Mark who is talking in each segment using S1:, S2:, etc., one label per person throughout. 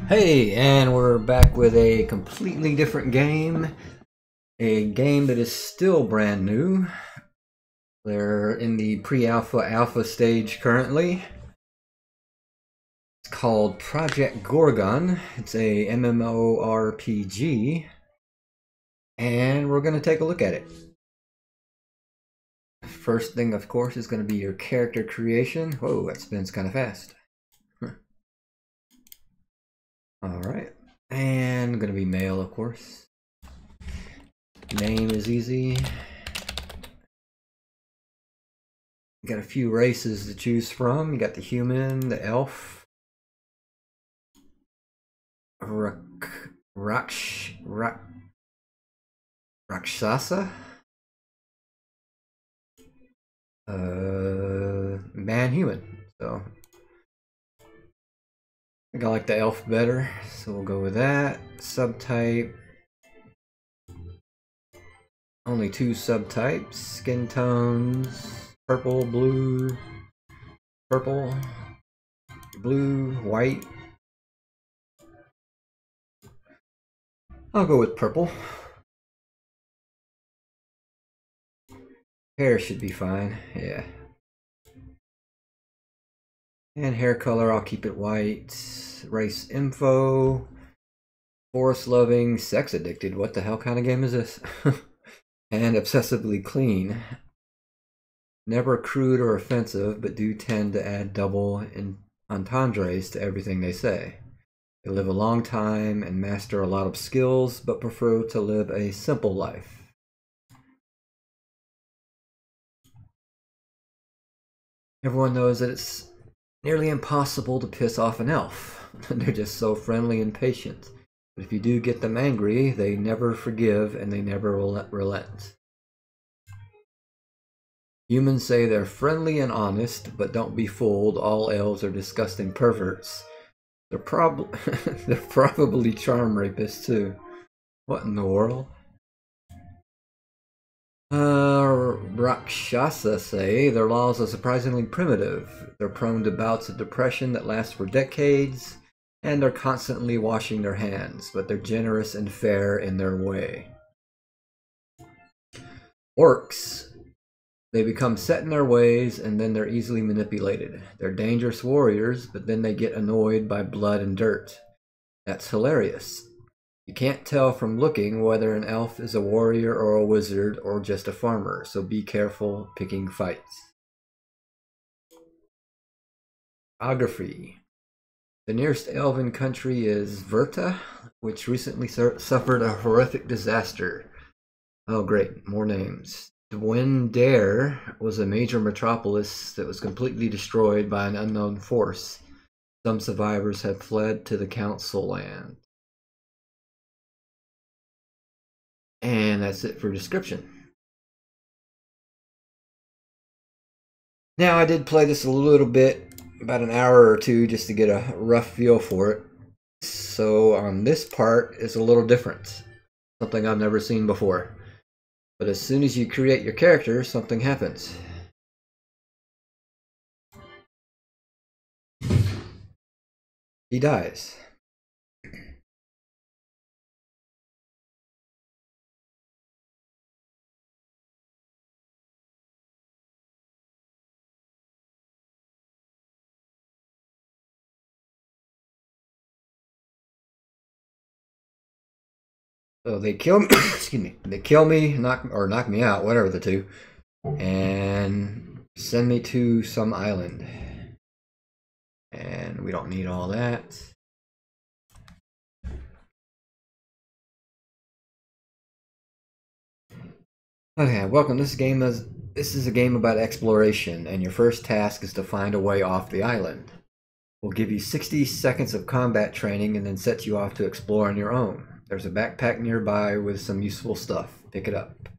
S1: Hey, and we're back with a completely different game. A game that is still brand new. They're in the pre-alpha stage currently. It's called Project Gorgon. It's a MMORPG. And we're going to take a look at it. First thing, of course, is going to be your character creation. Whoa, that spins kind of fast. Alright. And going to be male, of course. Name is easy. You got a few races to choose from. You got the human, the elf, Rakshasa, man-human. So I think I like the elf better, so we'll go with that. Subtype. Only two subtypes. Skin tones. Purple, blue, white. I'll go with purple. Hair should be fine, yeah. And hair color, I'll keep it white. Race info. Forest loving, sex addicted. What the hell kind of game is this? And obsessively clean. Never crude or offensive, but do tend to add double entendres to everything they say. They live a long time and master a lot of skills, but prefer to live a simple life. Everyone knows that it's nearly impossible to piss off an elf. They're just so friendly and patient. But if you do get them angry, they never forgive and they never relent. Humans say they're friendly and honest, but don't be fooled. All elves are disgusting perverts. They're probably charm rapists too. What in the world? Rakshasa say their laws are surprisingly primitive. They're prone to bouts of depression that last for decades, and they're constantly washing their hands, but they're generous and fair in their way. Orcs. They become set in their ways, and then they're easily manipulated. They're dangerous warriors, but then they get annoyed by blood and dirt. That's hilarious. You can't tell from looking whether an elf is a warrior or a wizard or just a farmer, so be careful picking fights. Geography. The nearest elven country is Verta, which recently suffered a horrific disaster. Oh great, more names. Dwendare was a major metropolis that was completely destroyed by an unknown force. Some survivors have fled to the council land. And that's it for description. Now, I did play this a little bit, about an hour or two, just to get a rough feel for it. So on this part is a little different. Something I've never seen before. But as soon as you create your character, something happens. He dies. So they kill me, excuse me, they kill me, knock me out, whatever the two, and send me to some island. And we don't need all that. Okay, welcome. This is a game about exploration, and your first task is to find a way off the island. We'll give you 60 seconds of combat training and then set you off to explore on your own. There's a backpack nearby with some useful stuff. Pick it up.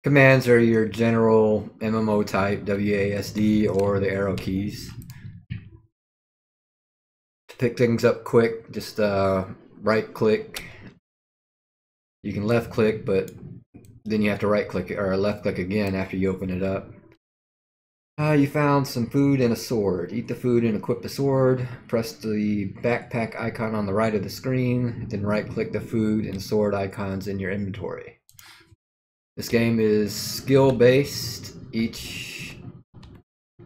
S1: Commands are your general MMO type, WASD, or the arrow keys. To pick things up quick, just right click. You can left click, but then you have to right click or left click again after you open it up. You found some food and a sword. Eat the food and equip the sword. Press the backpack icon on the right of the screen, then right-click the food and sword icons in your inventory. This game is skill-based. Each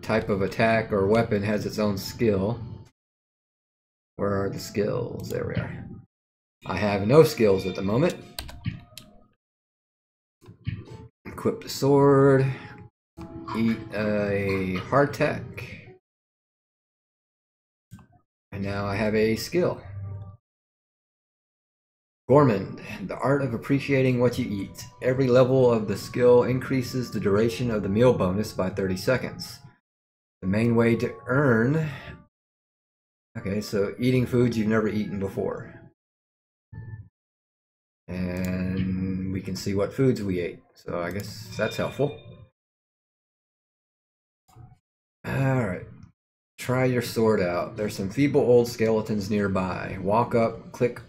S1: type of attack or weapon has its own skill. Where are the skills? There we are. I have no skills at the moment. Equip the sword. Eat a hardtack. And now I have a skill. Diemond, the art of appreciating what you eat. Every level of the skill increases the duration of the meal bonus by 30 seconds. The main way to earn... Okay, so eating foods you've never eaten before. And we can see what foods we ate. So I guess that's helpful. Alright. Try your sword out. There's some feeble old skeletons nearby. Walk up, click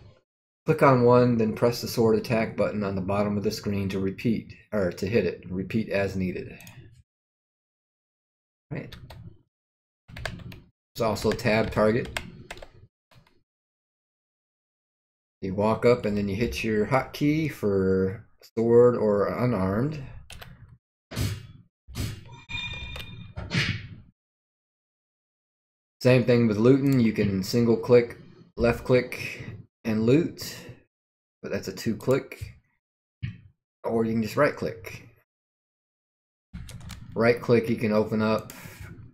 S1: on one, then press the sword attack button on the bottom of the screen to repeat, or to hit it. Repeat as needed. Right. There's also a tab target. You walk up and then you hit your hotkey for sword or unarmed. Same thing with looting. You can single click, left click, and loot, but that's a 2-click. Or you can just right click. Right click you can open up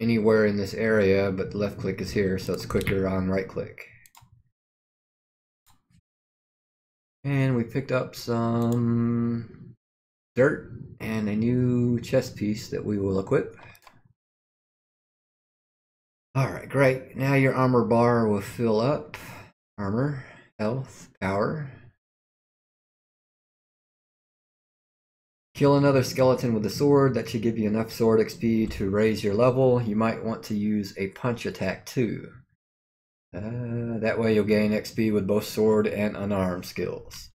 S1: anywhere in this area, but the left click is here, so it's quicker on right click. And we picked up some dirt and a new chest piece that we will equip. Alright, great. Now your armor bar will fill up. Armor, health, power. Kill another skeleton with a sword. That should give you enough sword XP to raise your level. You might want to use a punch attack too. That way you'll gain XP with both sword and unarmed skills.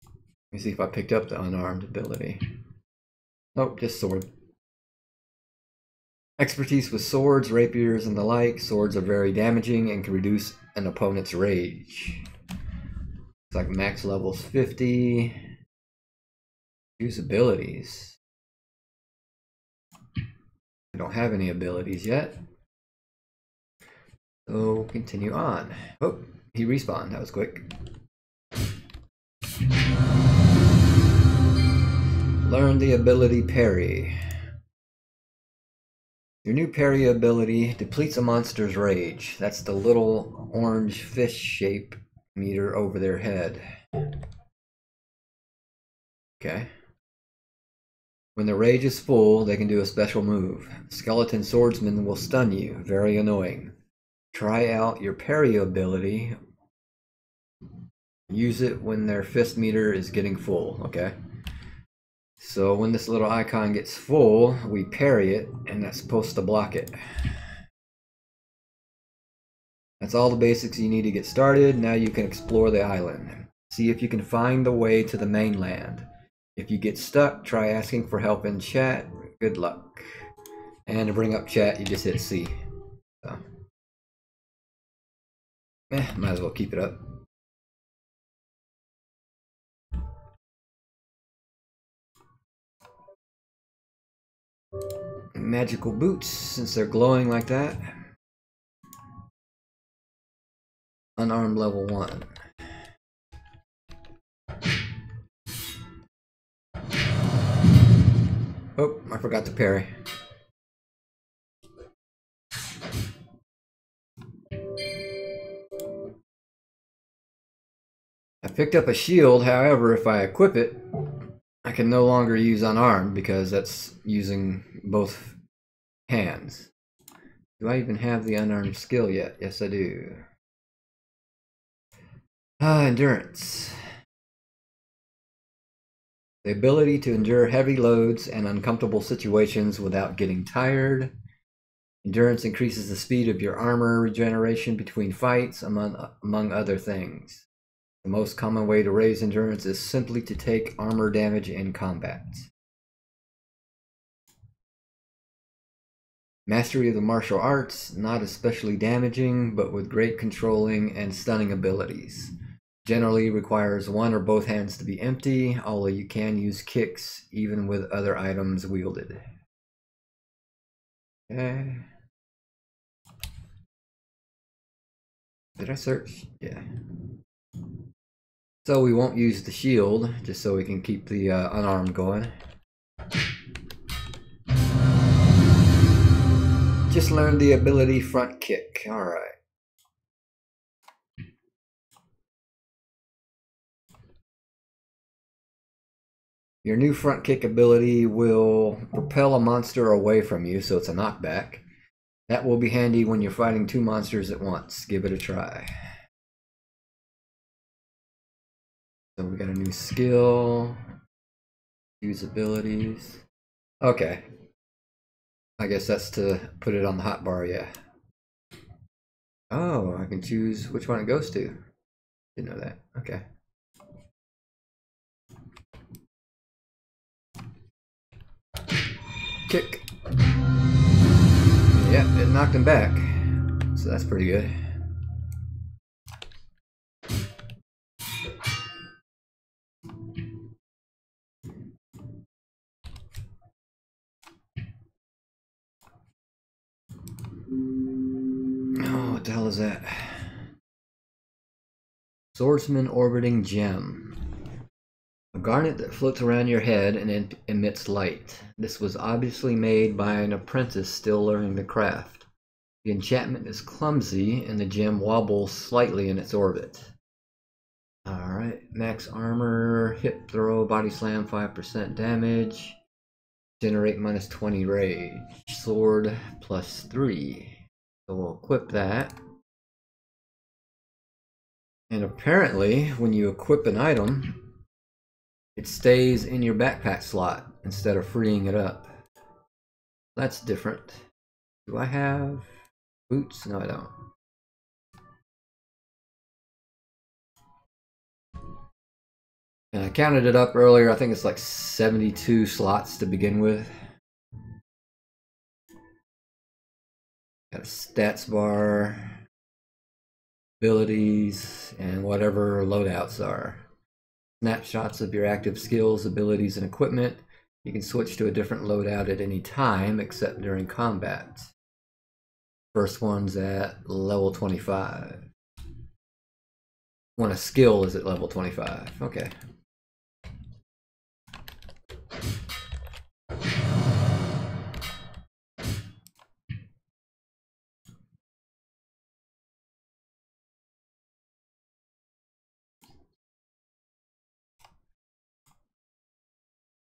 S1: Let me see if I picked up the unarmed ability. Nope, just sword. Expertise with swords, rapiers, and the like. Swords are very damaging and can reduce an opponent's rage. It's like max level's 50. Use abilities. I don't have any abilities yet. So continue on. Oh, he respawned. That was quick. Learn the ability parry. Your new parry ability depletes a monster's rage. That's the little orange fish shape meter over their head. Okay. When the rage is full, they can do a special move. Skeleton swordsman will stun you. Very annoying. Try out your parry ability. Use it when their fist meter is getting full. Okay. So when this little icon gets full, we parry it, and that's supposed to block it. That's all the basics you need to get started. Now you can explore the island. See if you can find the way to the mainland. If you get stuck, try asking for help in chat. Good luck. And to bring up chat, you just hit C. So. Might as well keep it up. Magical boots, since they're glowing like that. Unarmed level 1. Oh, I forgot to parry. I picked up a shield, however, if I equip it, I can no longer use unarmed because that's using both hands. Do I even have the unarmed skill yet? Yes, I do. Endurance. The ability to endure heavy loads and uncomfortable situations without getting tired. Endurance increases the speed of your armor regeneration between fights, among other things. The most common way to raise endurance is simply to take armor damage in combat. Mastery of the martial arts, not especially damaging, but with great controlling and stunning abilities. Generally requires one or both hands to be empty, although you can use kicks even with other items wielded. Okay. Did I search? Yeah. So we won't use the shield, just so we can keep the unarmed going. Just learned the ability front kick. Alright. Your new front kick ability will propel a monster away from you, so it's a knockback. That will be handy when you're fighting two monsters at once. Give it a try. So we got a new skill. Use abilities. Okay. I guess that's to put it on the hotbar, yeah. Oh, I can choose which one it goes to. Didn't know that. Okay. Kick. Yep, it knocked him back. So that's pretty good. Oh, what the hell is that? Swordsman Orbiting Gem. A garnet that floats around your head and emits light. This was obviously made by an apprentice still learning the craft. The enchantment is clumsy and the gem wobbles slightly in its orbit. Alright, max armor, hit throw, body slam, 5% damage. Generate minus 20 rage. Sword plus 3. So we'll equip that. And apparently, when you equip an item, it stays in your backpack slot instead of freeing it up. That's different. Do I have boots? No, I don't. And I counted it up earlier. I think it's like 72 slots to begin with. Got a stats bar, abilities, and whatever loadouts are. Snapshots of your active skills, abilities, and equipment. You can switch to a different loadout at any time except during combat. First one's at level 25. When a skill is at level 25. Okay.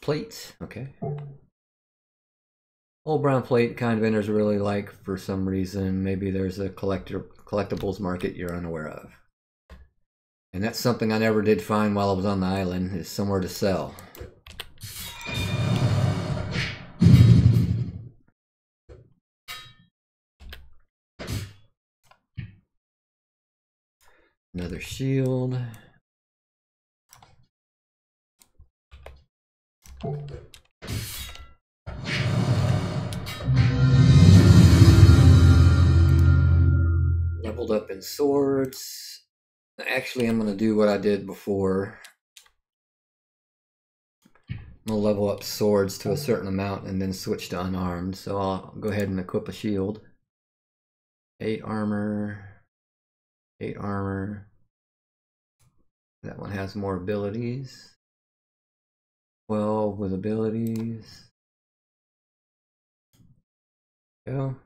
S1: Plate. Okay. Old brown plate kind of vendors really like for some reason. Maybe there's a collectibles market you're unaware of. And that's something I never did find while I was on the island, is somewhere to sell. Another shield. Leveled up in swords. Actually, I'm going to do what I did before. I'm going to level up swords to a certain amount and then switch to unarmed. So I'll go ahead and equip a shield. 8 armor. 8 armor. That one has more abilities. 12 with abilities. Go.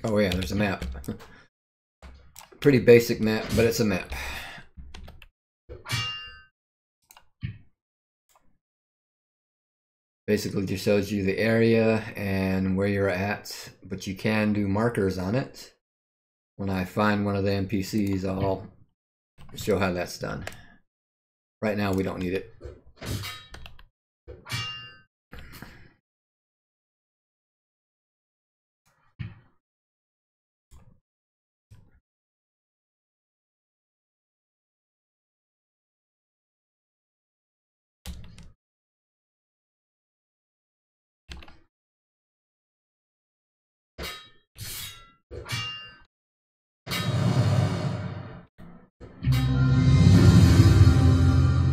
S1: Oh yeah, there's a map. Pretty basic map, but it's a map. Basically just shows you the area and where you're at, but you can do markers on it. When I find one of the NPCs, I'll show how that's done. Right now we don't need it.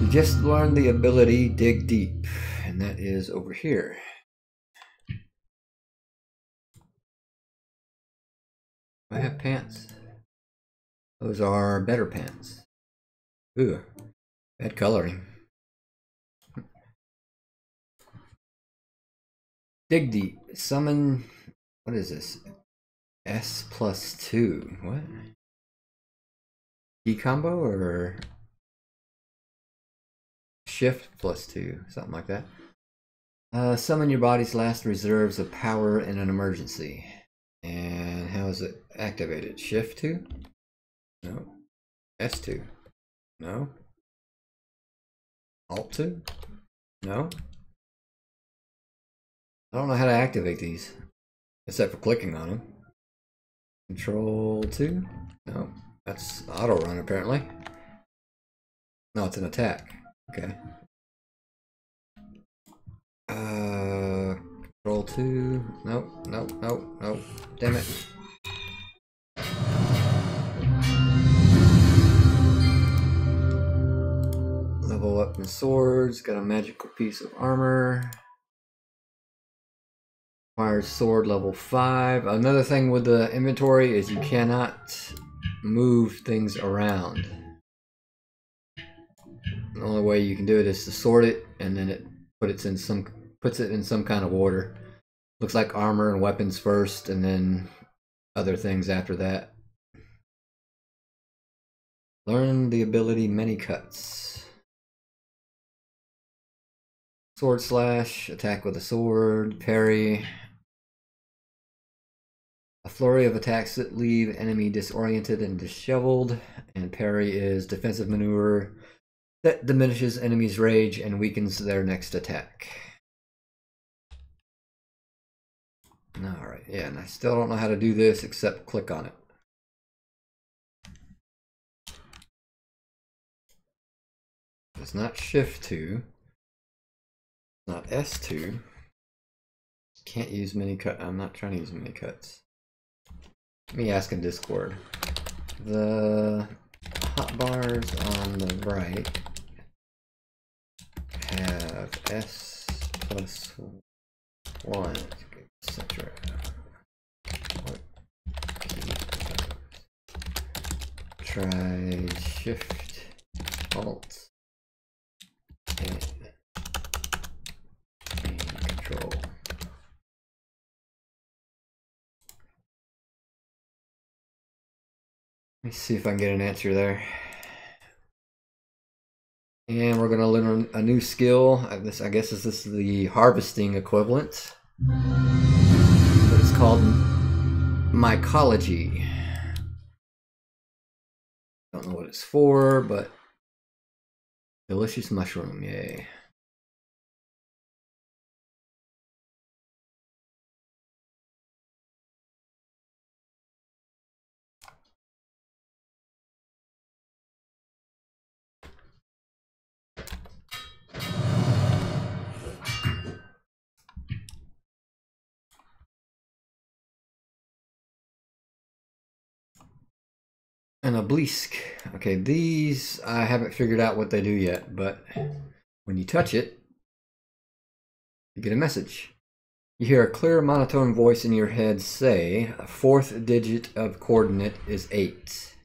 S1: You just learned the ability Dig Deep, and that is over here. Do I have pants? Those are better pants. Ooh, bad coloring. Dig Deep. Summon. What is this? S+2. What? Key combo or Shift +2? Something like that. Summon your body's last reserves of power in an emergency. And how is it activated? Shift 2? No. S2? No. Alt 2? No. I don't know how to activate these, except for clicking on them. Control 2? No. That's auto run apparently. No, it's an attack. Okay. Control 2. Nope, nope, nope, nope. Damn it. Level up in swords. Got a magical piece of armor. Requires sword level 5. Another thing with the inventory is you cannot move things around. The only way you can do it is to sort it, and then it puts it in some kind of order. Looks like armor and weapons first, and then other things after that. Learn the ability Many Cuts. Sword slash, attack with a sword, parry. A flurry of attacks that leave enemy disoriented and disheveled, and parry is defensive maneuver that diminishes enemies' rage and weakens their next attack. Alright, yeah, and I still don't know how to do this except click on it. It's not Shift 2. It's not S2. Can't use mini cut. I'm not trying to use mini cuts. Let me ask in Discord. The hotbars on the right have S+1, etc. Try Shift Alt and Control. Let me see if I can get an answer there. And we're going to learn a new skill. I guess this is the harvesting equivalent. But it's called mycology. Don't know what it's for, but delicious mushroom, yay. An obelisk. Okay, these I haven't figured out what they do yet, but when you touch it, you get a message. You hear a clear monotone voice in your head say, a fourth digit of coordinate is 8.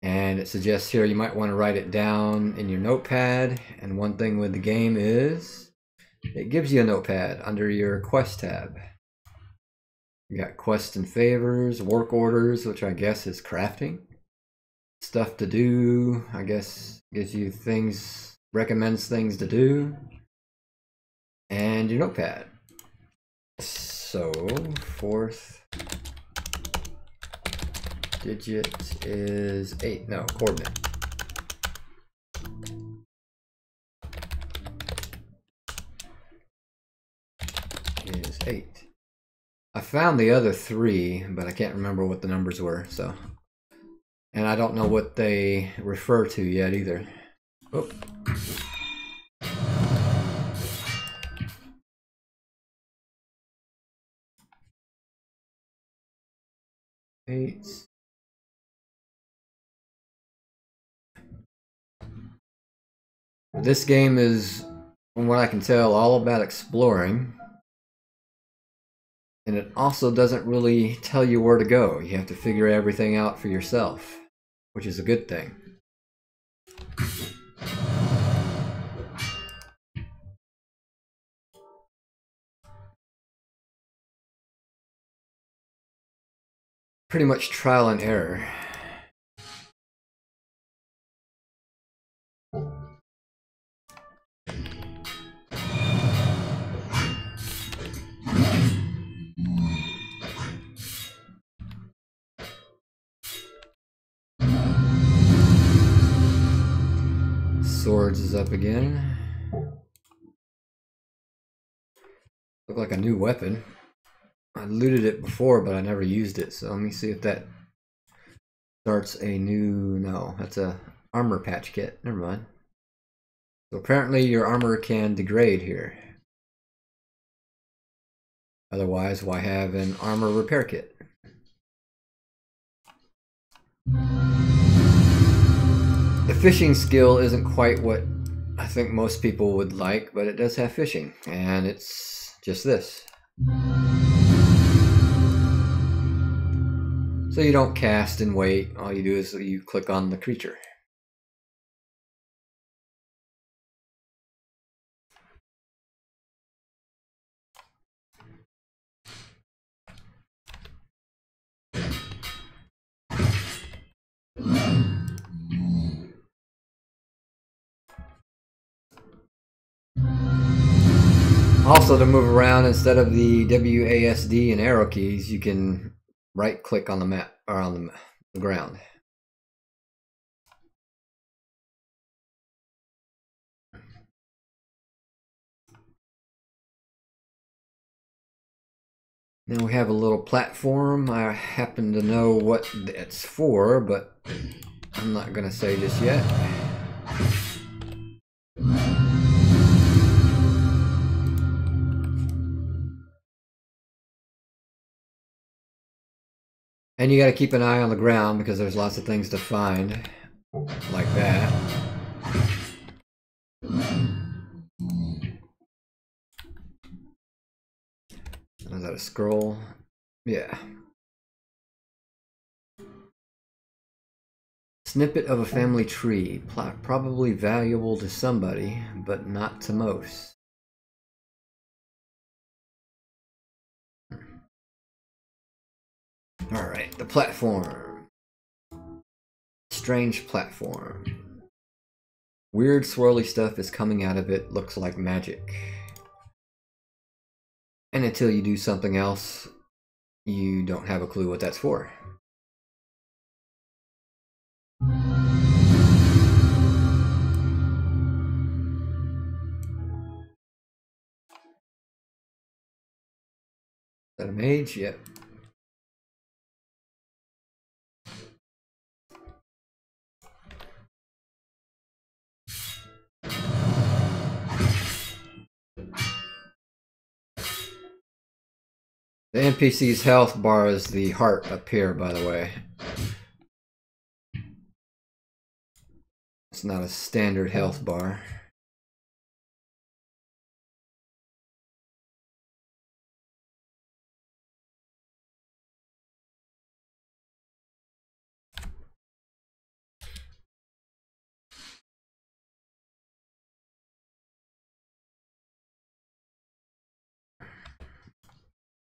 S1: And it suggests here you might want to write it down in your notepad. And one thing with the game is it gives you a notepad under your quest tab. You got quests and favors, work orders, which I guess is crafting. Stuff to do, I guess gives you things, recommends things to do. And your notepad. So, fourth digit is 8. No, coordinate. Is 8. I found the other 3, but I can't remember what the numbers were, so. And I don't know what they refer to yet either. Oh. Eight. This game is, from what I can tell, all about exploring. And it also doesn't really tell you where to go. You have to figure everything out for yourself, which is a good thing. Pretty much trial and error. Swords is up again. Look like a new weapon. I looted it before, but I never used it, so let me see if that starts a new... No, that's a armor patch kit. Never mind. So apparently your armor can degrade here. Otherwise, why have an armor repair kit? The fishing skill isn't quite what I think most people would like, but it does have fishing, and it's just this. So you don't cast and wait, all you do is you click on the creature. Also, to move around, instead of the WASD and arrow keys, you can right click on the map, or on the ground. Now we have a little platform. I happen to know what it's for, but I'm not going to say just yet. And you got to keep an eye on the ground because there's lots of things to find, like that. Is that a scroll? Yeah. Snippet of a family tree, probably valuable to somebody, but not to most. Alright, the platform. Strange platform. Weird swirly stuff is coming out of it, looks like magic. And until you do something else, you don't have a clue what that's for. Is that a mage? Yep. The NPC's health bar is the heart up here, by the way. It's not a standard health bar.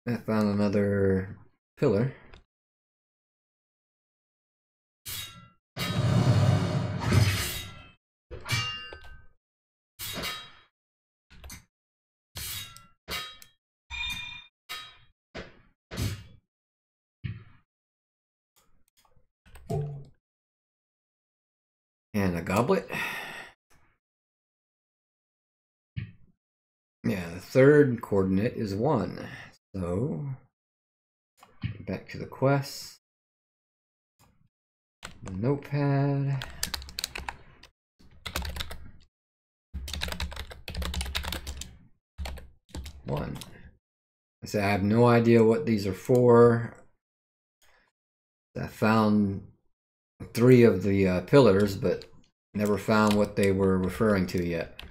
S1: I found another pillar. And a goblet. Yeah, the third coordinate is 1. So, back to the quest. The notepad. One. I say I have no idea what these are for. I found 3 of the pillars, but Never found what they were referring to yet.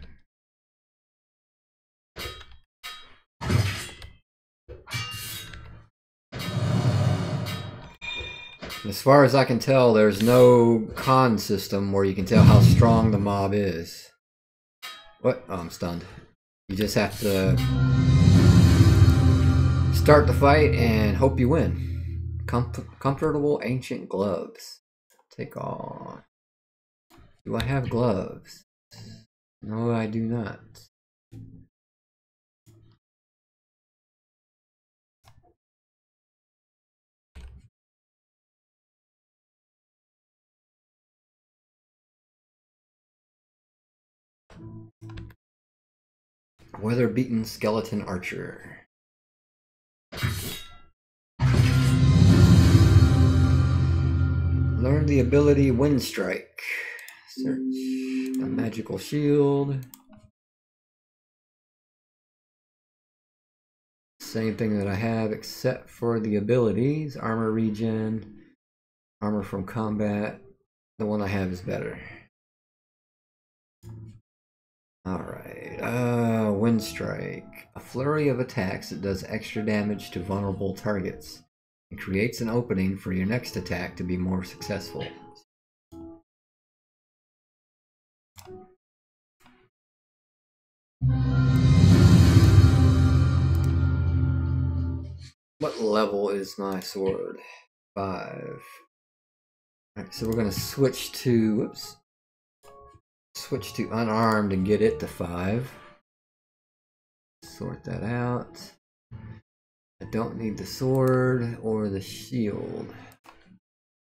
S1: As far as I can tell, there's no con system where you can tell how strong the mob is. What? Oh, I'm stunned. You just have to start the fight and hope you win. Comfortable ancient gloves. Take on. Do I have gloves? No, I do not. Weather-beaten skeleton archer. Learn the ability Wind Strike. Search a magical shield. Same thing that I have except for the abilities. Armor regen, armor from combat. The one I have is better. Alright, Wind Strike. A flurry of attacks that does extra damage to vulnerable targets. It creates an opening for your next attack to be more successful. What level is my sword? 5. Alright, so we're going to switch to... Switch to unarmed and get it to 5. Sort that out. I don't need the sword or the shield.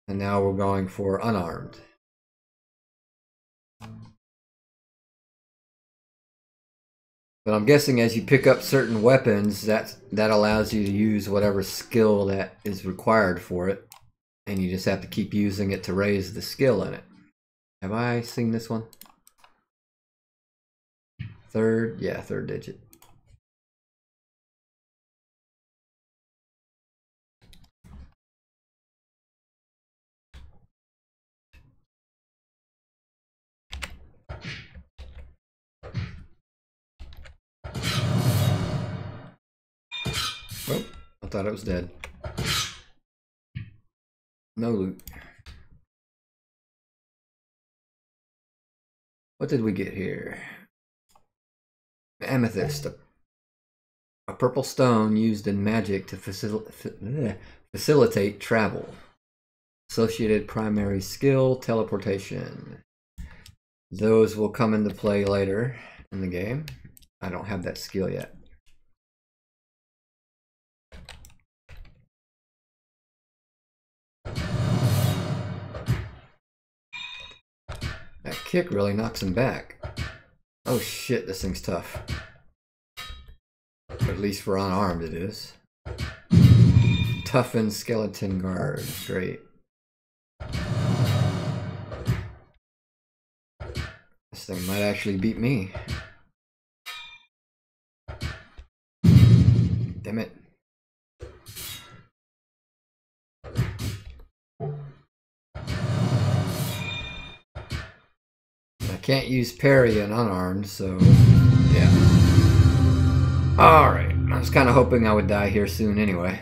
S1: And now we're going for unarmed. But I'm guessing as you pick up certain weapons, that allows you to use whatever skill that is required for it. And you just have to keep using it to raise the skill in it. Have I seen this one? Third? Yeah, third digit. Oh, I thought it was dead. No loot. What did we get here? Amethyst. A purple stone used in magic to facilitate travel. Associated primary skill, teleportation. Those will come into play later in the game. I don't have that skill yet. That kick really knocks him back. Oh shit, this thing's tough. At least for unarmed it is. Toughened skeleton guard. Great. This thing might actually beat me. Damn it. I can't use parry and unarmed, so yeah. Alright, I was kind of hoping I would die here soon anyway.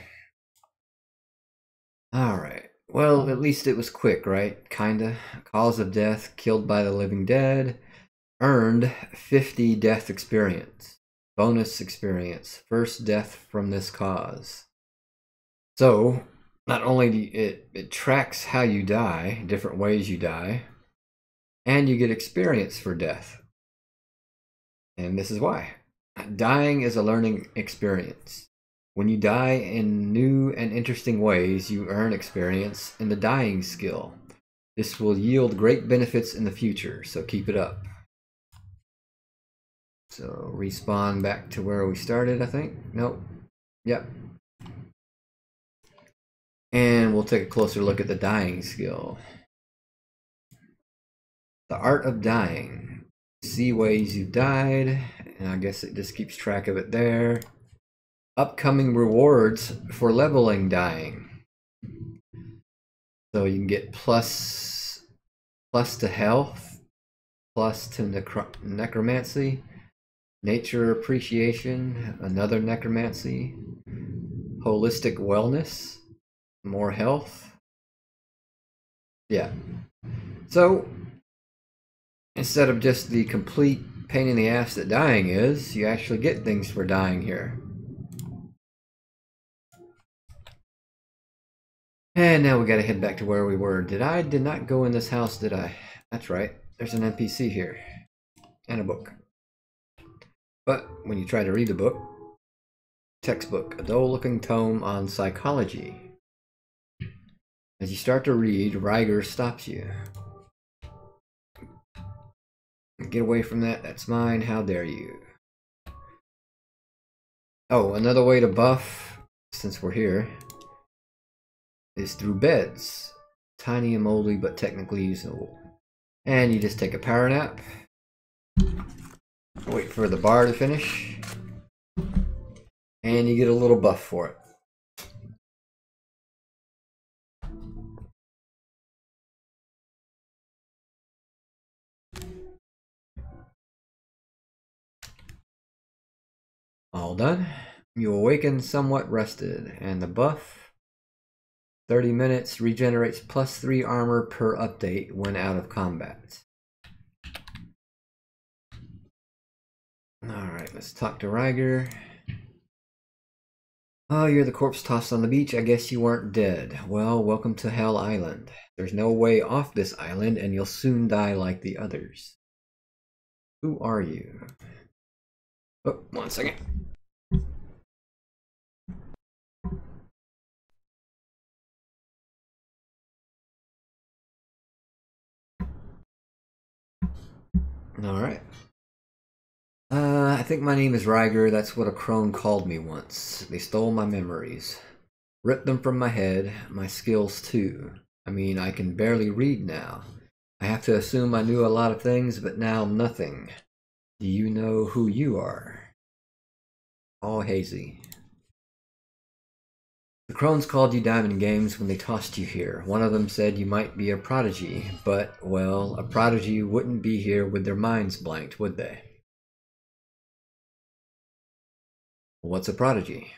S1: Alright, well, at least it was quick, right? Kinda. Cause of death, killed by the living dead. Earned 50 death experience. Bonus experience. First death from this cause. So, not only do it tracks how you die, different ways you die, and you get experience for death. And this is why. Dying is a learning experience. When you die in new and interesting ways, you earn experience in the dying skill. This will yield great benefits in the future, so keep it up. So respawn back to where we started, I think. Nope. Yep. And we'll take a closer look at the dying skill. The art of dying. See ways you died, and I guess it just keeps track of it there. Upcoming rewards for leveling dying. So you can get plus to health plus to necromancy. Nature appreciation, another necromancy. Holistic wellness, more health. Yeah. So, instead of just the complete pain in the ass that dying is, you actually get things for dying here. And now we gotta head back to where we were. Did not go in this house, did I? That's right. There's an NPC here. And a book. But when you try to read the book, textbook, a dull-looking tome on psychology. As you start to read, Ryger stops you. Get away from that. That's mine. How dare you? Oh, another way to buff, since we're here, is through beds. Tiny and moldy, but technically usable. And you just take a power nap. Wait for the bar to finish. And you get a little buff for it. All done. You awaken somewhat rested, and the buff, 30 minutes, regenerates +3 armor per update when out of combat. Alright, let's talk to Ryger. Oh, you're the corpse tossed on the beach. I guess you weren't dead. Well, welcome to Hell Island. There's no way off this island, and you'll soon die like the others. Who are you? Oh, 1 second. Alright. I think my name is Ryger. That's what a crone called me once. They stole my memories. Ripped them from my head, my skills too. I mean, I can barely read now. I have to assume I knew a lot of things, but now nothing. Do you know who you are? All hazy. The crones called you Diamond Games when they tossed you here. One of them said you might be a prodigy, but, well, a prodigy wouldn't be here with their minds blanked, would they? What's a prodigy?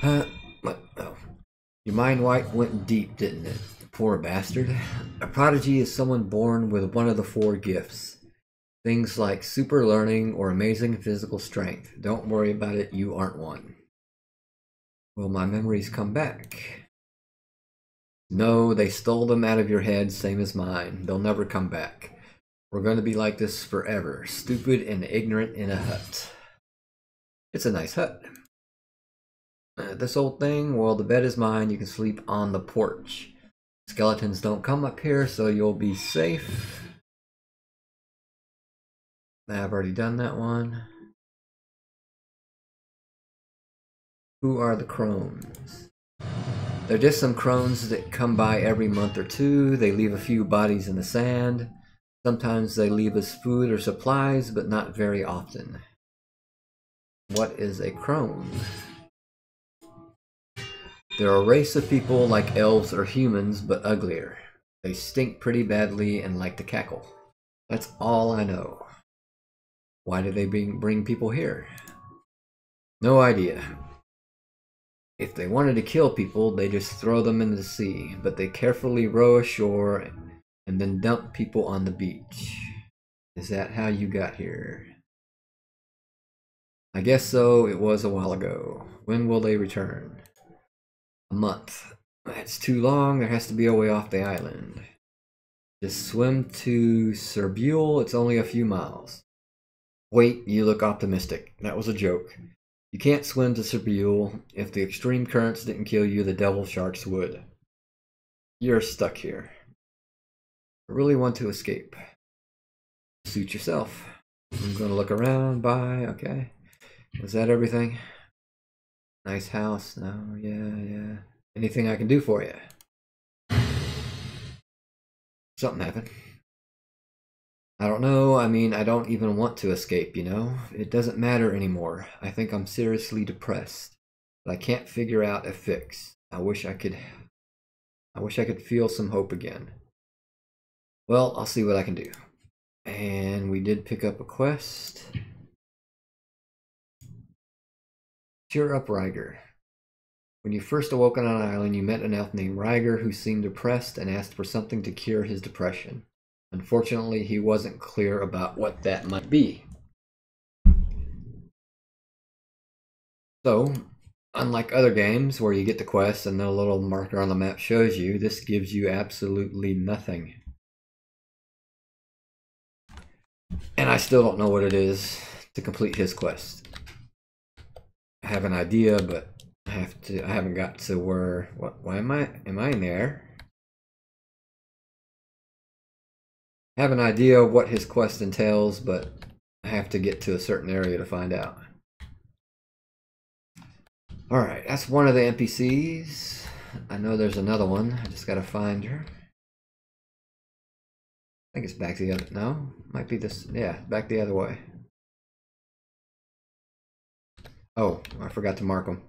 S1: What? Oh. Your mind went deep, didn't it? Poor bastard. A prodigy is someone born with one of the 4 gifts. Things like super learning or amazing physical strength. Don't worry about it, you aren't one. Will my memories come back? No, they stole them out of your head, same as mine. They'll never come back. We're going to be like this forever, stupid and ignorant in a hut. It's a nice hut. This old thing, well, the bed is mine. You can sleep on the porch. Skeletons don't come up here, so you'll be safe. I've already done that one. Who are the crones? They're just some crones that come by every month or two. They leave a few bodies in the sand. Sometimes they leave us food or supplies, but not very often. What is a crone? They're a race of people like elves or humans, but uglier. They stink pretty badly and like to cackle. That's all I know. Why do they bring people here? No idea. If they wanted to kill people, they just throw them into the sea, but they carefully row ashore and then dump people on the beach. Is that how you got here? I guess so. It was a while ago. When will they return? A month. That's too long. There has to be a way off the island. Just swim to Cerbule. It's only a few miles. Wait, you look optimistic. That was a joke. You can't swim to Cerbule. If the extreme currents didn't kill you, the devil sharks would. You're stuck here. I really want to escape. Suit yourself. I'm gonna look around. Bye. Okay. Was that everything? Nice house. No, yeah. Anything I can do for you? Something happened. I don't know. I mean, I don't even want to escape, you know? It doesn't matter anymore. I think I'm seriously depressed. But I can't figure out a fix. I wish I could feel some hope again. Well, I'll see what I can do. And we did pick up a quest. Cheer up, Ryger. When you first awoke on an island, you met an elf named Ryger who seemed depressed and asked for something to cure his depression. Unfortunately, he wasn't clear about what that might be. So, unlike other games where you get the quest and the little marker on the map shows you, this gives you absolutely nothing. And I still don't know what it is to complete his quest. I have an idea, but I haven't got to where, why am I in there? I have an idea of what his quest entails, but I have to get to a certain area to find out. Alright, that's one of the NPCs. I know there's another one. I just gotta find her. I think it's back the other, no? Might be this, yeah, back the other way. Oh, I forgot to mark them.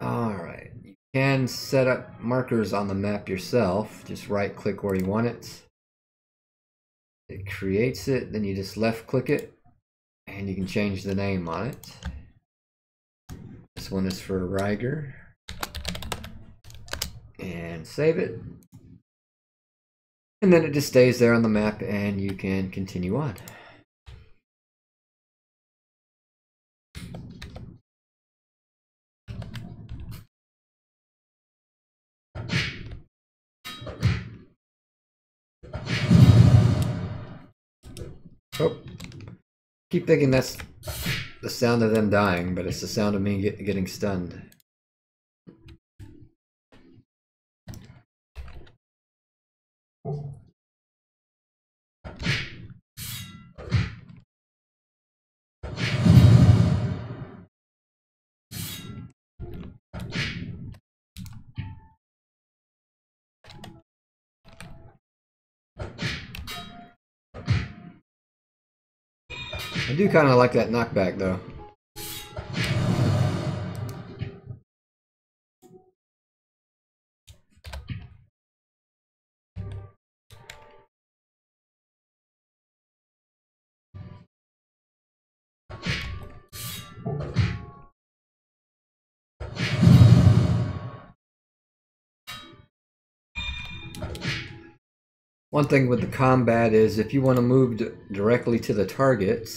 S1: Alright, you can set up markers on the map yourself. Just right click where you want it. It creates it, then you just left click it, and you can change the name on it. This one is for Ryger. And save it. And then it just stays there on the map and you can continue on. Oh, keep thinking that's the sound of them dying, but it's the sound of me getting stunned. I do kind of like that knockback though. One thing with the combat is if you want to move directly to the target,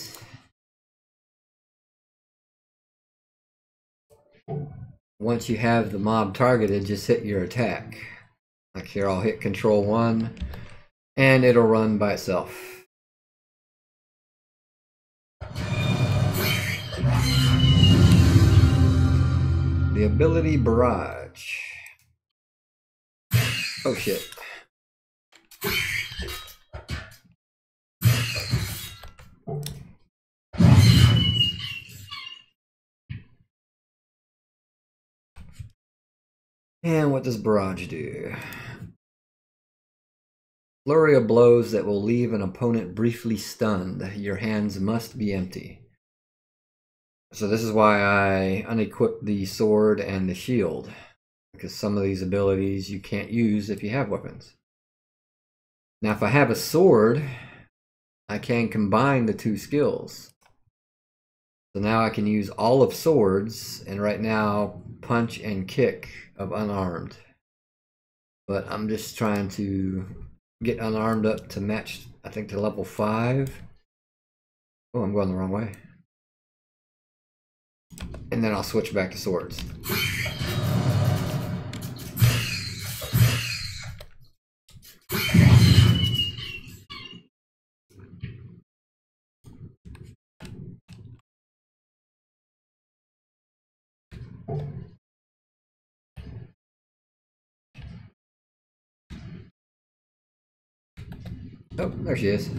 S1: once you have the mob targeted, just hit your attack. Like here, I'll hit Control 1 and it'll run by itself. The ability Barrage. Oh shit. And what does Barrage do? Flurry of blows that will leave an opponent briefly stunned. Your hands must be empty. So this is why I unequipped the sword and the shield, because some of these abilities you can't use if you have weapons. Now if I have a sword, I can combine the two skills. So now I can use all of swords, and right now punch and kick of unarmed. But I'm just trying to get unarmed up to match, I think, to level 5. Oh, I'm going the wrong way. And then I'll switch back to swords. Oh, there she is.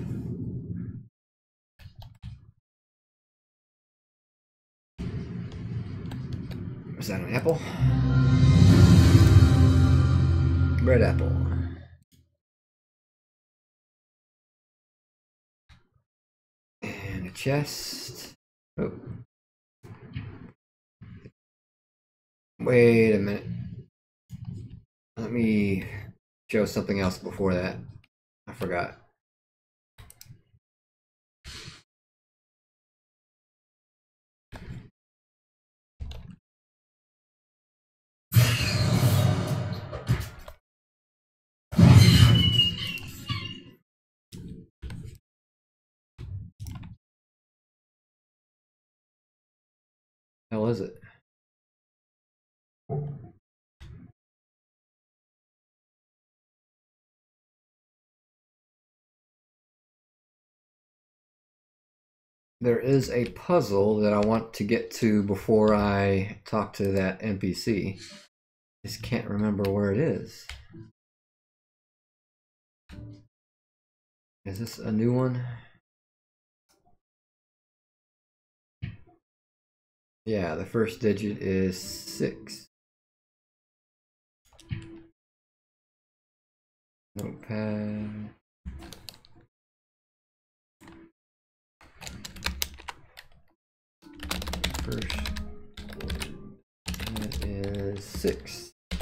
S1: Was that an apple? Red apple. And a chest. Oh. Wait a minute. Let me show something else before that. I forgot. Hell is it? There is a puzzle that I want to get to before I talk to that NPC. Just can't remember where it is. Is this a new one? Yeah, the first digit is 6. Notepad. First word is 6. I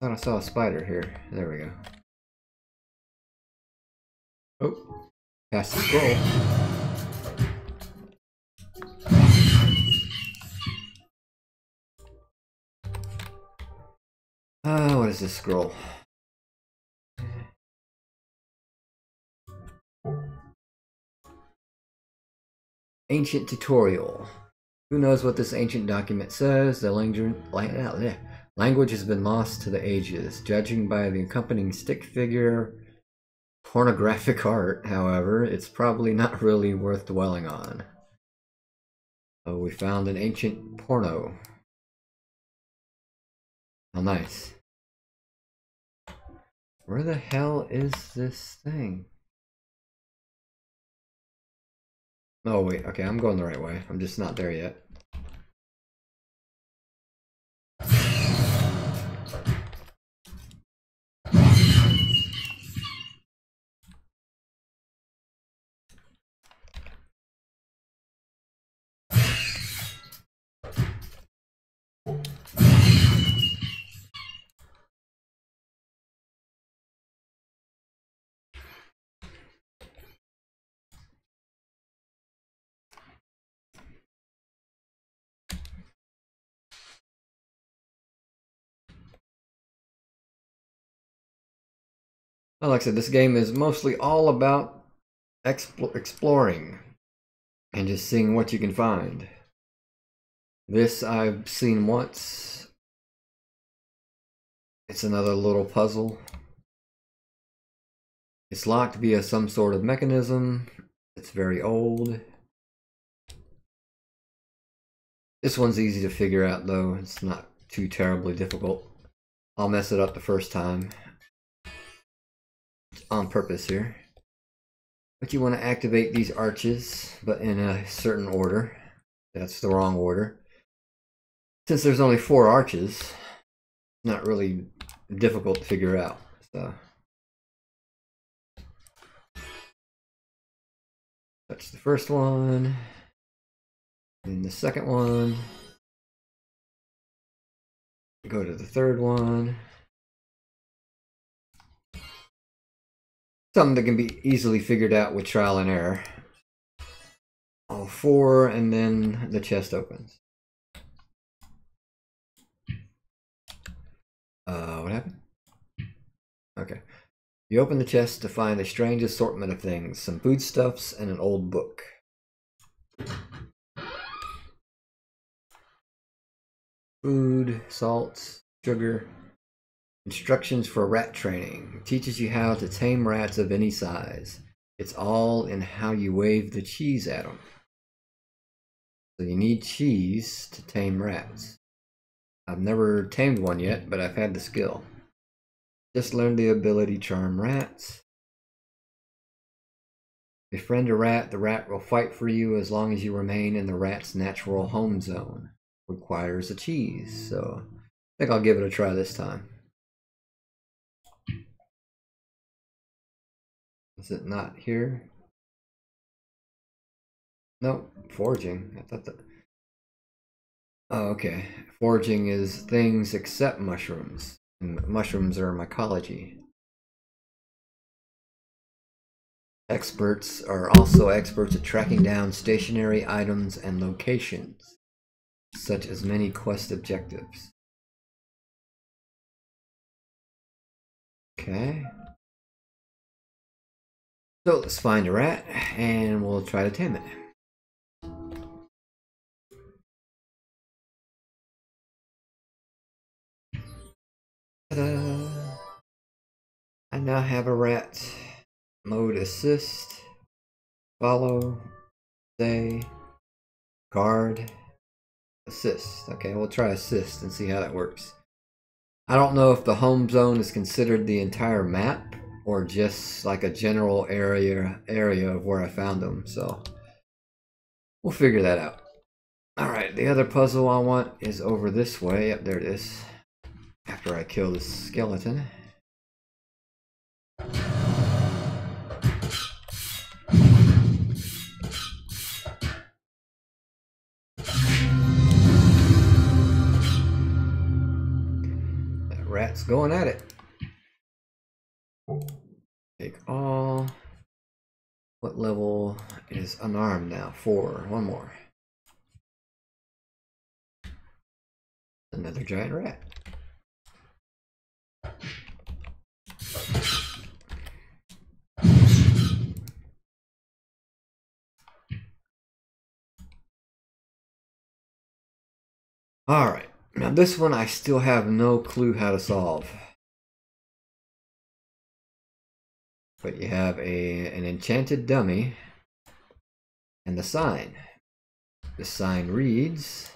S1: thought I saw a spider here. There we go. Oh, past the scroll. What is this scroll? Ancient tutorial. Who knows what this ancient document says? The language has been lost to the ages. Judging by the accompanying stick figure pornographic art, however, it's probably not really worth dwelling on. Oh, we found an ancient porno. How nice. Where the hell is this thing? Oh wait, okay, I'm going the right way. I'm just not there yet. Well, like I said, this game is mostly all about exploring and just seeing what you can find. This I've seen once. It's another little puzzle. It's locked via some sort of mechanism. It's very old. This one's easy to figure out though. It's not too terribly difficult. I'll mess it up the first time. On purpose here. But you want to activate these arches, but in a certain order. That's the wrong order. Since there's only 4 arches, not really difficult to figure out. So touch the first one, and the second one. Go to the third one. Something that can be easily figured out with trial and error. All 4, and then the chest opens. What happened? Okay. You open the chest to find a strange assortment of things, some foodstuffs and an old book. Food, salts, sugar. Instructions for rat training. Teaches you how to tame rats of any size. It's all in how you wave the cheese at them. So you need cheese to tame rats. I've never tamed one yet, but I've had the skill. Just learned the ability charm rats. Befriend a rat, the rat will fight for you as long as you remain in the rat's natural home zone. Requires a cheese, so I think I'll give it a try this time. Is it not here? Nope, foraging. I thought that. Oh, okay. Foraging is things except mushrooms. And mushrooms are mycology. Experts are also experts at tracking down stationary items and locations, such as many quest objectives. Okay. So let's find a rat and we'll try to tame it. Ta-da! I now have a rat. Mode assist, follow, stay, guard, assist. Okay, we'll try assist and see how that works. I don't know if the home zone is considered the entire map or just like a general area of where I found them, so we'll figure that out. Alright, the other puzzle I want is over this way. Yep, there it is. After I kill this skeleton. That rat's going at it. Take all. What level is unarmed now? 4. One more. Another giant rat. Alright, now this one I still have no clue how to solve. But you have an enchanted dummy and the sign. The sign reads,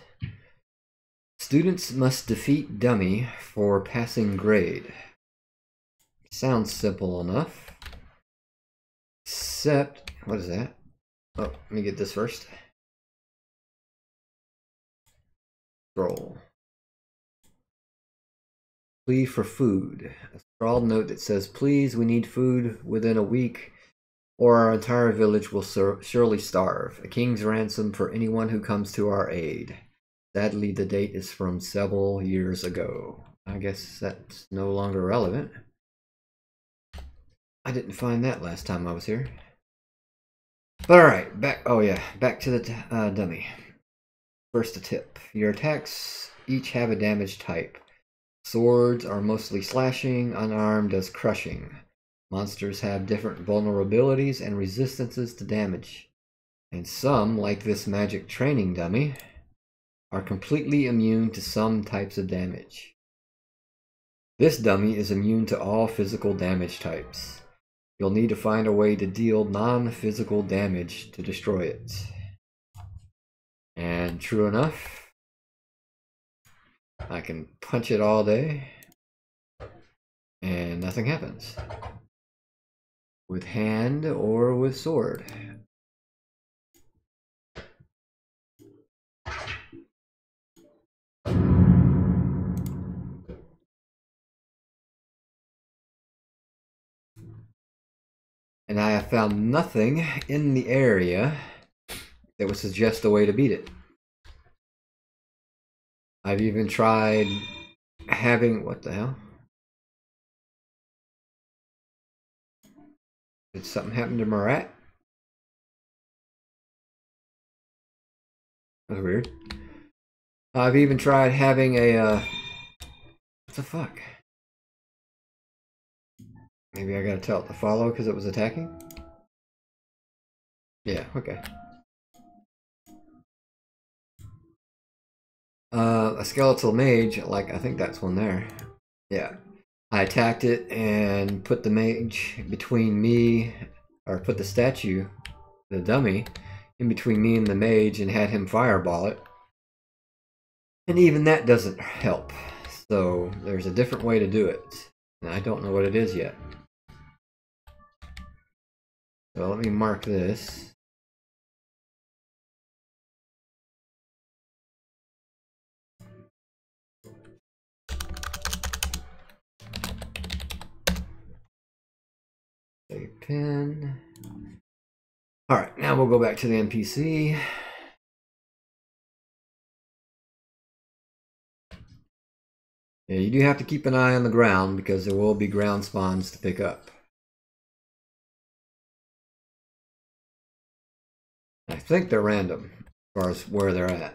S1: students must defeat dummy for passing grade. Sounds simple enough. Except, what is that? Oh, let me get this first. Scroll. Plea for food. A scrawled note that says, please, we need food within a week or our entire village will surely starve. A king's ransom for anyone who comes to our aid. Sadly, the date is from several years ago. I guess that's no longer relevant. I didn't find that last time I was here. But alright, back to the dummy. First a tip. Your attacks each have a damage type. Swords are mostly slashing, unarmed does crushing. Monsters have different vulnerabilities and resistances to damage. And some, like this magic training dummy, are completely immune to some types of damage. This dummy is immune to all physical damage types. You'll need to find a way to deal non-physical damage to destroy it. And true enough, I can punch it all day and nothing happens. With hand or with sword. And I have found nothing in the area that would suggest a way to beat it. I've even tried having... What the hell? Did something happen to my rat? That's weird. I've even tried having a... What the fuck? Maybe I gotta tell it to follow because it was attacking? Yeah, okay. A skeletal mage, like, I think that's one there. Yeah. I attacked it and put the mage between me, or put the statue, the dummy, in between me and the mage and had him fireball it. And even that doesn't help. So there's a different way to do it. And I don't know what it is yet. So let me mark this. A pin. Alright, now we'll go back to the NPC. Yeah, you do have to keep an eye on the ground because there will be ground spawns to pick up. I think they're random as far as where they're at.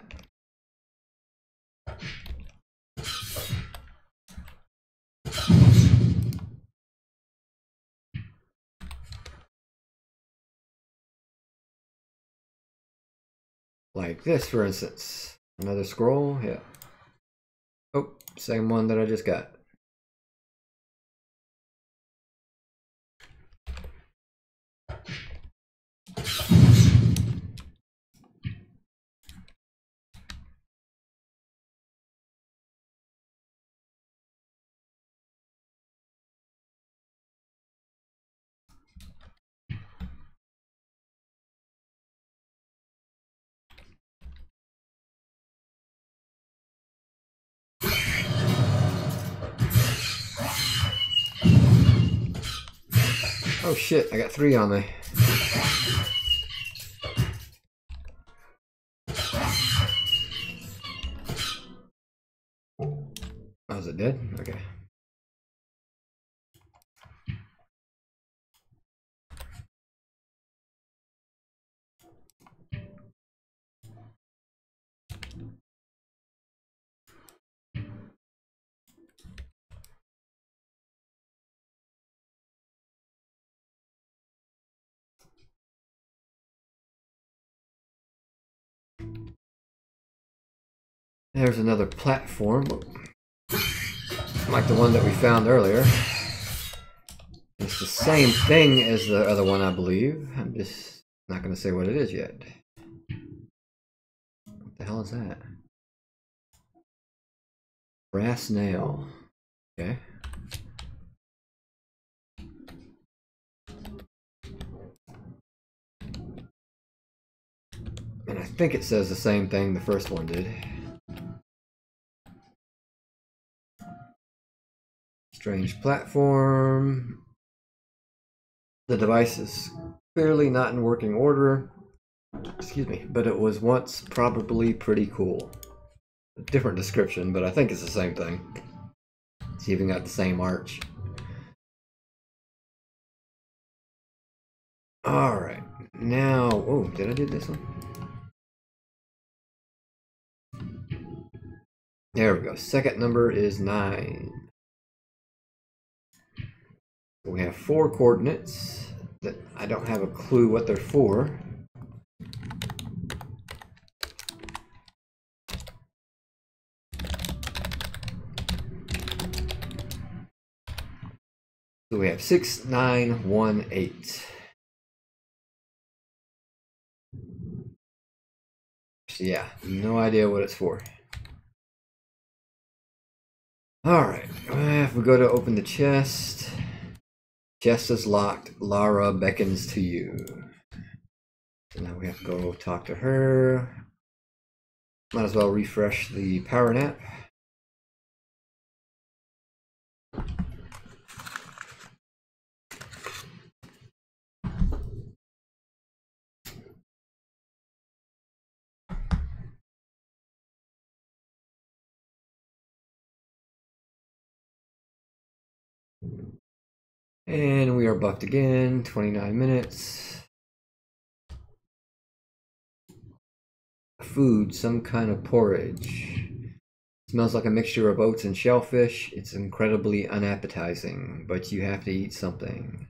S1: Like this, for instance. Another scroll, yeah. Oh, same one that I just got. Oh shit, I got 3 on me. Oh, is it dead? Okay. There's another platform, like the one that we found earlier. It's the same thing as the other one, I believe. I'm just not going to say what it is yet. What the hell is that? Brass nail. Okay. And I think it says the same thing the first one did. Strange platform. The device is clearly not in working order. Excuse me, but it was once probably pretty cool. A different description, but I think it's the same thing. It's even got the same arch. Alright, now, oh, did I do this one? There we go. Second number is 9. We have 4 coordinates that I don't have a clue what they're for. So we have 6, 9, 1, 8. So yeah, no idea what it's for. Alright, if we go to open the chest, chest is locked, Lara beckons to you. So now we have to go talk to her. Might as well refresh the power nap. And we are buffed again, 29 minutes. Food, some kind of porridge. Smells like a mixture of oats and shellfish. It's incredibly unappetizing, but you have to eat something.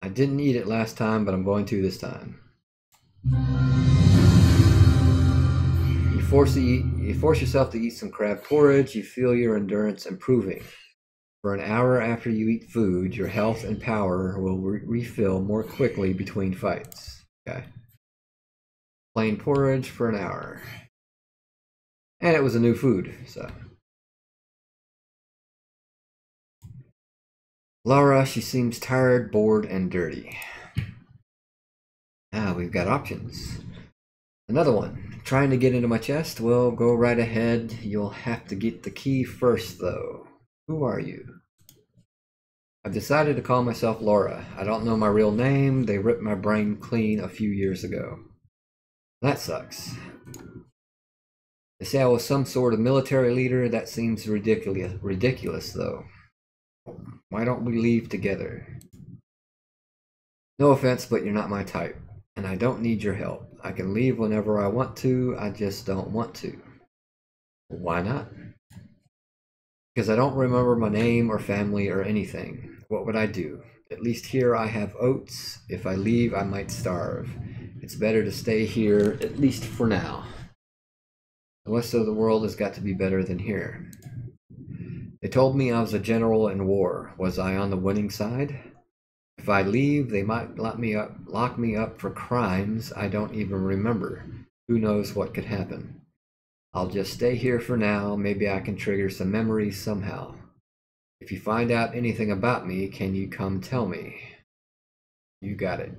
S1: I didn't eat it last time, but I'm going to this time. You force yourself to eat some crab porridge. You feel your endurance improving. For an hour after you eat food, your health and power will refill more quickly between fights. Okay. Plain porridge for an hour. And it was a new food, so. Lara, she seems tired, bored, and dirty. Ah, we've got options. Another one. Trying to get into my chest? Well, go right ahead. You'll have to get the key first, though. Who are you? I've decided to call myself Laura. I don't know my real name. They ripped my brain clean a few years ago. That sucks. They say I was some sort of military leader. That seems ridiculous though. Why don't we leave together? No offense, but you're not my type, and I don't need your help. I can leave whenever I want to, I just don't want to. Why not? Because I don't remember my name or family or anything. What would I do? At least here I have oats. If I leave, I might starve. It's better to stay here, at least for now. The rest of the world has got to be better than here. They told me I was a general in war. Was I on the winning side? If I leave, they might lock me up for crimes I don't even remember. Who knows what could happen? I'll just stay here for now. Maybe I can trigger some memories somehow. If you find out anything about me, can you come tell me? You got it.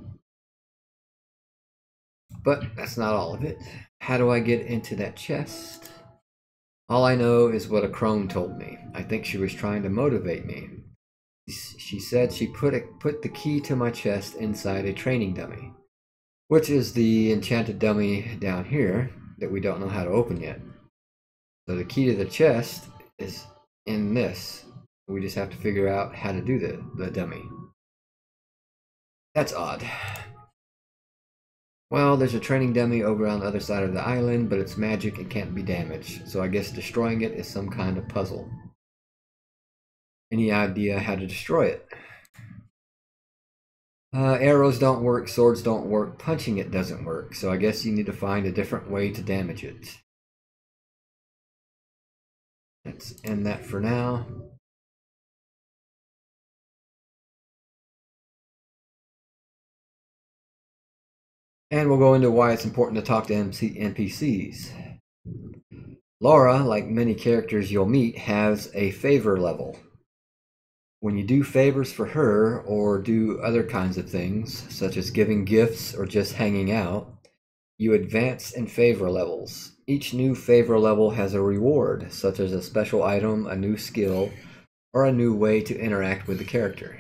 S1: But that's not all of it. How do I get into that chest? All I know is what a crone told me. I think she was trying to motivate me. She said she put the key to my chest inside a training dummy, which is the enchanted dummy down here that we don't know how to open yet. So the key to the chest is in this. We just have to figure out how to do the dummy. That's odd. Well, there's a training dummy over on the other side of the island, but it's magic and can't be damaged, so I guess destroying it is some kind of puzzle. Any idea how to destroy it? Arrows don't work, swords don't work, punching it doesn't work, so I guess you need to find a different way to damage it. Let's end that for now. And we'll go into why it's important to talk to NPCs. Laura, like many characters you'll meet, has a favor level. When you do favors for her, or do other kinds of things, such as giving gifts or just hanging out, you advance in favor levels. Each new favor level has a reward, such as a special item, a new skill, or a new way to interact with the character.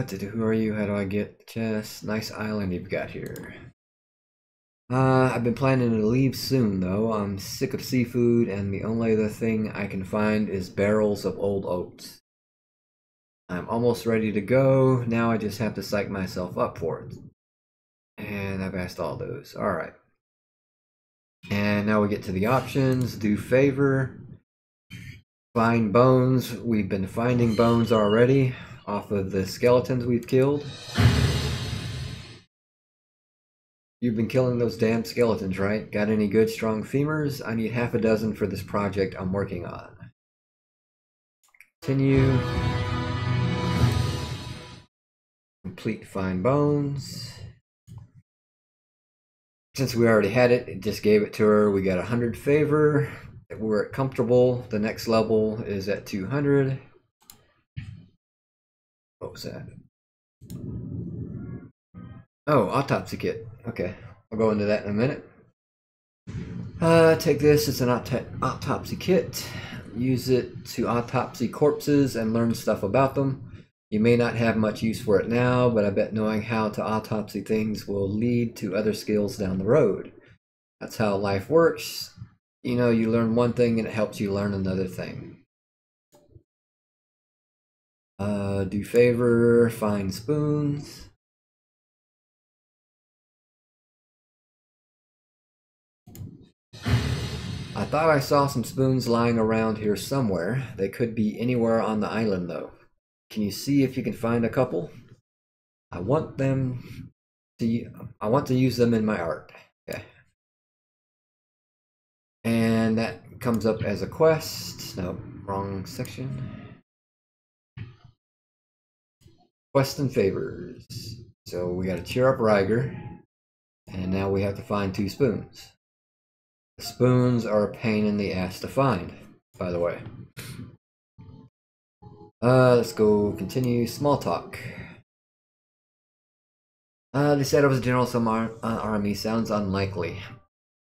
S1: Who are you? How do I get the chest? Nice island you've got here. I've been planning to leave soon, though. I'm sick of seafood, and the only other thing I can find is barrels of old oats. I'm almost ready to go. Now I just have to psych myself up for it. And I've asked all those. Alright. And now we get to the options. Do favor. Find bones. We've been finding bones already off of the skeletons we've killed. You've been killing those damn skeletons, right? Got any good strong femurs? I need half a dozen for this project I'm working on. Continue. Complete find bones. Since we already had it, it just gave it to her. We got 100 favor. We're at comfortable. The next level is at 200. What was that? Oh, autopsy kit. Okay, I'll go into that in a minute. Take this. It's an autopsy kit. Use it to autopsy corpses and learn stuff about them. You may not have much use for it now, but I bet knowing how to autopsy things will lead to other skills down the road. That's how life works. You know, you learn one thing and it helps you learn another thing. Do favor, find spoons. I thought I saw some spoons lying around here somewhere. They could be anywhere on the island, though. Can you see if you can find a couple? I want to use them in my art. Okay. And that comes up as a quest. No, wrong section. Quest and favors. So we got to cheer up Ryger. And now we have to find 2 spoons. The spoons are a pain in the ass to find, by the way. Let's go continue small talk. They said I was a general of some army. Sounds unlikely.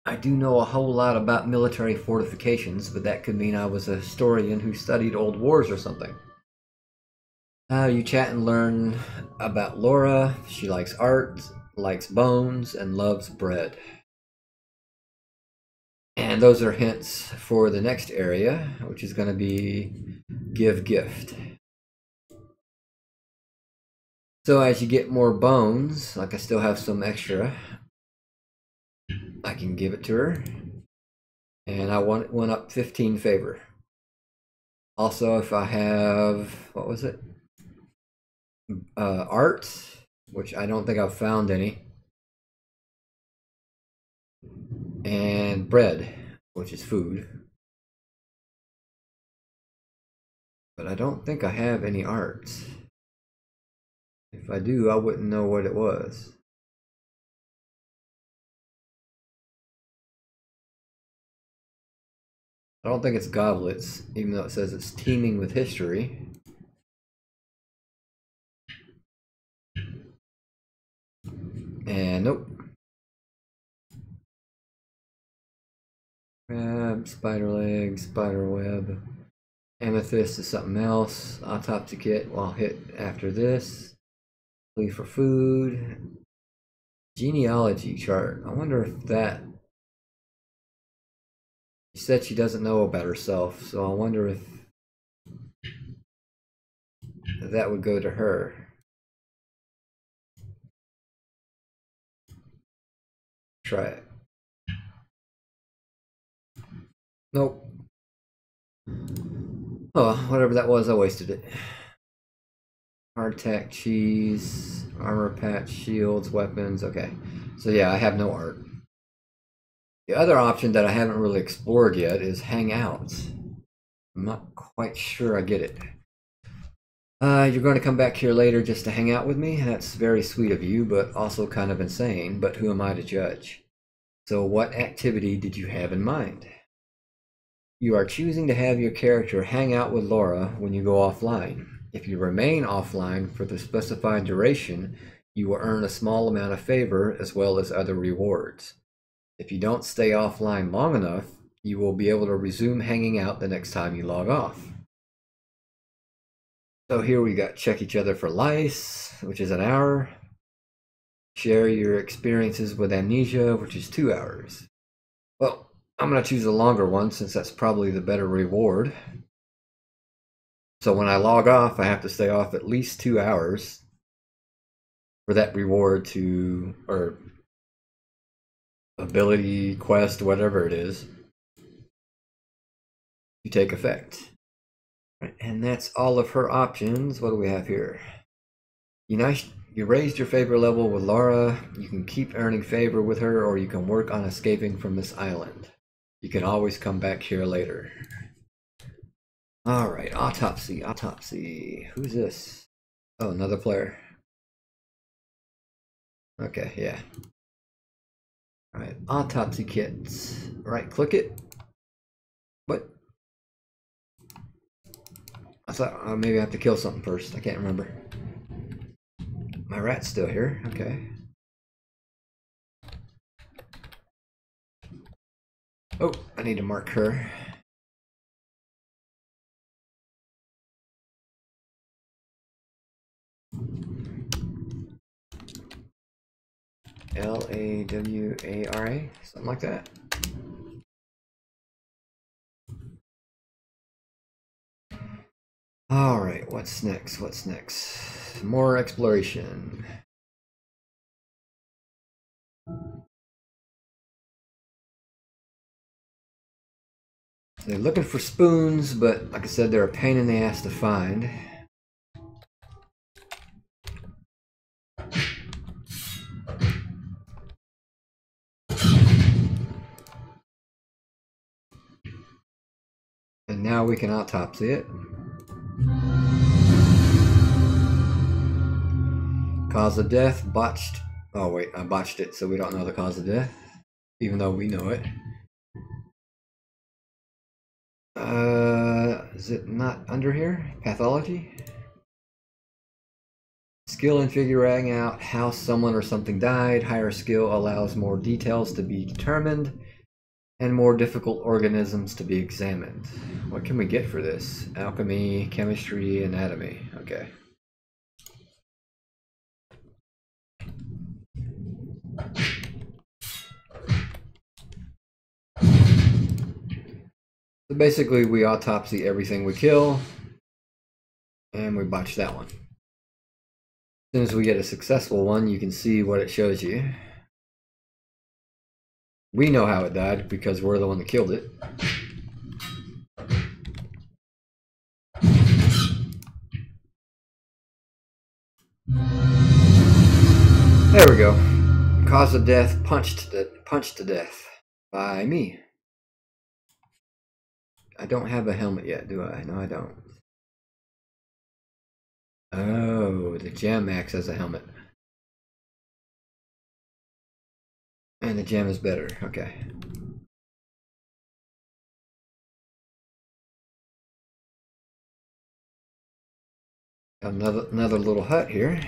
S1: I do know a whole lot about military fortifications, but that could mean I was a historian who studied old wars or something. You chat and learn about Laura. She likes art. likes bones, and loves bread. And those are hints for the next area, which is going to be give gift. So as you get more bones, like I still have some extra, I can give it to her. And I went up 15 favor. Also, if I have, what was it? Art, which I don't think I've found any. And bread, which is food. But I don't think I have any art. If I do, I wouldn't know what it was. I don't think it's goblets, even though it says it's teeming with history. And nope. Crab, spider leg, spider web. Amethyst is something else. Autopsy kit, well, I'll hit after this. Plea for food. Genealogy chart. I wonder if that... She said she doesn't know about herself, so I wonder if that would go to her. Try it. Nope. Oh, whatever that was, I wasted it. Hardtack, cheese, armor patch, shields, weapons. Okay, so yeah, I have no art. The other option that I haven't really explored yet is hangouts. I'm not quite sure I get it. You're going to come back here later just to hang out with me? That's very sweet of you, but also kind of insane. But who am I to judge? So what activity did you have in mind? You are choosing to have your character hang out with Laura when you go offline. If you remain offline for the specified duration, you will earn a small amount of favor as well as other rewards. If you don't stay offline long enough, you will be able to resume hanging out the next time you log off. So here we got check each other for lice, which is an hour. Share your experiences with amnesia, which is 2 hours. Well, I'm going to choose a longer one since that's probably the better reward. So when I log off, I have to stay off at least 2 hours for that reward to, or ability, quest, whatever it is, to take effect. And that's all of her options. What do we have here? You raised your favor level with Laura. You can keep earning favor with her, or you can work on escaping from this island. You can always come back here later. Alright, autopsy, autopsy. Who's this? Oh, another player. Okay, yeah. Alright, autopsy kits. Right click it. What? I thought maybe I have to kill something first. I can't remember. My rat's still here. Okay. Oh, I need to mark her. Lawara, something like that. All right, what's next? What's next? More exploration. They're looking for spoons, but like I said, they're a pain in the ass to find. And now we can autopsy it. Cause of death, botched. Oh wait, I botched it, so we don't know the cause of death, even though we know it. Is it not under here? Pathology? Skill in figuring out how someone or something died. Higher skill allows more details to be determined and more difficult organisms to be examined. What can we get for this? Alchemy, chemistry, anatomy. Okay. basically, we autopsy everything we kill, and we botch that one. As soon as we get a successful one, you can see what it shows you. We know how it died because we're the one that killed it. There we go. Cause of death, punched to death by me. I don't have a helmet yet, do I? No, I don't. Oh, the gem acts as a helmet. And the gem is better. Okay. Got another little hut here.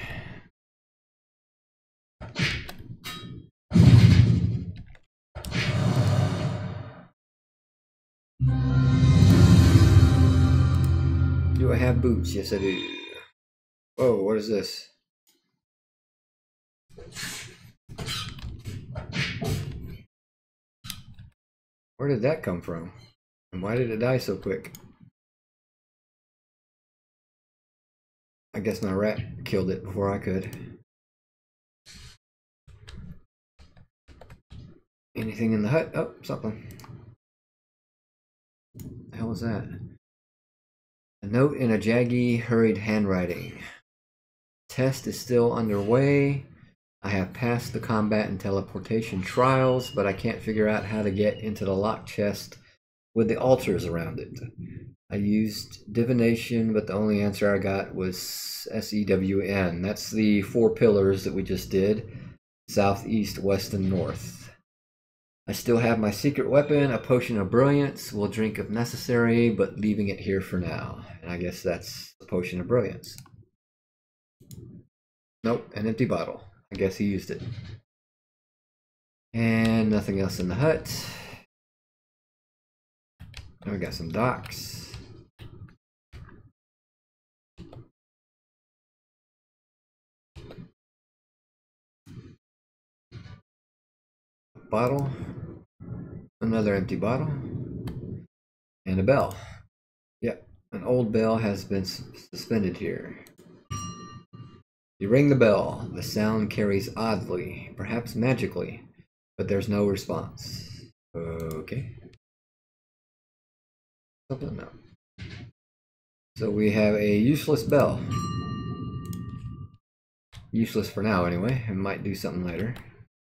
S1: Do I have boots? Yes, I do. Whoa, what is this? Where did that come from? And why did it die so quick? I guess my rat killed it before I could. Anything in the hut? Oh, something. What the hell was that? A note in a jaggy, hurried handwriting. Test is still underway. I have passed the combat and teleportation trials, but I can't figure out how to get into the locked chest with the altars around it. I used divination, but the only answer I got was SEWN. That's the 4 pillars that we just did. South, east, west, and north. I still have my secret weapon, a potion of brilliance. We'll drink if necessary, but leaving it here for now. And I guess that's the potion of brilliance. Nope, an empty bottle. I guess he used it. And nothing else in the hut. And we got some docks. Bottle. Another empty bottle. And a bell. Yep, an old bell has been suspended here. You ring the bell. The sound carries oddly, perhaps magically, but there's no response. Okay. Something? No. So we have a useless bell. Useless for now, anyway. It might do something later.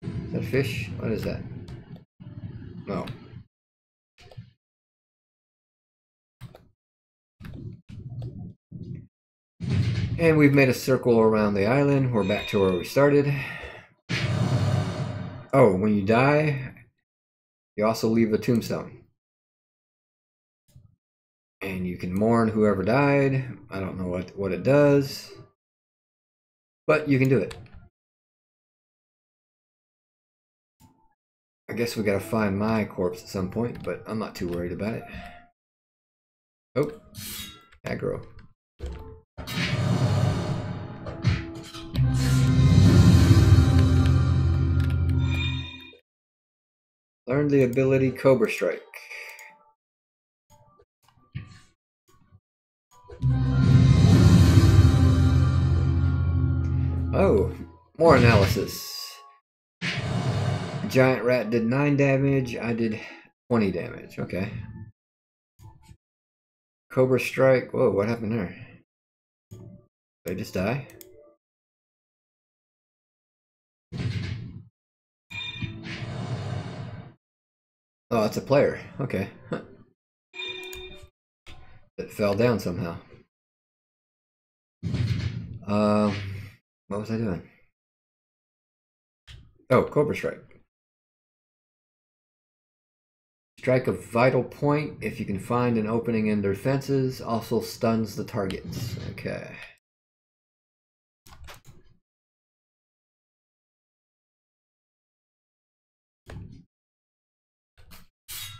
S1: Is that a fish? What is that? No. And we've made a circle around the island. We're back to where we started. Oh, when you die, you also leave a tombstone. And you can mourn whoever died. I don't know what it does. But you can do it. I guess we gotta find my corpse at some point, but I'm not too worried about it. Oh, aggro. Learn the ability Cobra Strike. Oh, more analysis. Giant rat did 9 damage. I did 20 damage. Okay. Cobra Strike. Whoa, what happened there? Did I just die? Oh, it's a player. Okay. Huh. It fell down somehow. What was I doing? Oh, Cobra Strike. Strike a vital point if you can find an opening in their defenses. Also stuns the targets. Okay.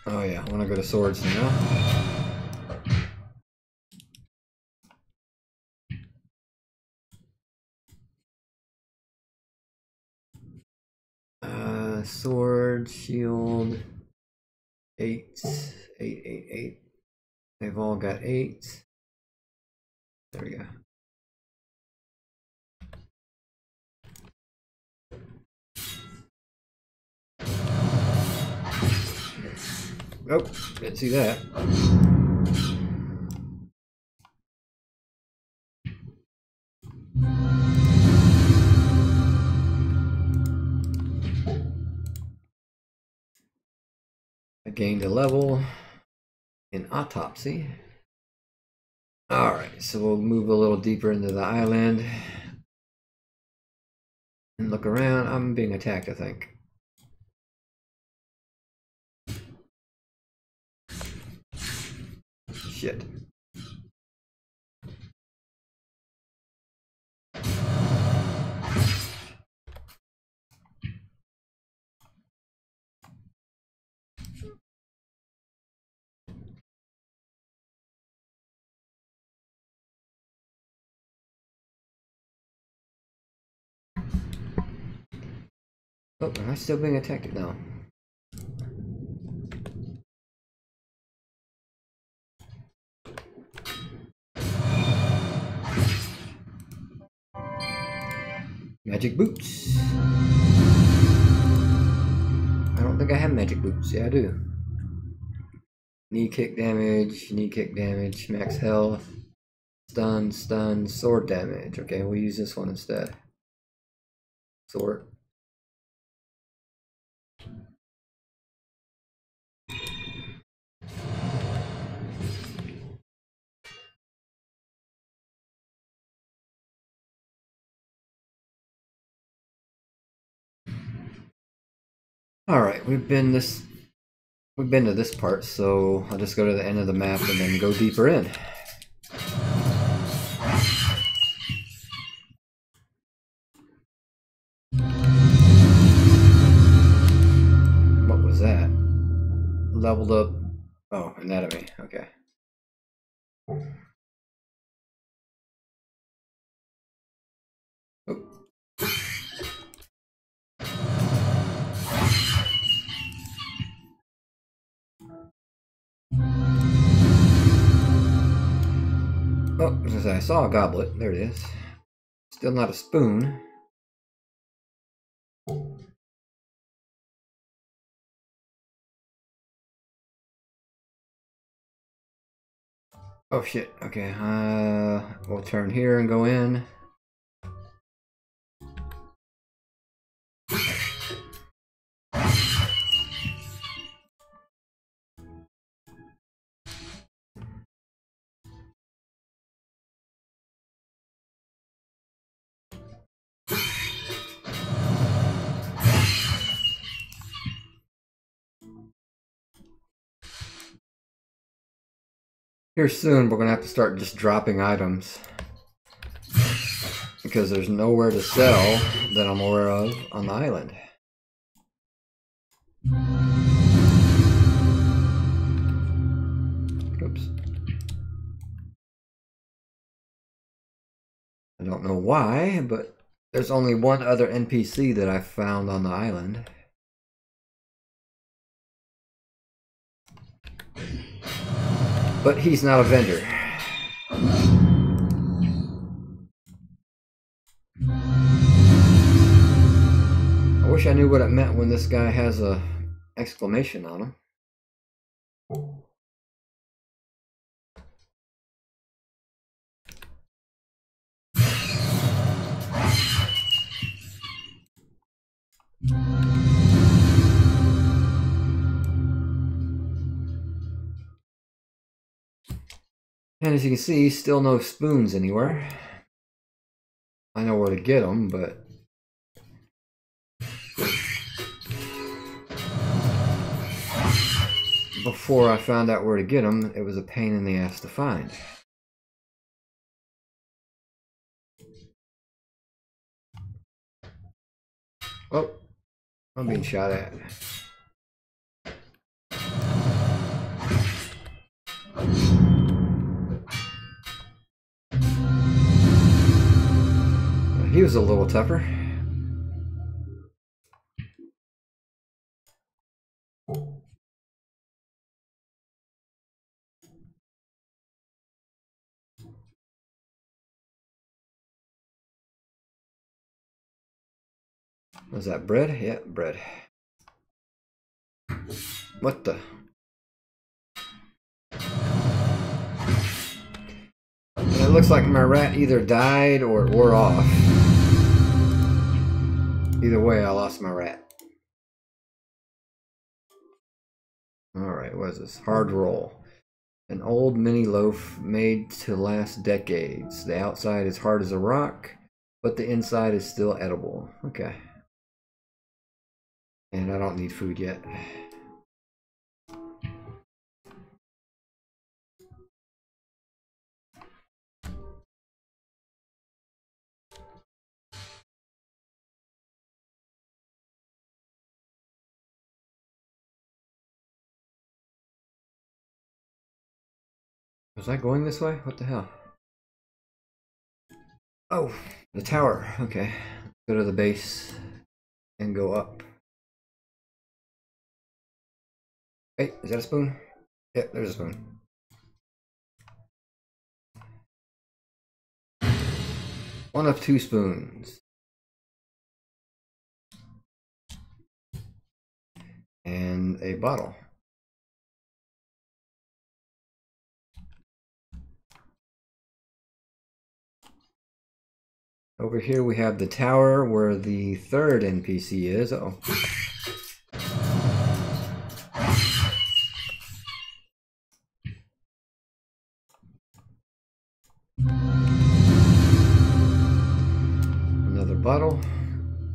S1: Oh yeah, I want to go to swords now. Sword, shield, 8, 8, 8, 8. They've all got 8. There we go. Oh, didn't see that. I gained a level in autopsy. Alright, so we'll move a little deeper into the island and look around. I'm being attacked, I think. Shit. Oh, am I still being attacked? No. Magic boots. I don't think I have magic boots. Yeah, I do. Knee kick damage, max health, stun, sword damage. Okay, we'll use this one instead. Sword. Alright, we've been to this part, so I'll just go to the end of the map and then go deeper in. What was that? Leveled up. Oh, anatomy. Okay. Oh. Oh, as I saw a goblet. There it is. Still not a spoon. Oh shit. Okay. We'll turn here and go in. Here soon, we're gonna have to start just dropping items because there's nowhere to sell that I'm aware of on the island. Oops. I don't know why, but there's only one other NPC that I've found on the island. But he's not a vendor. I wish I knew what it meant when this guy has a exclamation on him. And as you can see, still no spoons anywhere. I know where to get them, but before I found out where to get them, it was a pain in the ass to find. Oh, I'm being shot at. He was a little tougher. Was that bread? Yeah, bread. What the? And it looks like my rat either died or wore off. Either way, I lost my rat. Alright, what is this? Hard roll. An old mini loaf made to last decades. The outside is hard as a rock, but the inside is still edible. Okay. And I don't need food yet. Was I going this way? What the hell? Oh, the tower. Okay. Go to the base and go up. Hey, is that a spoon? Yep, there's a spoon. One of two spoons. And a bottle. Over here we have the tower where the third NPC is. Uh-oh. Another bottle.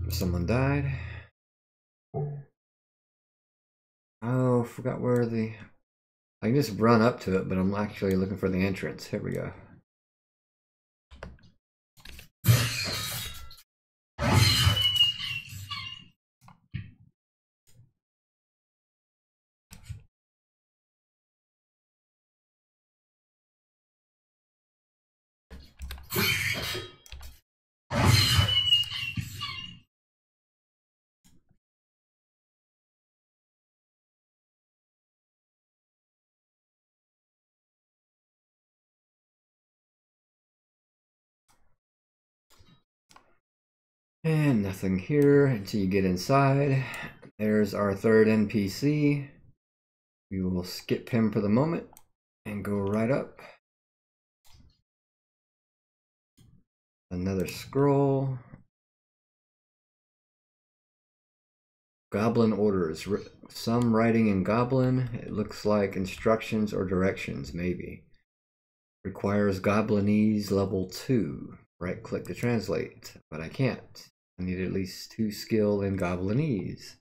S1: Someone died. Oh, forgot where the... I can just run up to it, but I'm actually looking for the entrance. Here we go. And nothing here until you get inside. There's our third NPC. We will skip him for the moment and go right up. Another scroll. Goblin orders. Some writing in Goblin. It looks like instructions or directions, maybe. Requires Goblinese level 2. Right click to translate, but I can't. I need at least 2 skill in Goblinese.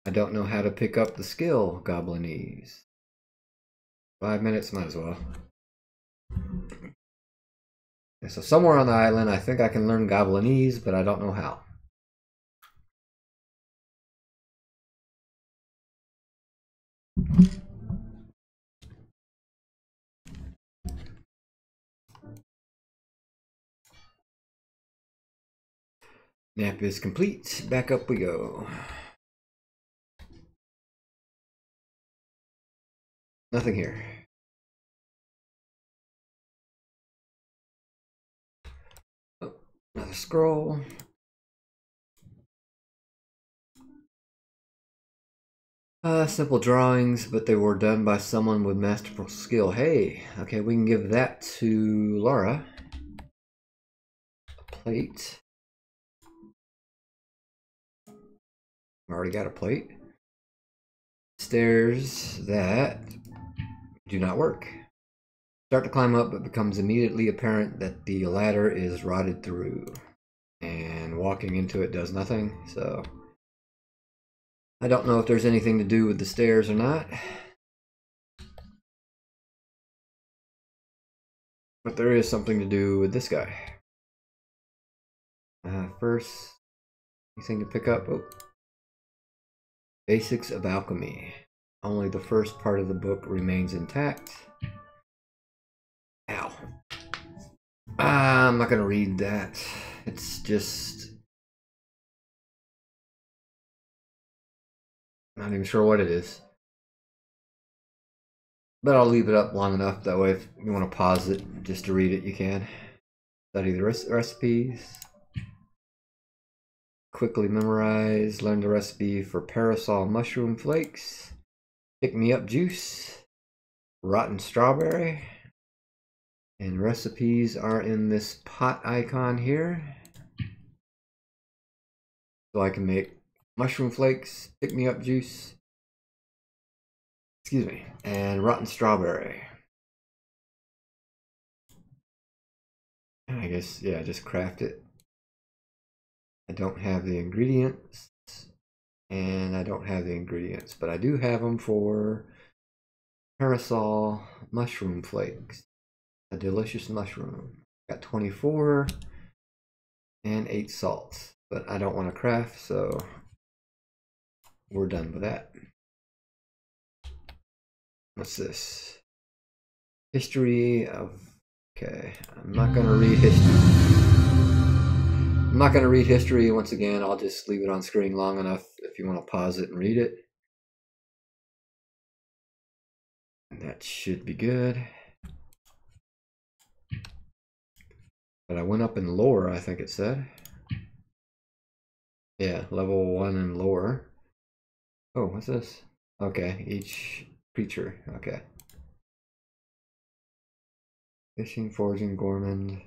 S1: I don't know how to pick up the skill Goblinese. 5 minutes, might as well. Okay, so somewhere on the island, I think I can learn Goblinese, but I don't know how. Nap is complete. Back up we go. Nothing here. Oh, another scroll. Simple drawings, but they were done by someone with masterful skill. Hey, okay, we can give that to Laura. A plate. I already got a plate. Stairs that do not work. Start to climb up, but becomes immediately apparent that the ladder is rotted through. And walking into it does nothing, so... I don't know if there's anything to do with the stairs or not. But there is something to do with this guy. First, anything to pick up? Oh. Basics of Alchemy. Only the first part of the book remains intact. Ow. I'm not going to read that. It's just... not even sure what it is. But I'll leave it up long enough, that way if you want to pause it just to read it, you can. Study the recipes. quickly memorize, learn the recipe for parasol mushroom flakes, pick-me-up juice, rotten strawberry, and recipes are in this pot icon here. So I can make mushroom flakes, pick-me-up juice, excuse me, and rotten strawberry. And I guess, yeah, just craft it. I don't have the ingredients, and I don't have the ingredients, but I do have them for parasol mushroom flakes. A delicious mushroom. Got 24 and 8 salts, but I don't want to craft, so we're done with that. What's this? History of... Okay, I'm not going to read history. I'm not going to read history once again. I'll just leave it on screen long enough if you want to pause it and read it. And that should be good. But I went up in lore, I think it said. Yeah, level 1 in lore. Oh, what's this? Okay, each creature. Okay. Fishing, foraging, Gorgon.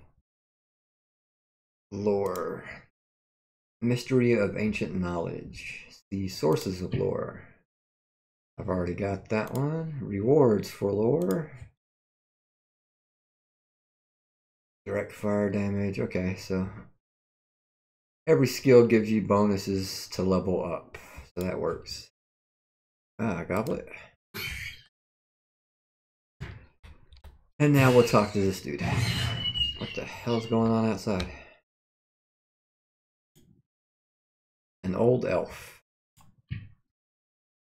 S1: Lore. Mystery of ancient knowledge. The sources of lore. I've already got that one. Rewards for lore. Direct fire damage. Okay, so every skill gives you bonuses to level up. So that works. Ah, goblet. And now we'll talk to this dude. What the hell's going on outside? An old elf.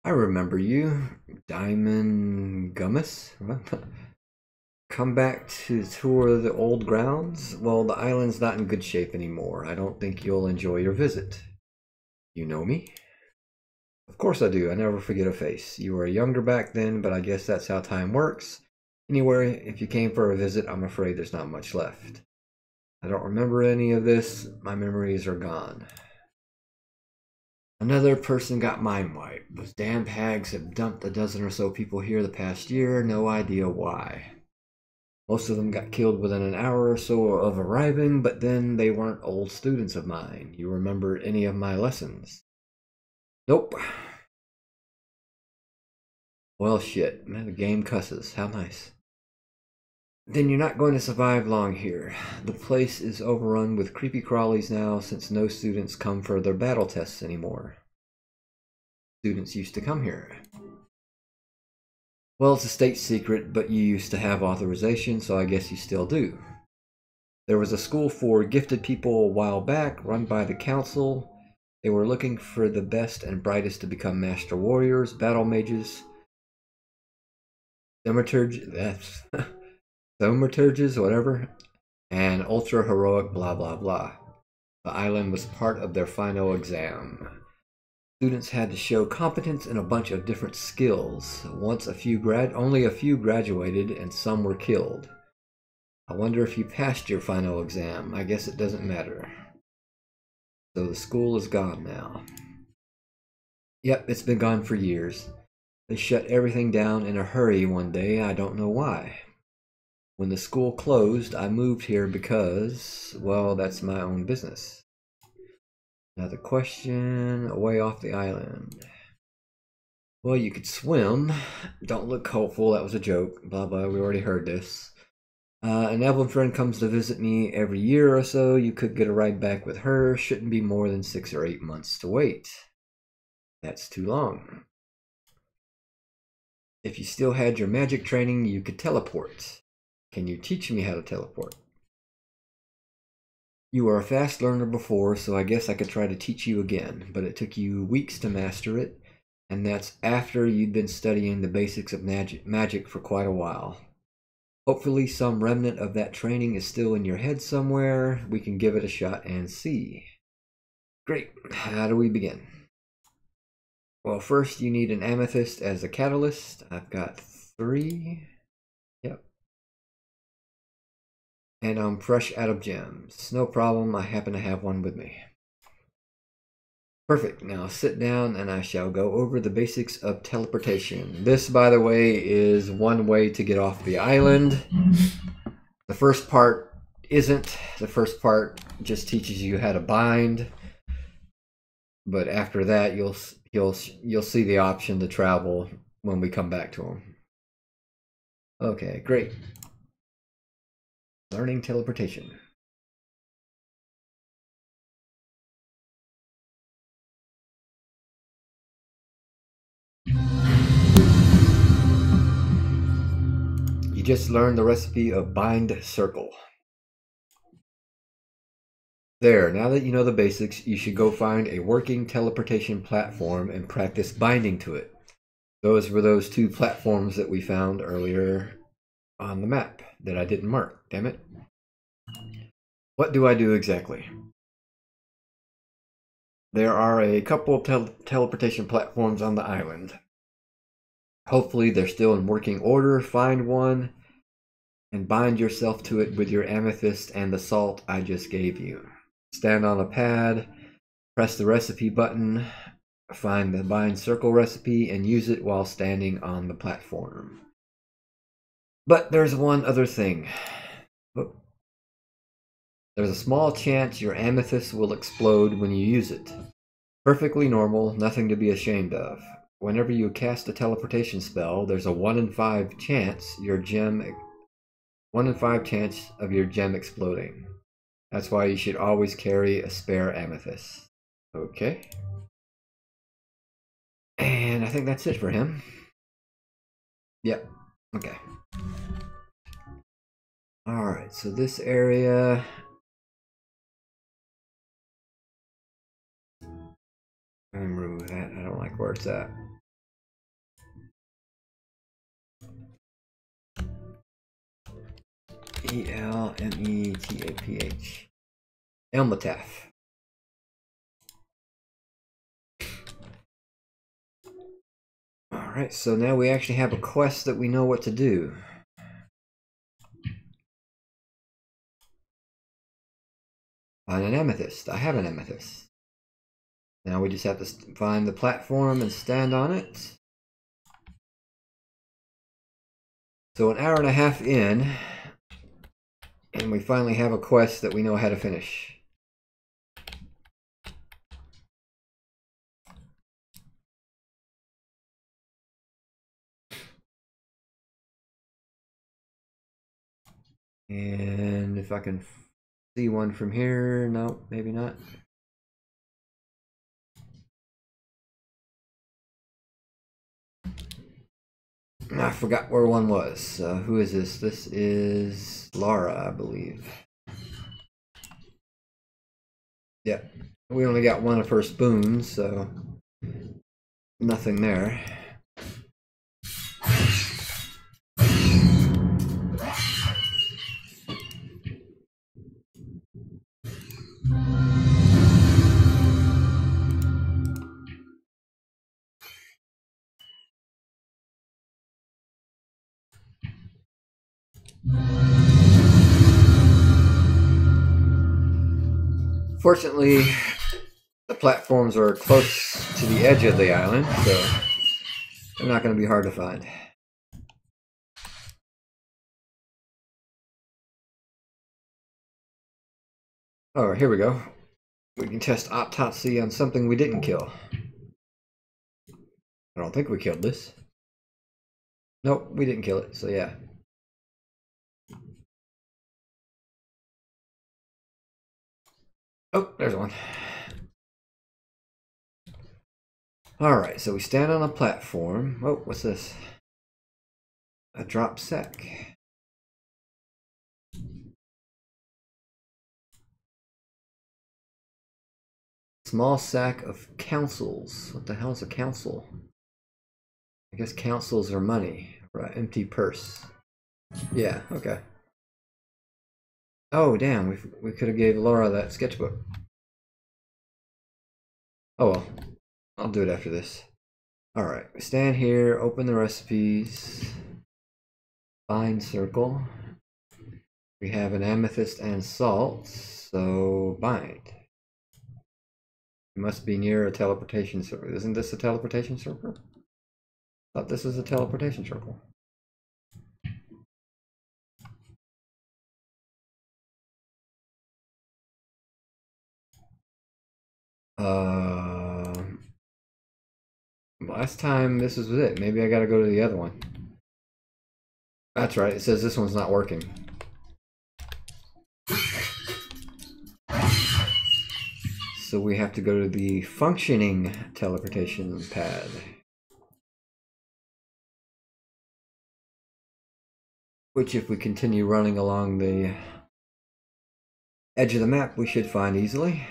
S1: I remember you, Diemond Gummus. Come back to tour the old grounds? Well, the island's not in good shape anymore. I don't think you'll enjoy your visit. You know me? Of course I do. I never forget a face. You were younger back then, but I guess that's how time works. Anyway, if you came for a visit, I'm afraid there's not much left. I don't remember any of this. My memories are gone. Another person got mind wiped. Those damn hags have dumped a dozen or so people here the past year. No idea why. Most of them got killed within an hour or so of arriving, but then they weren't old students of mine. You remember any of my lessons? Nope. Well, shit. Man, the game cusses. How nice. Then you're not going to survive long here. The place is overrun with creepy crawlies now since no students come for their battle tests anymore. Students used to come here. Well, it's a state secret, but you used to have authorization, so I guess you still do. There was a school for gifted people a while back, run by the council. They were looking for the best and brightest to become master warriors, battle mages, thaumaturges, whatever, and ultra heroic blah blah blah. The island was part of their final exam. Students had to show competence in a bunch of different skills. Only a few graduated, and some were killed. I wonder if you passed your final exam. I guess it doesn't matter. So the school is gone now. Yep, it's been gone for years. They shut everything down in a hurry one day. I don't know why. When the school closed, I moved here because, well, that's my own business. Another question, way off the island. Well, you could swim. Don't look hopeful, that was a joke. Blah, blah, we already heard this. An Evelyn friend comes to visit me every year or so. You could get a ride back with her. Shouldn't be more than 6 or 8 months to wait. That's too long. If you still had your magic training, you could teleport. Can you teach me how to teleport? You were a fast learner before, so I guess I could try to teach you again, but it took you weeks to master it, and that's after you'd been studying the basics of magic for quite a while. Hopefully some remnant of that training is still in your head somewhere. We can give it a shot and see. Great. How do we begin? Well, first you need an amethyst as a catalyst. I've got 3. Yep. And I'm fresh out of gems. No problem, I happen to have one with me. Perfect. Now sit down and I shall go over the basics of teleportation. This, by the way, is one way to get off the island. The first part isn't. The first part just teaches you how to bind. But after that, you'll see the option to travel when we come back to them. Okay, great. Learning teleportation. You just learned the recipe of bind circle. There, now that you know the basics, you should go find a working teleportation platform and practice binding to it. Those were those two platforms that we found earlier on the map that I didn't mark, damn it. What do I do exactly? There are a couple of teleportation platforms on the island. Hopefully they're still in working order. Find one and bind yourself to it with your amethyst and the salt I just gave you. Stand on a pad, press the recipe button, find the bind circle recipe, and use it while standing on the platform. But there's one other thing. There's a small chance your amethyst will explode when you use it. Perfectly normal, nothing to be ashamed of. Whenever you cast a teleportation spell, there's a 1 in 5 chance of your gem exploding. That's why you should always carry a spare amethyst. Okay. And I think that's it for him. Yep. Okay. Alright, so this area... remove that. I don't like where it's at. Elmetaph. Elmetaph. Alright, so now we actually have a quest that we know what to do. Find an amethyst. I have an amethyst. Now we just have to find the platform and stand on it. So an hour and a half in, and we finally have a quest that we know how to finish. And if I can see one from here, no, maybe not. I forgot where one was. Who is this? This is Laura, I believe. Yep. We only got one of her spoons, so nothing there. Fortunately, the platforms are close to the edge of the island, so they're not going to be hard to find. Oh, here we go. We can test autopsy on something we didn't kill. I don't think we killed this. Nope, we didn't kill it, so yeah. Oh, there's one. Alright, so we stand on a platform. Oh, what's this? A drop sack. Small sack of councils. What the hell is a council? I guess councils are money. Right, empty purse. Yeah, okay. Oh, damn, we could have gave Laura that sketchbook. Oh well, I'll do it after this. Alright, we stand here, open the recipes, bind circle. We have an amethyst and salt, so bind. Must be near a teleportation circle. Isn't this a teleportation circle? Thought this was a teleportation circle. Last time this was it. Maybe I gotta go to the other one. That's right, it says this one's not working. So we have to go to the functioning teleportation pad. Which, if we continue running along the edge of the map, we should find easily.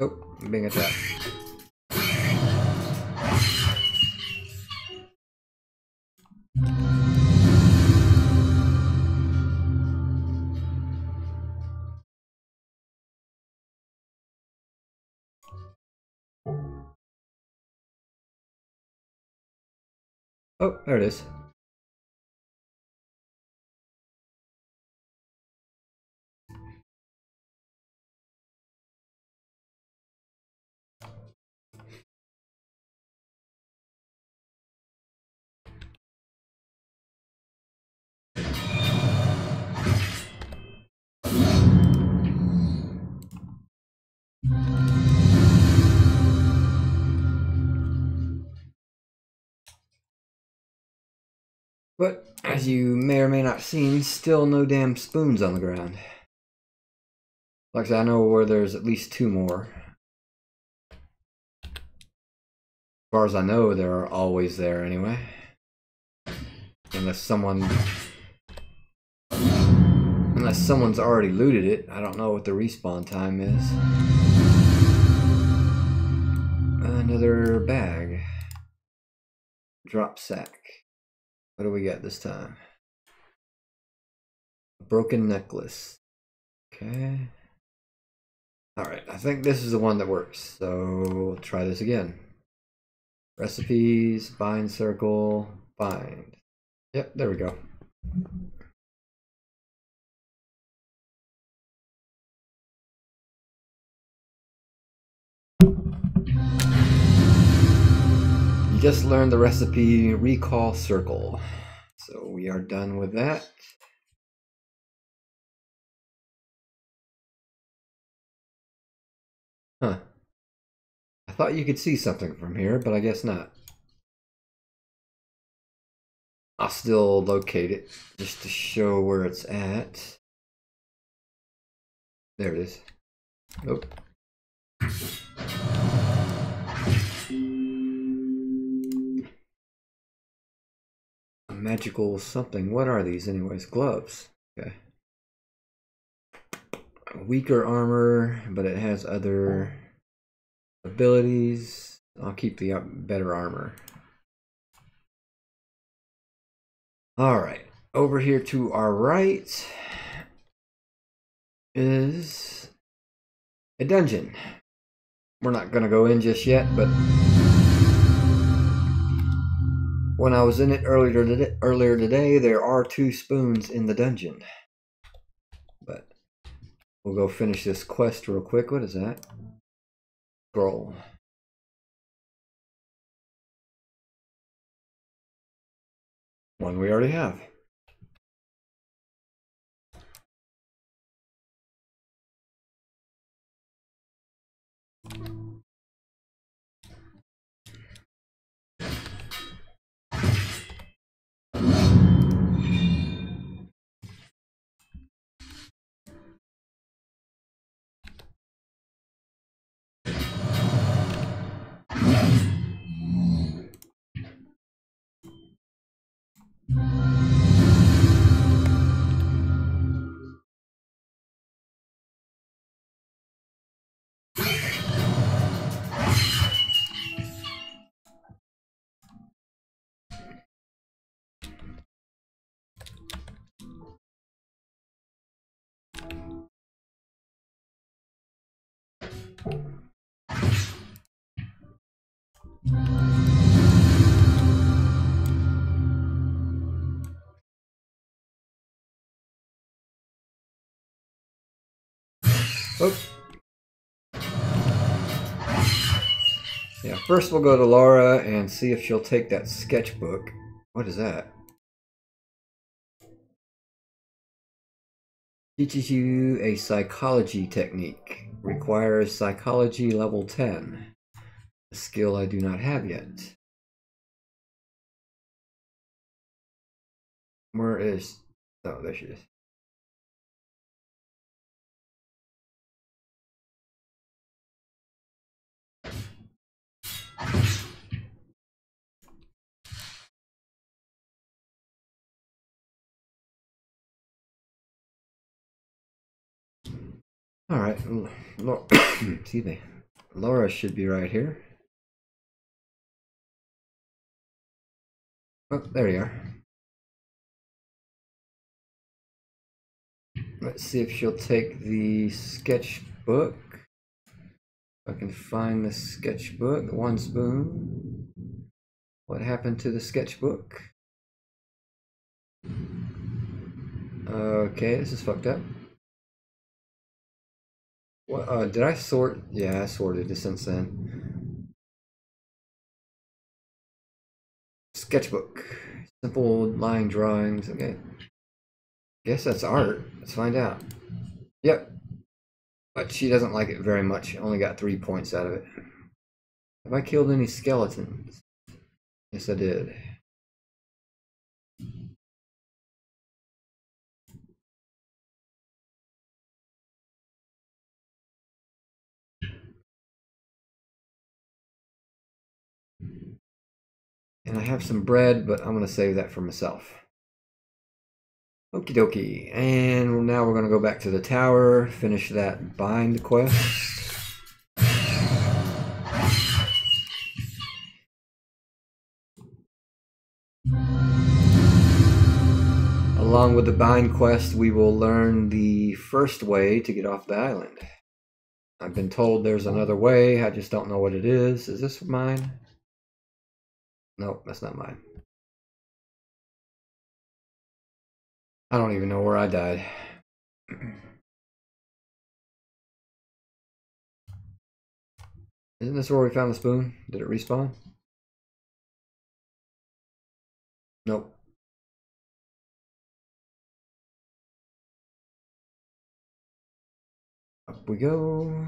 S1: Oh, I'm being attacked. Oh, there it is. But, as you may or may not have seen, still no damn spoons on the ground. Like I said, I know where there's at least 2 more. As far as I know, they're always there anyway. Unless someone's already looted it. I don't know what the respawn time is. Another bag. Drop sack. What do we got this time? A broken necklace. Okay. Alright, I think this is the one that works. So we'll try this again. Recipes, bind circle, bind. Yep, there we go. You just learned the recipe recall circle. So we are done with that. Huh. I thought you could see something from here, but I guess not. I'll still locate it just to show where it's at. There it is. Nope. A magical something. What are these anyways? Gloves. Okay. Weaker armor, but it has other abilities. I'll keep the better armor. Alright, over here to our right is a dungeon. We're not going to go in just yet, but when I was in it earlier today, there are 2 spoons in the dungeon. But we'll go finish this quest real quick. What is that? Scroll. One we already have. Oh, Yeah, first we'll go to Laura and see if she'll take that sketchbook. What is that? Teaches you a psychology technique. Requires psychology level 10. A skill I do not have yet. Where is... Oh, there she is. Alright, excuse me. Laura should be right here. Oh, there you are. Let's see if she'll take the sketchbook. If I can find the sketchbook, the one spoon. What happened to the sketchbook? Okay, this is fucked up. What, did I sort? Yeah, I sorted it since then. Sketchbook. Simple line drawings. Okay. Guess that's art. Let's find out. Yep. But she doesn't like it very much. Only got 3 points out of it. Have I killed any skeletons? Yes, I did. And I have some bread, but I'm going to save that for myself. Okie dokie. And now we're going to go back to the tower, finish that bind quest. Along with the bind quest, we will learn the first way to get off the island. I've been told there's another way, I just don't know what it is. Is this mine? Nope, that's not mine. I don't even know where I died. Isn't this where we found the spoon? Did it respawn? Nope. Up we go.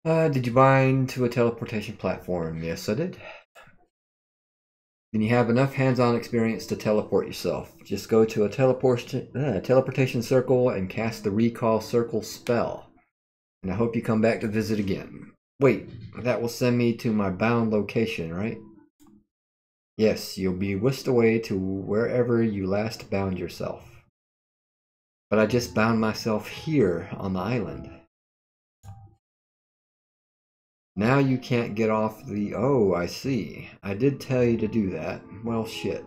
S1: Did you bind to a teleportation platform? Yes, I did. Then you have enough hands-on experience to teleport yourself. Just go to a teleportation circle and cast the recall circle spell. And I hope you come back to visit again. Wait, that will send me to my bound location, right? Yes, you'll be whisked away to wherever you last bound yourself. But I just bound myself here on the island. Now you can't get off the... Oh, I see. I did tell you to do that. Well, shit.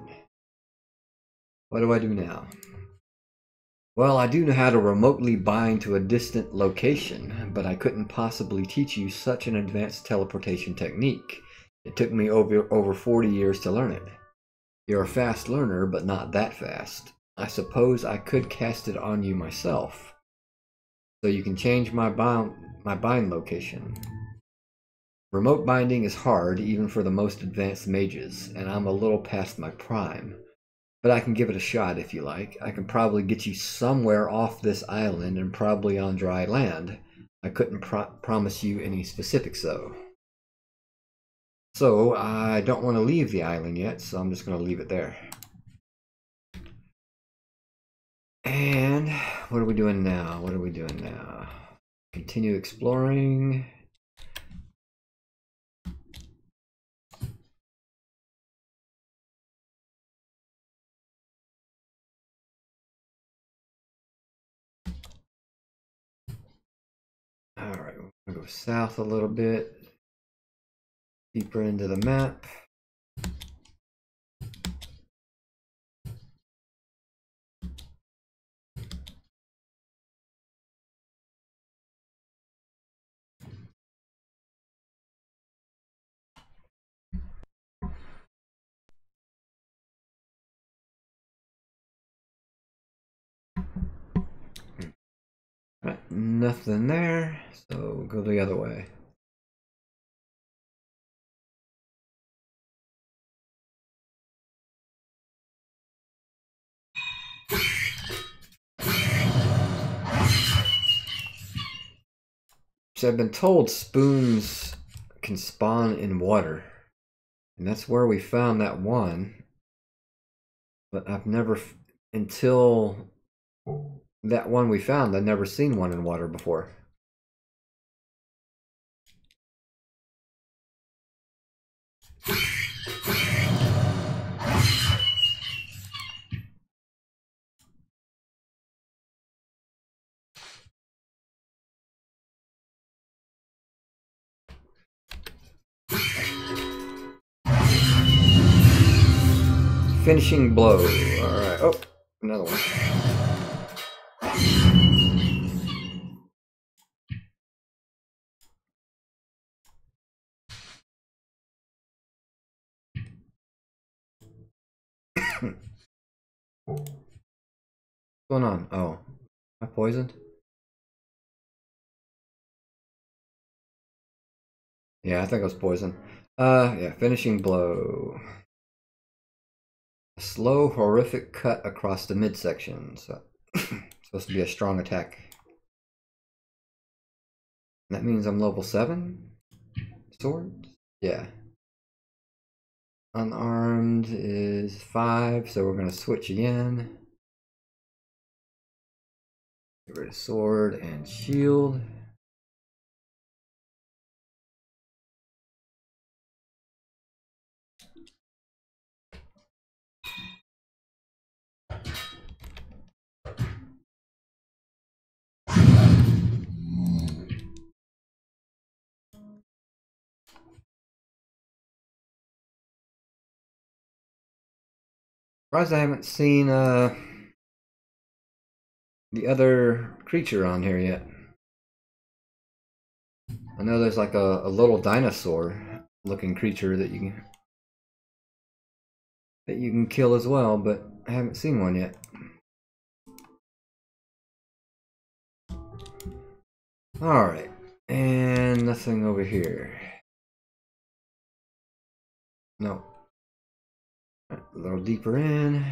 S1: What do I do now? Well, I do know how to remotely bind to a distant location, but I couldn't possibly teach you such an advanced teleportation technique. It took me over 40 years to learn it. You're a fast learner, but not that fast. I suppose I could cast it on you myself, so you can change my bind location. Remote binding is hard, even for the most advanced mages, and I'm a little past my prime. But I can give it a shot if you like. I can probably get you somewhere off this island and probably on dry land. I couldn't promise you any specifics though. So I don't want to leave the island yet, so I'm just going to leave it there. And what are we doing now? What are we doing now? Continue exploring. All right, we're gonna go south a little bit, deeper into the map. nothing there, so we'll go the other way. So I've been told spoons can spawn in water, and that's where we found that one. But I've never, until that one we found, I'd never seen one in water before. Finishing blow. Alright. Oh, another one. What's going on? Oh, am I poisoned? Yeah, I think I was poisoned. Yeah, finishing blow. A slow, horrific cut across the midsection. So, supposed to be a strong attack. That means I'm level 7? Swords? Yeah. Unarmed is 5, so we're going to switch again. Get rid of sword and shield. Surprised I haven't seen the other creature on here yet. I know there's like a little dinosaur looking creature that you can kill as well, but I haven't seen one yet. Alright, and nothing over here. No. A little deeper in.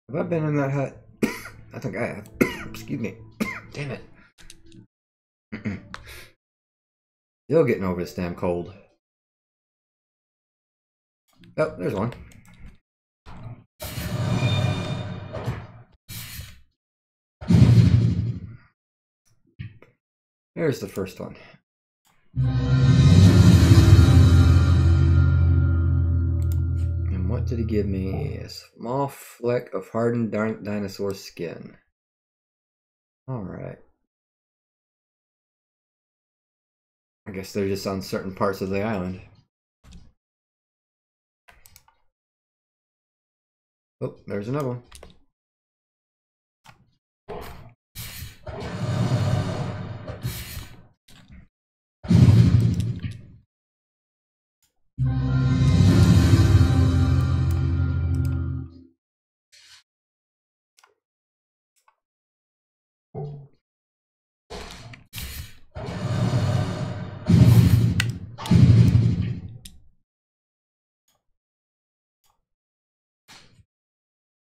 S1: Have I been in that hut? I think I have. Excuse me. Damn it. Still getting over this damn cold. Oh, there's one. There's the first one. And what did he give me? A small fleck of hardened dinosaur skin. Alright. I guess they're just on certain parts of the island. Oh, there's another one.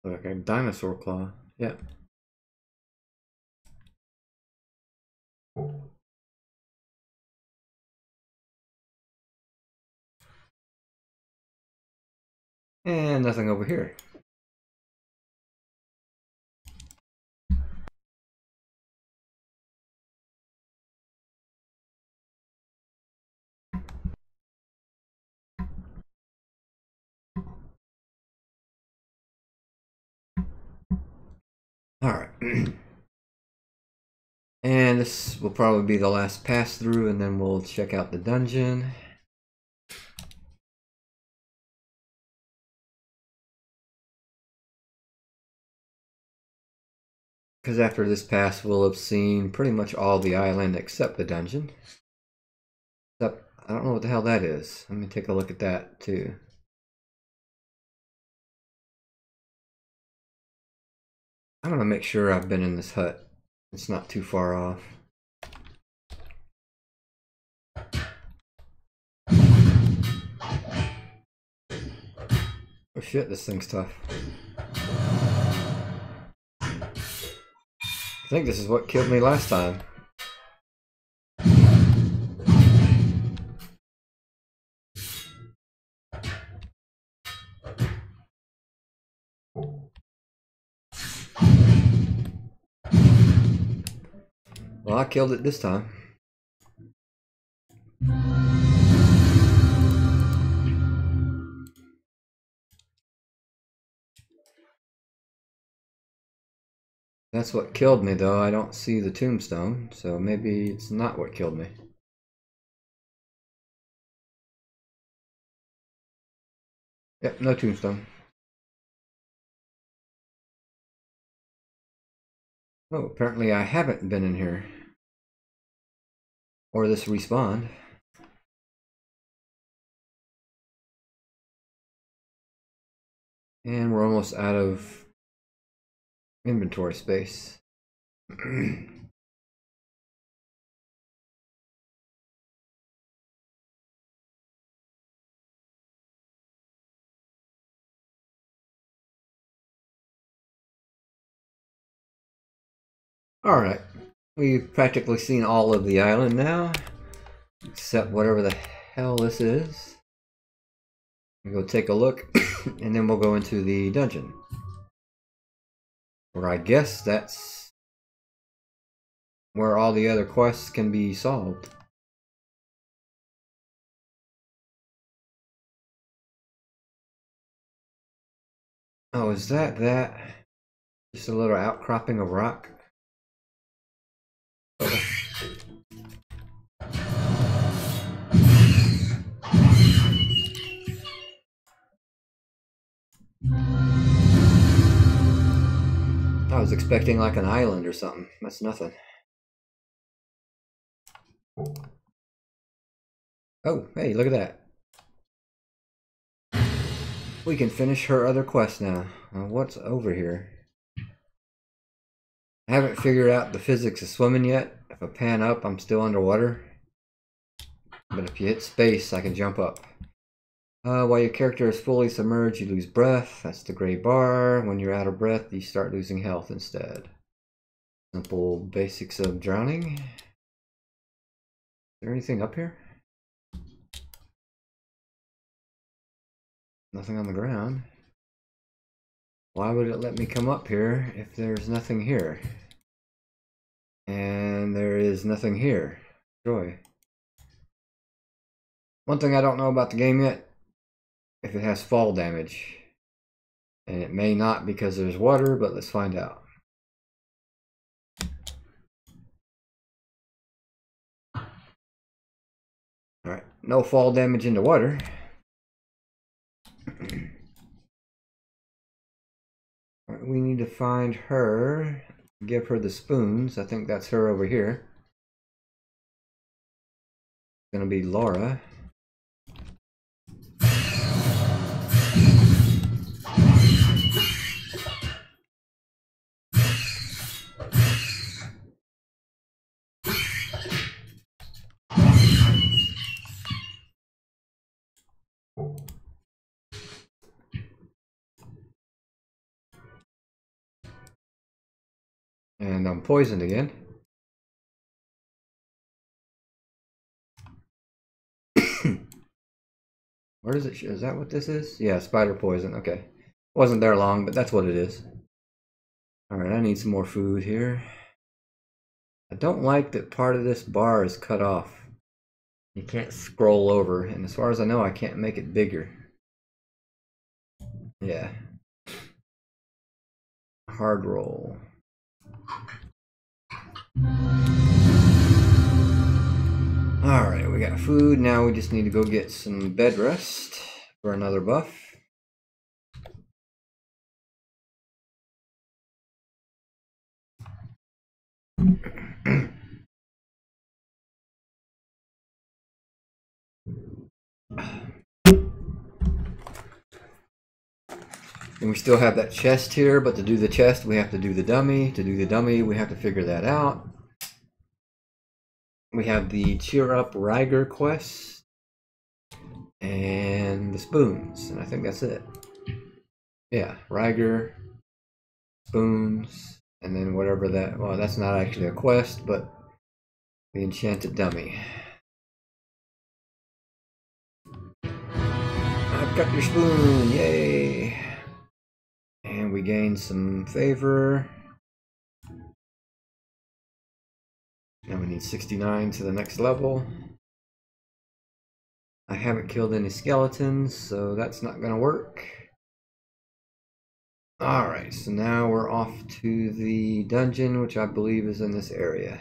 S1: Like a dinosaur claw. Yeah. And nothing over here. Alright. And this will probably be the last pass through, and then we'll check out the dungeon. Because after this pass, we'll have seen pretty much all the island except the dungeon. Except, I don't know what the hell that is. Let me take a look at that too. I'm gonna make sure I've been in this hut. It's not too far off. Oh shit, this thing's tough. I think this is what killed me last time. Well, I killed it this time. That's what killed me, though. I don't see the tombstone, so maybe it's not what killed me. Yep, no tombstone. Oh, apparently I haven't been in here. Or this respawned. And we're almost out of inventory space. Alright, we've practically seen all of the island now, except whatever the hell this is. We'll go take a look, and then we'll go into the dungeon. Or I guess that's where all the other quests can be solved. Oh, is that? Just a little outcropping of rock? I was expecting like an island or something. That's nothing. Oh, hey, look at that. We can finish her other quest now. What's over here? I haven't figured out the physics of swimming yet. If I pan up, I'm still underwater. But if you hit space, I can jump up. While your character is fully submerged, you lose breath. That's the gray bar. When you're out of breath, you start losing health instead. Simple basics of drowning. Is there anything up here? Nothing on the ground. Why would it let me come up here if there's nothing here? And there is nothing here. Joy. One thing I don't know about the game yet, if it has fall damage. And it may not because there's water, but let's find out. Alright, no fall damage into water. Alright, we need to find her, give her the spoons. I think that's her over here. It's gonna be Laura. And I'm poisoned again. Where is it? Is that what this is? Yeah, spider poison. Okay. Wasn't there long, but that's what it is. Alright, I need some more food here. I don't like that part of this bar is cut off. You can't scroll over, and as far as I know, I can't make it bigger. Yeah. Hard roll. Alright, we got food. Now we just need to go get some bed rest for another buff. And we still have that chest here, but to do the chest, we have to do the dummy. To do the dummy, we have to figure that out. We have the Cheer Up Riger quest and the spoons, and I think that's it. Yeah, Riger, spoons, and then whatever that, well, that's not actually a quest, but the enchanted dummy. I've got your spoon, yay! And we gain some favor. Now we need 69 to the next level. I haven't killed any skeletons, so that's not gonna work. Alright, so now we're off to the dungeon, which I believe is in this area.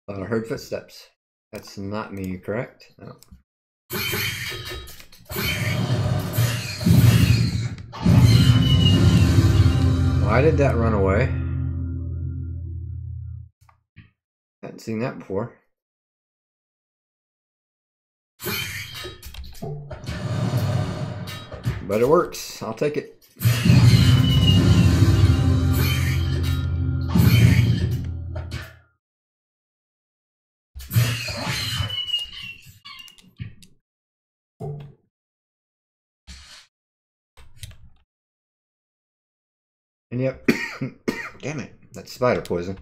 S1: I heard footsteps. That's not me, correct? No. Why did that run away? Hadn't seen that before. But it works. I'll take it. And yep, damn it, that's spider poison.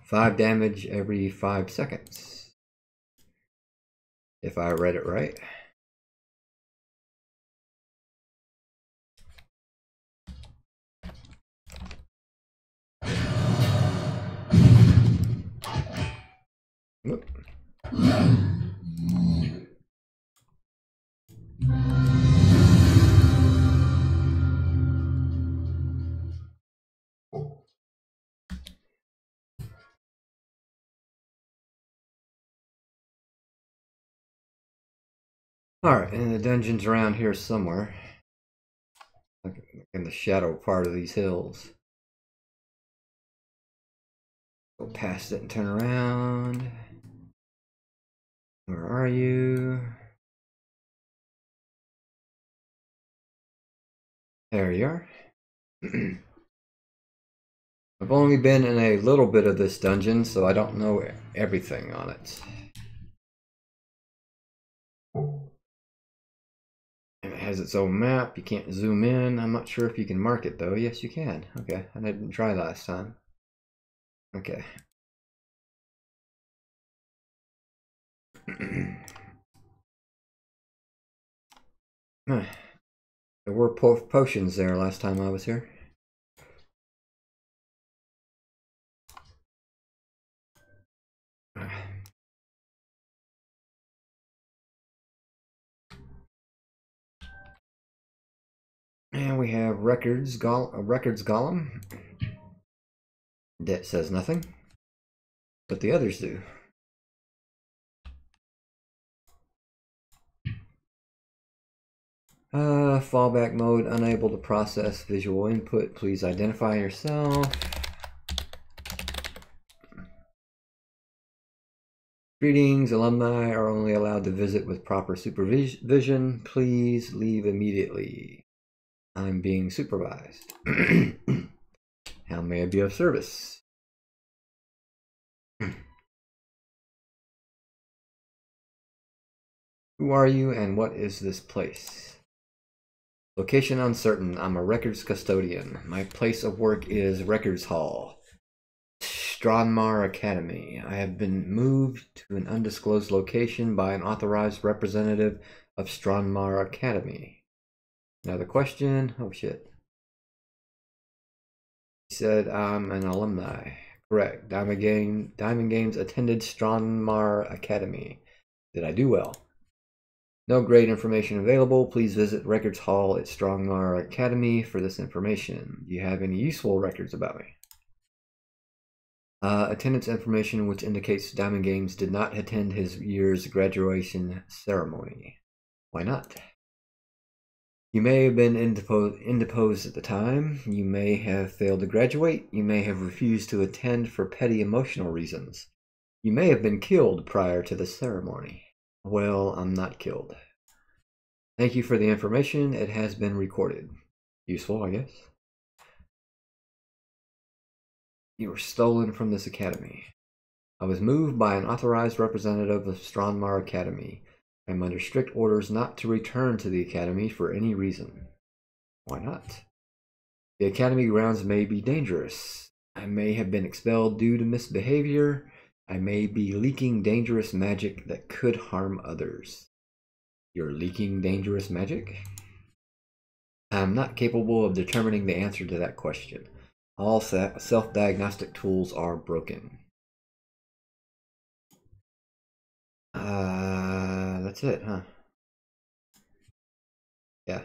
S1: 5 damage every 5 seconds. If I read it right. Whoop. Alright, and the dungeon's around here somewhere. Like in the shadow part of these hills. Go past it and turn around. Where are you? There you are. I've only been in a little bit of this dungeon, so I don't know everything on it. And it has its own map. You can't zoom in. I'm not sure if you can mark it, though. Yes, you can. Okay, I didn't try last time. Okay. There were potions there last time I was here. And we have records golem. That says nothing, but the others do. Fallback mode, unable to process visual input. Please identify yourself. Greetings, alumni are only allowed to visit with proper supervision. Please leave immediately. I'm being supervised. How may I be of service? Who are you and what is this place? Location uncertain. I'm a records custodian. My place of work is Records Hall, Stranmar Academy. I have been moved to an undisclosed location by an authorized representative of Stranmar Academy. Now the question, oh shit. He said I'm an alumni. Correct. Diamond Games attended Stranmar Academy. Did I do well? No grade information available. Please visit Records Hall at Stranmar Academy for this information. Do you have any useful records about me? Attendance information which indicates Diamond Games did not attend his year's graduation ceremony. Why not? You may have been indeposed at the time. You may have failed to graduate. You may have refused to attend for petty emotional reasons. You may have been killed prior to the ceremony. Well, I'm not killed. Thank you for the information. It has been recorded. Useful, I guess. You were stolen from this academy. I was moved by an authorized representative of Stranmar Academy. I am under strict orders not to return to the academy for any reason. Why not? The academy grounds may be dangerous. I may have been expelled due to misbehavior. I may be leaking dangerous magic that could harm others. You're leaking dangerous magic? I'm not capable of determining the answer to that question. All self-diagnostic tools are broken. That's it, huh? Yeah.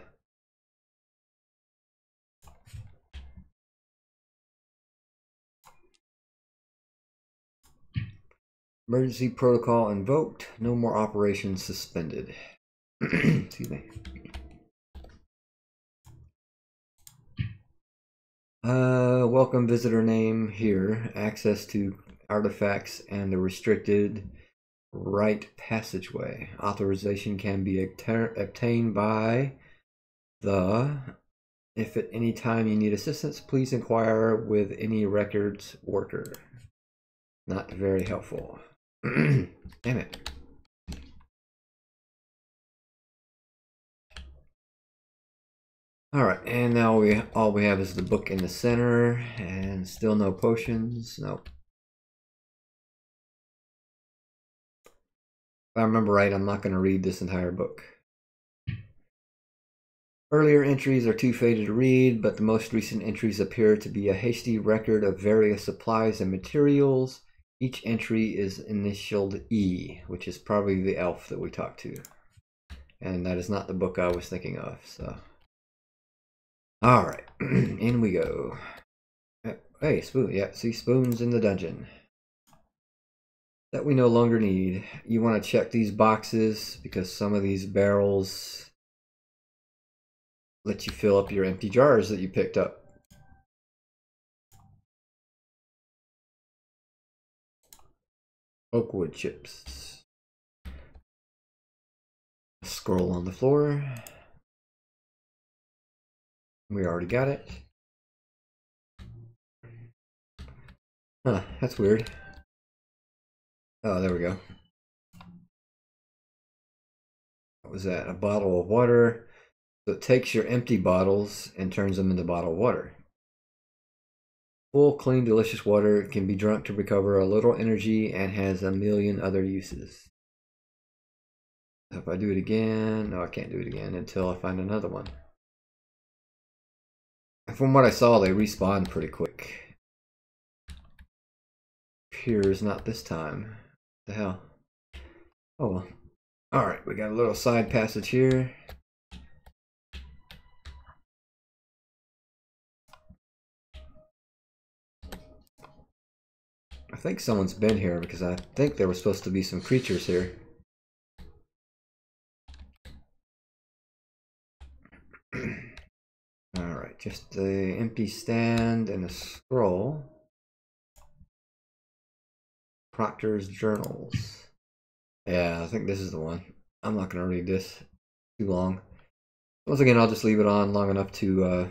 S1: Emergency protocol invoked. No more operations suspended. Excuse me. Welcome visitor name here. Access to artifacts and the restricted right passageway. Authorization can be obtained by the... If at any time you need assistance, please inquire with any records worker. Not very helpful. Damn it. Alright, and now all we have is the book in the center, and still no potions. Nope. If I remember right, I'm not going to read this entire book. Earlier entries are too faded to read, but the most recent entries appear to be a hasty record of various supplies and materials. Each entry is initialed E, which is probably the elf that we talked to. And that is not the book I was thinking of, so... Alright, in we go. Hey, spoon. Yeah, see, spoons in the dungeon. That we no longer need. You want to check these boxes because some of these barrels let you fill up your empty jars that you picked up. Oakwood chips. A scroll on the floor. We already got it. Huh, that's weird. Oh, there we go. What was that? A bottle of water. So it takes your empty bottles and turns them into bottled water. Full, clean, delicious water can be drunk to recover a little energy and has a million other uses. If I do it again, no, I can't do it again until I find another one. From what I saw, they respawn pretty quick. Appears not this time. What the hell? Oh well. Alright, we got a little side passage here. I think someone's been here because I think there were supposed to be some creatures here. Alright, just the empty stand and a scroll. Proctor's journals. Yeah, I think this is the one. I'm not going to read this too long. Once again, I'll just leave it on long enough to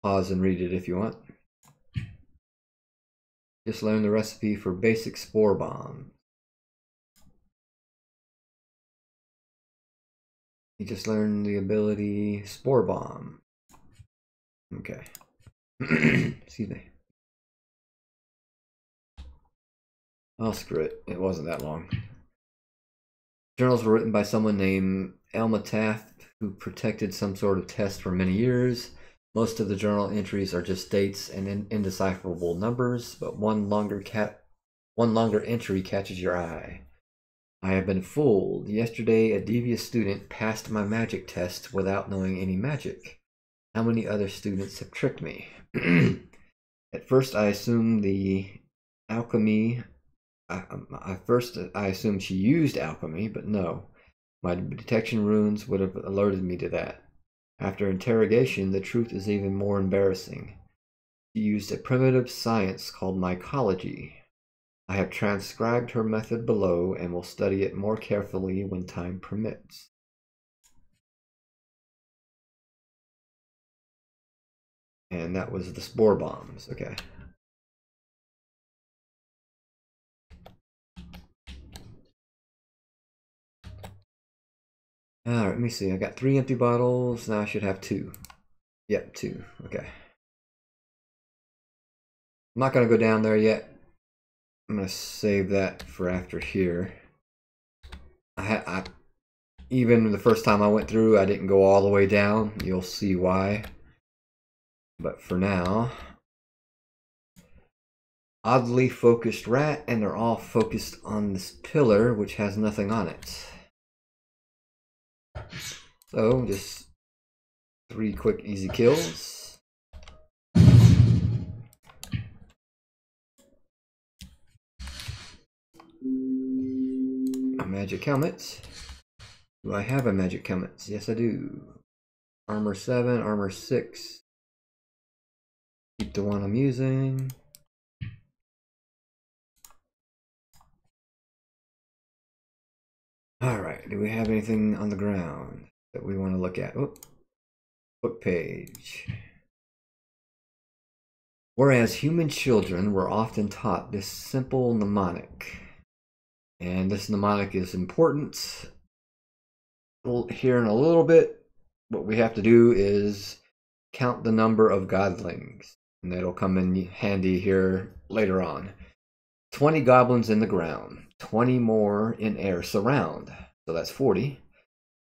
S1: pause and read it if you want. Just learn the recipe for basic spore bomb. You just learned the ability spore bomb. Okay. Excuse me. Oh, screw it. It wasn't that long. Journals were written by someone named Elma Taft, who protected some sort of test for many years. Most of the journal entries are just dates and indecipherable numbers, but one longer entry catches your eye. I have been fooled. Yesterday, a devious student passed my magic test without knowing any magic. How many other students have tricked me? At first, I assumed the alchemy. First I assumed she used alchemy, but no. My detection runes would have alerted me to that. After interrogation, the truth is even more embarrassing. She used a primitive science called mycology. I have transcribed her method below and will study it more carefully when time permits. And that was the spore bombs. Okay. Alright, let me see. I got 3 empty bottles. Now I should have 2. Yep, 2. Okay. I'm not going to go down there yet. I'm going to save that for after here. Even the first time I went through, I didn't go all the way down. You'll see why. But for now, oddly focused rat, and they're all focused on this pillar, which has nothing on it. So, just 3 quick, easy kills. A magic helmet. Do I have a magic helmet? Yes, I do. Armor 7, armor 6. Keep the one I'm using. Alright, do we have anything on the ground that we want to look at? Oh, book page. Whereas human children were often taught this simple mnemonic, and this mnemonic is important. Here in a little bit, what we have to do is count the number of godlings, and that'll come in handy here later on. 20 goblins in the ground, 20 more in air surround, so that's 40.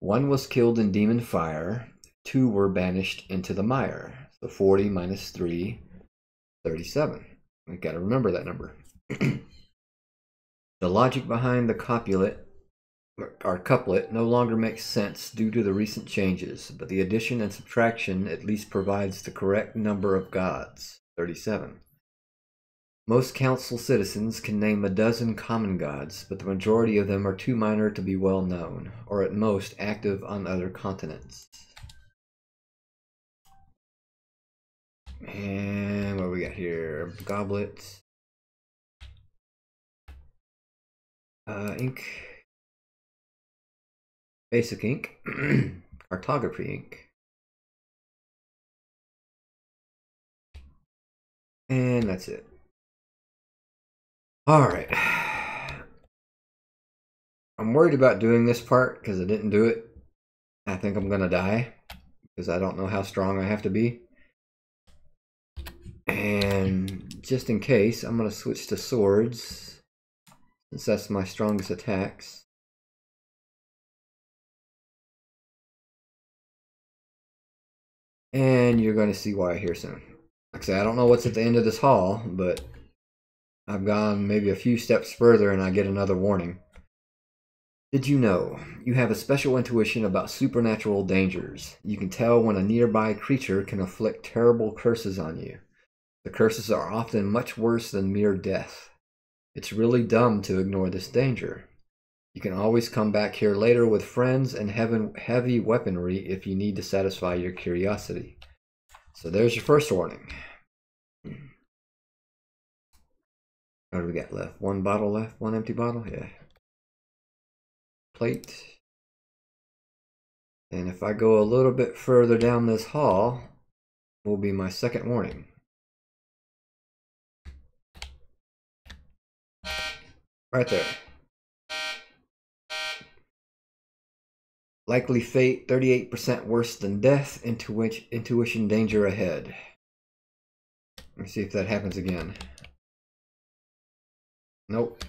S1: 1 was killed in demon fire, 2 were banished into the mire, so 40 minus 3, 37. We got to remember that number. The logic behind the couplet no longer makes sense due to the recent changes, but the addition and subtraction at least provides the correct number of gods, 37. Most council citizens can name a dozen common gods, but the majority of them are too minor to be well known, or at most active on other continents. And what do we got here? Goblets. Ink. Basic ink. Cartography ink. And that's it. Alright. I'm worried about doing this part because I didn't do it. I think I'm gonna die because I don't know how strong I have to be. And just in case, I'm gonna switch to swords since that's my strongest attacks. And you're going to see why here soon. Like I say, I don't know what's at the end of this hall, but I've gone maybe a few steps further and I get another warning. Did you know you have a special intuition about supernatural dangers? You can tell when a nearby creature can inflict terrible curses on you. The curses are often much worse than mere death. It's really dumb to ignore this danger. You can always come back here later with friends and heavy weaponry if you need to satisfy your curiosity. So there's your first warning. What do we got left? 1 bottle left? 1 empty bottle? Yeah. Plate. And if I go a little bit further down this hall, will be my second warning. Right there. Likely fate, 38% worse than death, intuition danger ahead. Let's see if that happens again. Nope.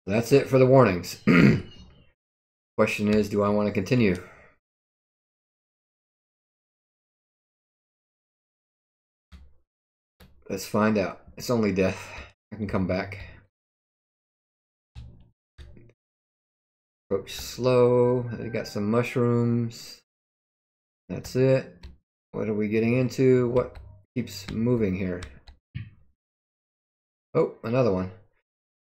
S1: That's it for the warnings. Question is, do I want to continue? Let's find out. It's only death. I can come back. Approach slow. They got some mushrooms. That's it. What are we getting into? What keeps moving here? Oh, another one.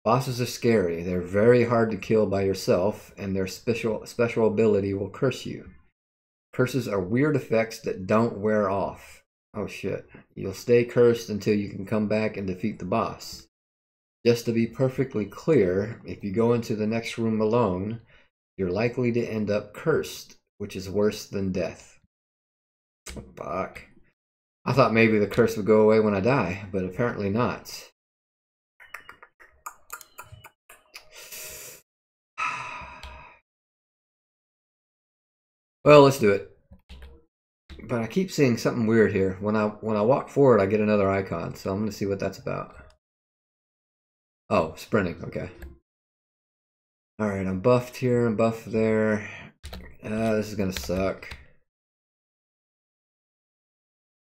S1: Bosses are scary. They're very hard to kill by yourself, and their special ability will curse you. Curses are weird effects that don't wear off. Oh shit. You'll stay cursed until you can come back and defeat the boss. Just to be perfectly clear, if you go into the next room alone, you're likely to end up cursed, which is worse than death. Fuck. I thought maybe the curse would go away when I die, but apparently not. Well, let's do it. But I keep seeing something weird here. When I walk forward, I get another icon, so I'm going to see what that's about. Oh, sprinting. Okay. All right, I'm buffed here. I'm buffed there. This is going to suck.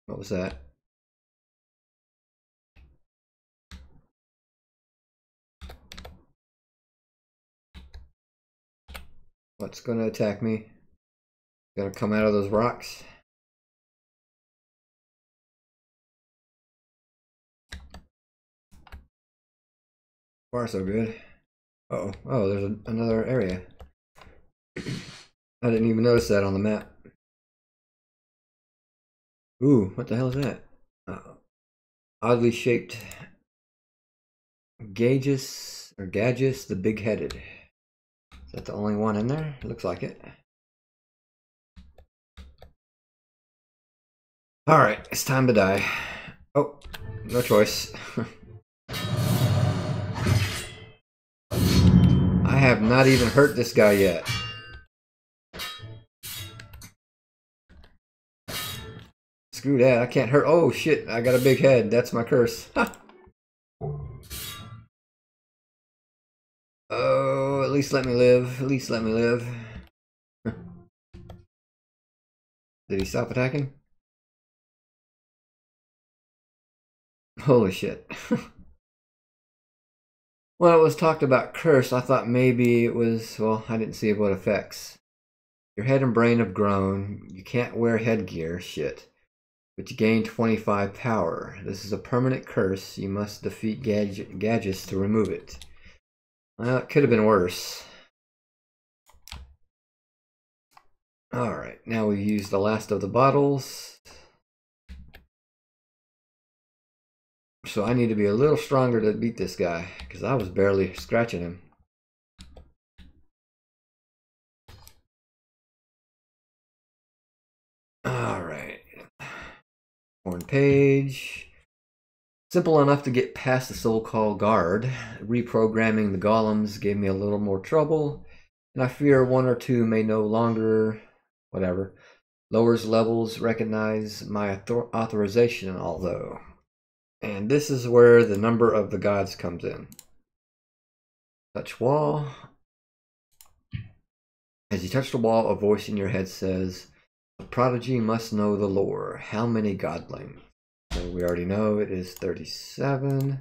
S1: What was that? What's going to attack me? Going to come out of those rocks? Far so good. Uh-oh. Oh, there's another area. I didn't even notice that on the map. Ooh, what the hell is that? Oddly shaped Gagus the big-headed. Is that the only one in there? Looks like it. Alright, it's time to die. Oh, no choice. I have not even hurt this guy yet. Screw that, I can't hurt. Oh shit, I got a big head. That's my curse. Oh, at least let me live. At least let me live. Did he stop attacking? Holy shit. When it was talked about curse, I thought maybe it was, well, I didn't see what effects. Your head and brain have grown. You can't wear headgear. Shit. But you gain 25 power. This is a permanent curse. You must defeat Gadgets to remove it. Well, it could have been worse. Alright, now we've used the last of the bottles. So I need to be a little stronger to beat this guy, because I was barely scratching him. Alright. Torn page. Simple enough to get past the Soul Call guard. Reprogramming the golems gave me a little more trouble, and I fear one or two may no longer, whatever. Lowers levels recognize my authorization, although. And this is where the number of the gods comes in. Touch wall. As you touch the wall, a voice in your head says, "The prodigy must know the lore. How many godlings?" So we already know it is 37.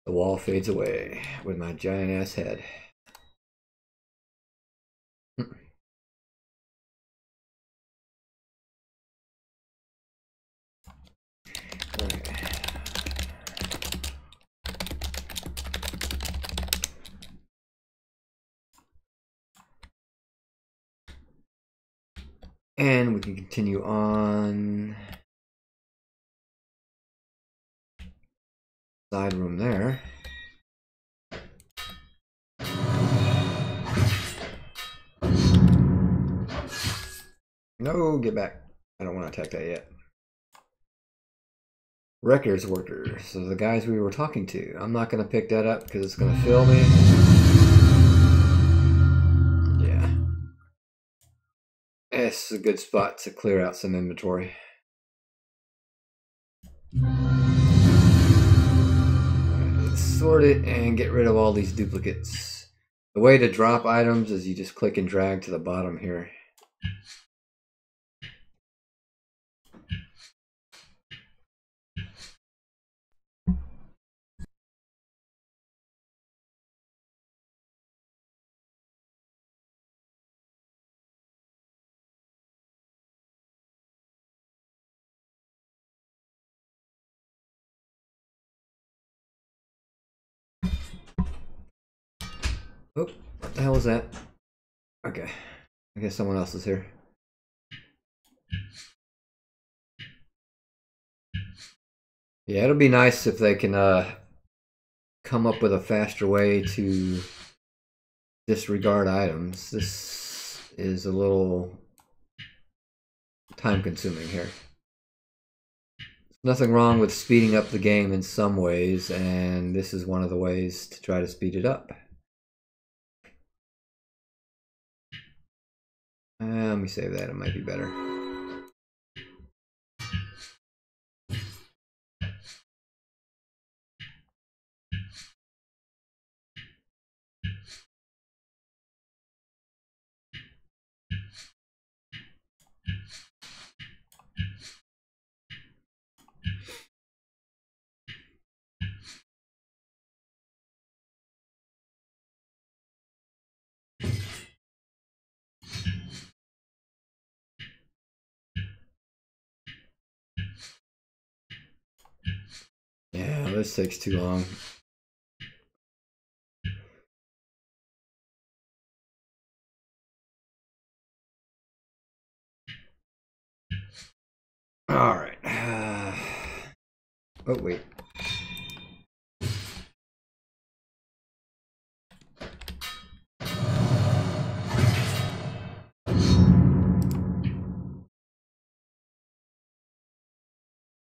S1: The wall fades away with my giant ass head. And we can continue on. Side room there. No, get back. I don't want to attack that yet. Records worker. So the guys we were talking to. I'm not going to pick that up because it's going to fill me. Yeah. It's a good spot to clear out some inventory. Let's sort it and get rid of all these duplicates. The way to drop items is you just click and drag to the bottom here. Oh, what the hell is that? Okay, I guess someone else is here. Yeah, it'll be nice if they can come up with a faster way to disregard items. This is a little time consuming here. Nothing wrong with speeding up the game in some ways, and this is one of the ways to try to speed it up. Let me save that, it might be better. Yeah, this takes too long. All right. Oh, wait.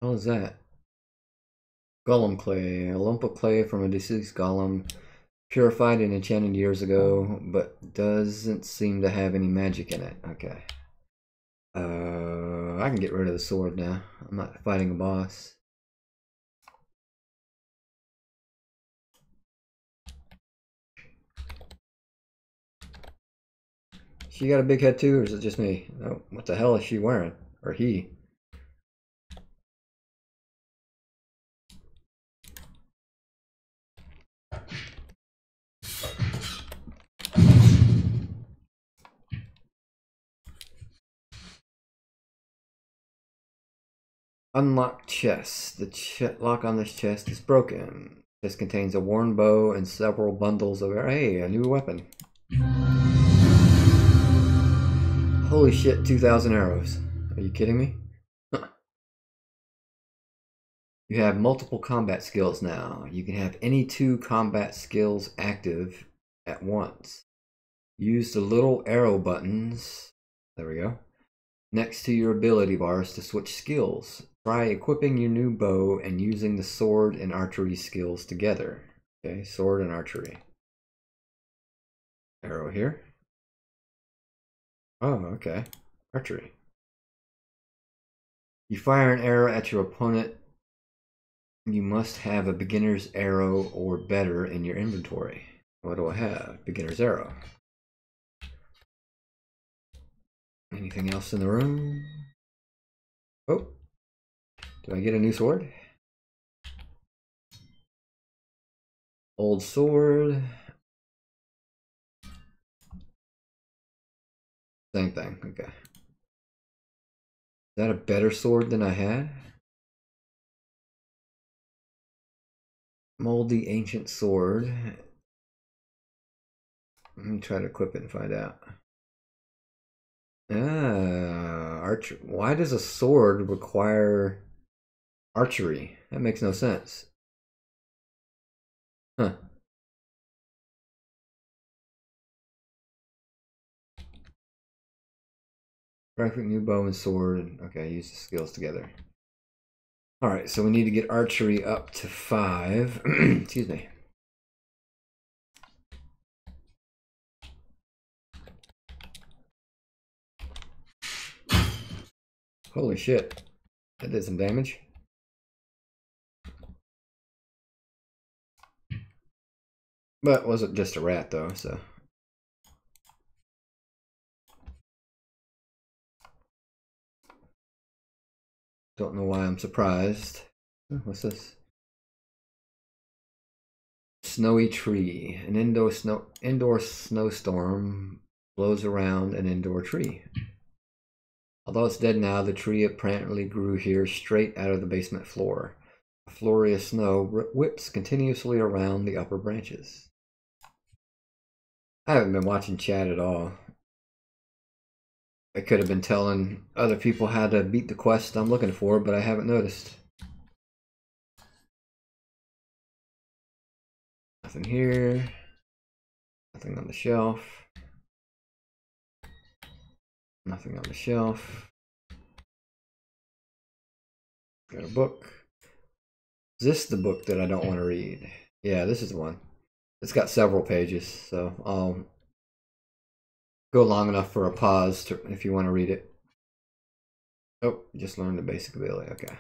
S1: What is that? Golem clay. A lump of clay from a deceased golem. Purified and enchanted years ago, but doesn't seem to have any magic in it. Okay. I can get rid of the sword now. I'm not fighting a boss. She got a big head too, or is it just me? Oh, what the hell is she wearing? Or he? Unlock chest. The lock on this chest is broken. This contains a worn bow and several bundles of... Hey, a new weapon. Holy shit, 2,000 arrows. Are you kidding me? You have multiple combat skills now. You can have any 2 combat skills active at once. Use the little arrow buttons. There we go. Next to your ability bars to switch skills. Try equipping your new bow and using the sword and archery skills together. Okay, sword and archery. Arrow here. Oh, okay. Archery. You fire an arrow at your opponent. You must have a beginner's arrow or better in your inventory. What do I have? Beginner's arrow. Anything else in the room? Oh. Do I get a new sword? Old sword. Same thing, okay. Is that a better sword than I had? Moldy ancient sword. Let me try to equip it and find out. Archer. Why does a sword require archery? That makes no sense. Huh. Graphic new bow and sword. Okay, use the skills together. Alright, so we need to get archery up to 5. Excuse me. Holy shit. That did some damage. But wasn't just a rat though, so. Don't know why I'm surprised. Oh, what's this? Snowy tree. An indoor snowstorm blows around an indoor tree. Although it's dead now, the tree apparently grew here straight out of the basement floor. A flurry of snow whips continuously around the upper branches. I haven't been watching chat at all. I could have been telling other people how to beat the quest I'm looking for, but I haven't noticed. Nothing here. Nothing on the shelf. Nothing on the shelf. Got a book. Is this the book that I don't want to read? Yeah, this is the one. It's got several pages, so I'll go long enough for a pause to, if you want to read it. Oh, just learned the basic ability. Okay.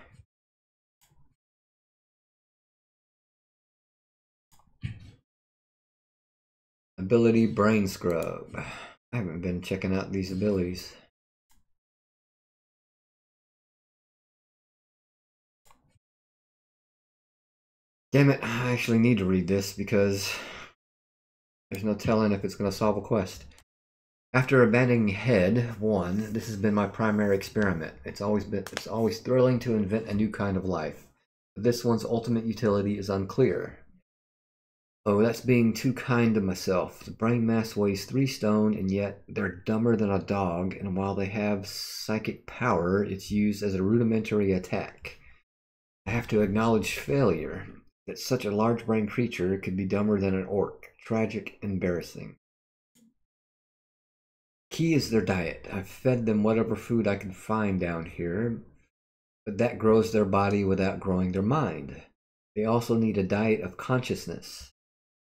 S1: Ability Brain Scrub. I haven't been checking out these abilities. Damn it, I actually need to read this because there's no telling if it's going to solve a quest. After abandoning Head 1, this has been my primary experiment. It's always thrilling to invent a new kind of life. But this one's ultimate utility is unclear. Oh, that's being too kind to myself. The brain mass weighs 3 stone, and yet they're dumber than a dog, and while they have psychic power, it's used as a rudimentary attack. I have to acknowledge failure. That such a large brain creature could be dumber than an orc. Tragic, embarrassing. Key is their diet. I've fed them whatever food I can find down here, but that grows their body without growing their mind. They also need a diet of consciousness.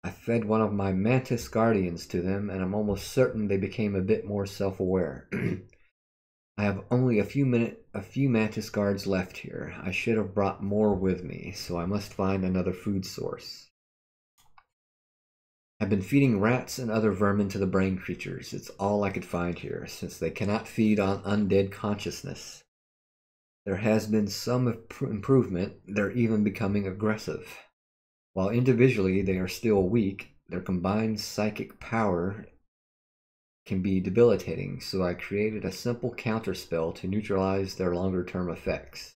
S1: I fed one of my mantis guardians to them, and I'm almost certain they became a bit more self-aware. I have only a few mantis guards left here. I should have brought more with me, so I must find another food source. I've been feeding rats and other vermin to the brain creatures. It's all I could find here, since they cannot feed on undead consciousness. There has been some improvement. They're even becoming aggressive. While individually they are still weak, their combined psychic power can be debilitating, so I created a simple counterspell to neutralize their longer-term effects.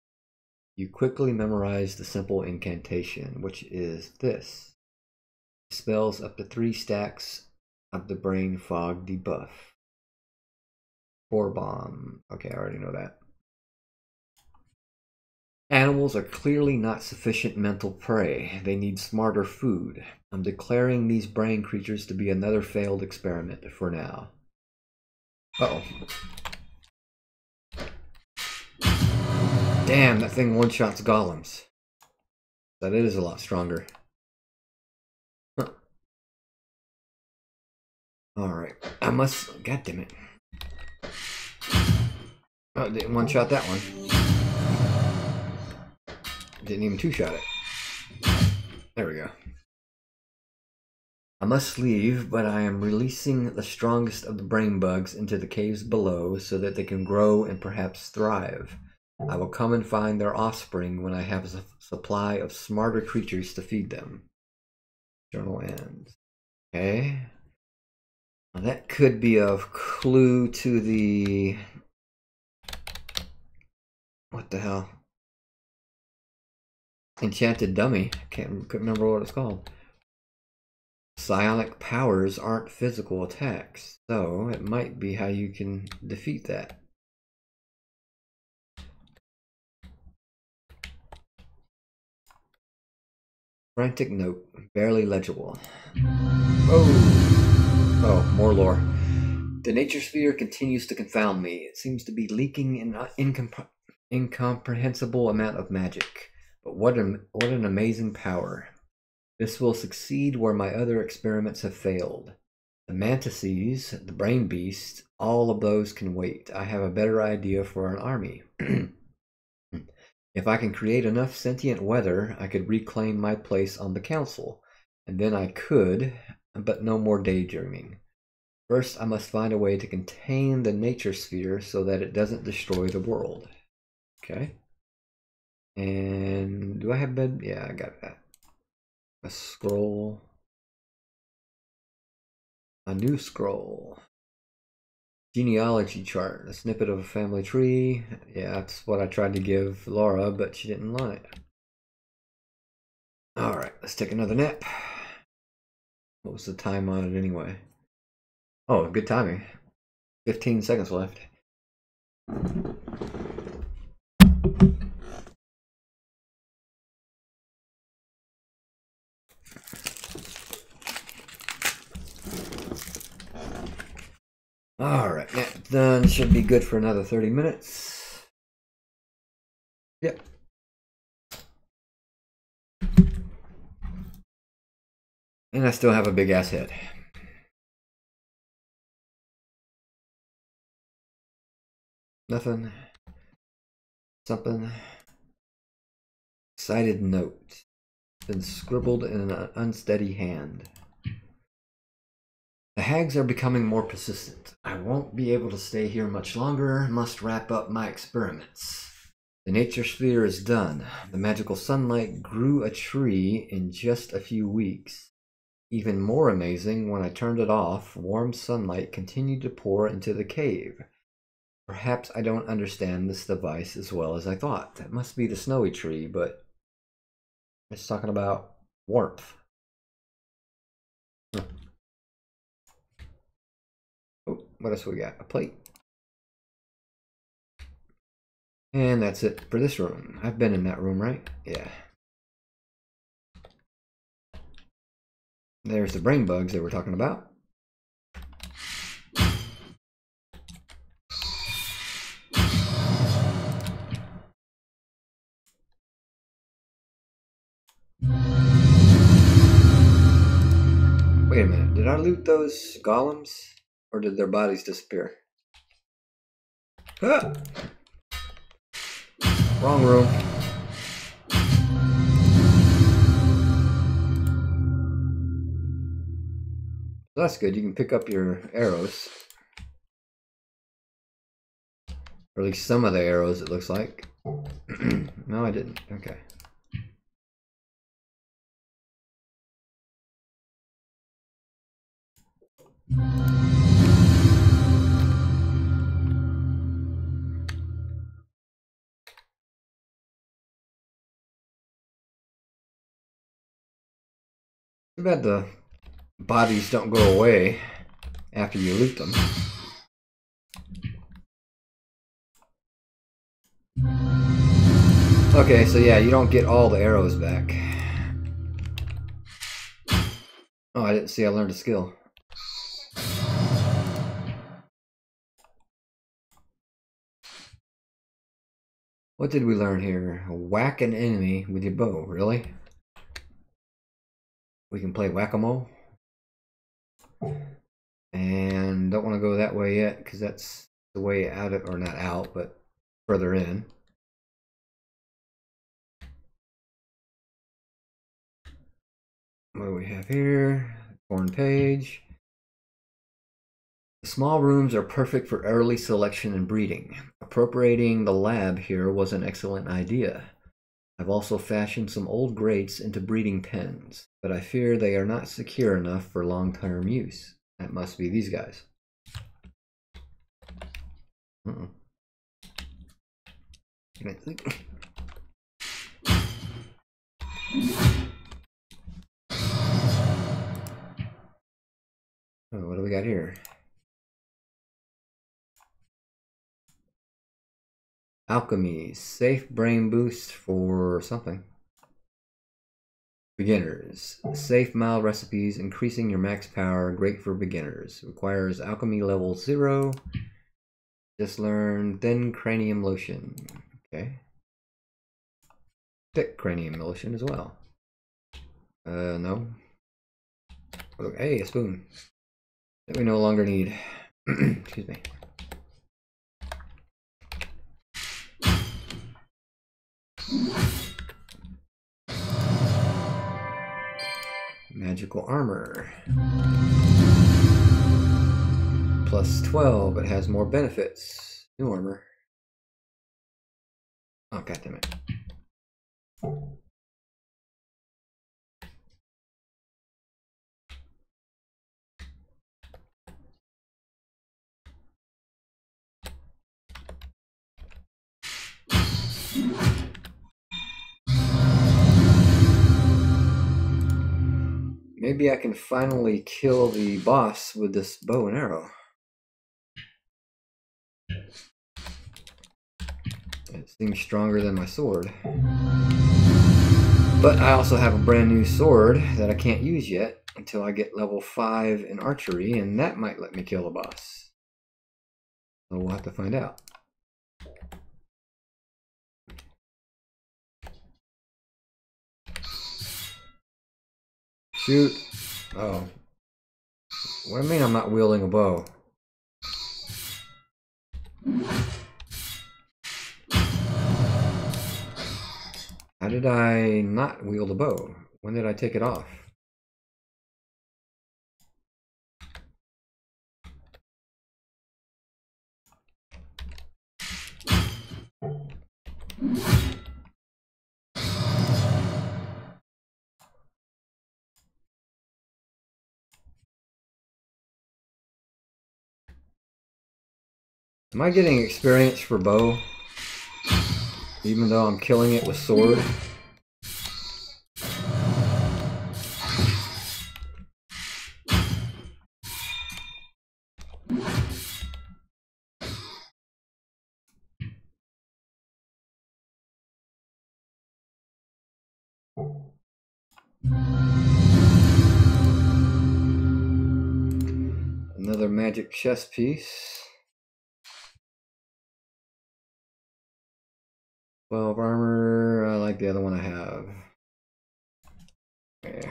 S1: You quickly memorize the simple incantation, which is this. Spells up to 3 stacks of the brain fog debuff. 4 bomb. Okay, I already know that. Animals are clearly not sufficient mental prey. They need smarter food. I'm declaring these brain creatures to be another failed experiment for now. Uh-oh. Damn, that thing one-shots golems. That is a lot stronger. Huh. Alright. I must... God damn it. Oh, didn't one-shot that one. Didn't even two-shot it. There we go. I must leave, but I am releasing the strongest of the brain bugs into the caves below so that they can grow and perhaps thrive. I will come and find their offspring when I have a supply of smarter creatures to feed them. Journal ends. Okay. Now that could be a clue to the... What the hell? Enchanted dummy. Couldn't remember what it's called. Psionic powers aren't physical attacks, so it might be how you can defeat that. Frantic note, barely legible. Oh, more lore. The nature sphere continues to confound me. It seems to be leaking an incomprehensible amount of magic. But what an amazing power. This will succeed where my other experiments have failed. The mantises, the brain beasts, all of those can wait. I have a better idea for an army. If I can create enough sentient weather, I could reclaim my place on the council. And then I could, but no more daydreaming. First, I must find a way to contain the nature sphere so that it doesn't destroy the world. Okay. And do I have bed? Yeah, I got that. A scroll. A new scroll. Genealogy chart. A snippet of a family tree. Yeah, that's what I tried to give Laura, but she didn't want it. Alright, let's take another nap. What was the time on it anyway? Oh, good timing. 15 seconds left. Alright, that done. Should be good for another 30 minutes. Yep. And I still have a big ass head. Nothing. Something. Excited note. Been scribbled in an unsteady hand. The hags are becoming more persistent. I won't be able to stay here much longer. Must wrap up my experiments. The nature sphere is done. The magical sunlight grew a tree in just a few weeks. Even more amazing, when I turned it off, warm sunlight continued to pour into the cave. Perhaps I don't understand this device as well as I thought. That must be the snowy tree, but it's talking about warmth. Huh. Oh, what else we got? A plate. And that's it for this room. I've been in that room, right? Yeah. There's the brain bugs that we're talking about. Wait a minute, did I loot those golems? Or did their bodies disappear? Ah! Wrong room. That's good, you can pick up your arrows. Or at least some of the arrows, it looks like. No, I didn't. Okay. Too bad the bodies don't go away after you loot them. Okay, so yeah, you don't get all the arrows back. Oh, I didn't see I learned a skill. What did we learn here? Whack an enemy with your bow, really? We can play whack-a-mole. And don't want to go that way yet, because that's the way out of, or not out, but further in. What do we have here? Torn page. The small rooms are perfect for early selection and breeding. Appropriating the lab here was an excellent idea. I've also fashioned some old grates into breeding pens, but I fear they are not secure enough for long-term use. That must be these guys. Oh, what do we got here? Alchemy, safe brain boost for something. Beginners, safe mild recipes, increasing your max power, great for beginners. Requires alchemy level 0. Just learn thin cranium lotion. Okay. Thick cranium lotion as well. No. Hey, a spoon that we no longer need. Excuse me. Magical armor. Plus 12, it has more benefits. New armor. Oh, goddammit. Maybe I can finally kill the boss with this bow and arrow. It seems stronger than my sword. But I also have a brand new sword that I can't use yet until I get level 5 in archery, and that might let me kill the boss. So we'll have to find out. Shoot. Oh. What do you mean I'm not wielding a bow? How did I not wield a bow? When did I take it off? Am I getting experience for bow? Even though I'm killing it with sword? Another magic chest piece. 12 armor. I like the other one I have. Okay.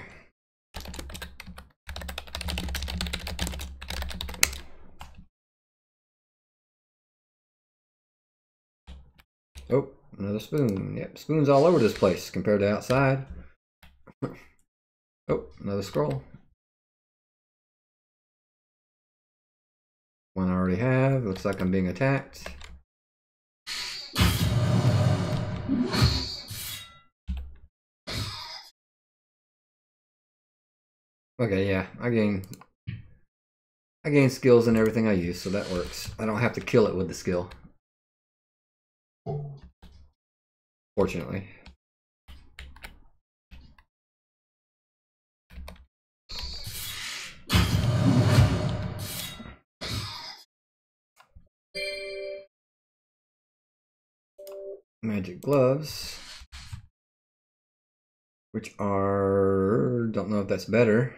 S1: Oh, another spoon. Yep, spoons all over this place compared to outside. Oh, another scroll. One I already have. Looks like I'm being attacked. Okay, yeah, I gain skills in everything I use, so that works. I don't have to kill it with the skill. Fortunately. Magic gloves, which are, don't know if that's better.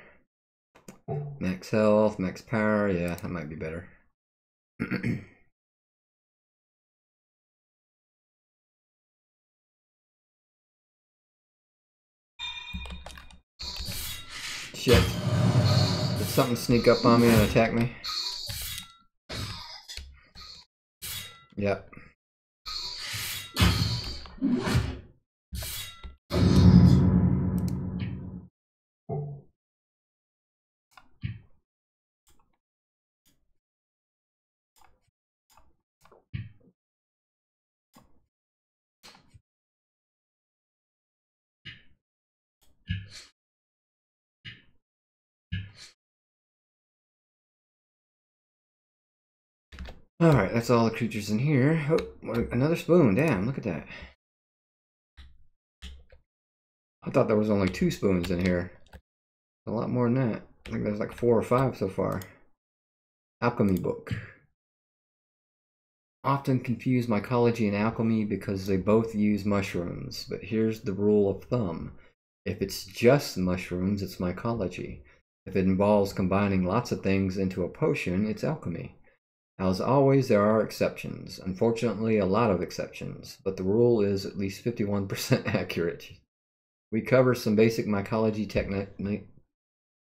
S1: Max health, max power, yeah, that might be better. Shit. Did something sneak up on me and attack me? Yep. Alright, that's all the creatures in here. Oh, another spoon. Damn, look at that. I thought there was only 2 spoons in here. A lot more than that. I think there's like 4 or 5 so far. Alchemy book. Often confuse mycology and alchemy because they both use mushrooms, but here's the rule of thumb. If it's just mushrooms, it's mycology. If it involves combining lots of things into a potion, it's alchemy. As always, there are exceptions. Unfortunately, a lot of exceptions, but the rule is at least 51% accurate. We cover some basic mycology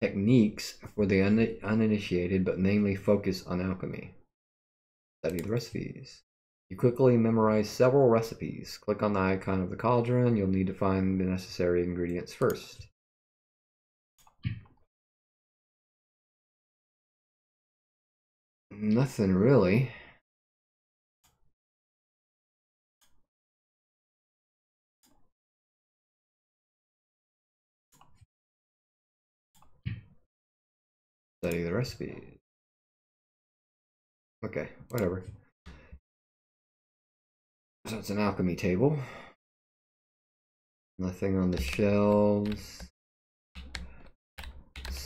S1: techniques for the uninitiated, but mainly focus on alchemy. Study the recipes. You quickly memorize several recipes. Click on the icon of the cauldron. You'll need to find the necessary ingredients first. Nothing really. Study the recipes. Okay, whatever. So it's an alchemy table. Nothing on the shelves.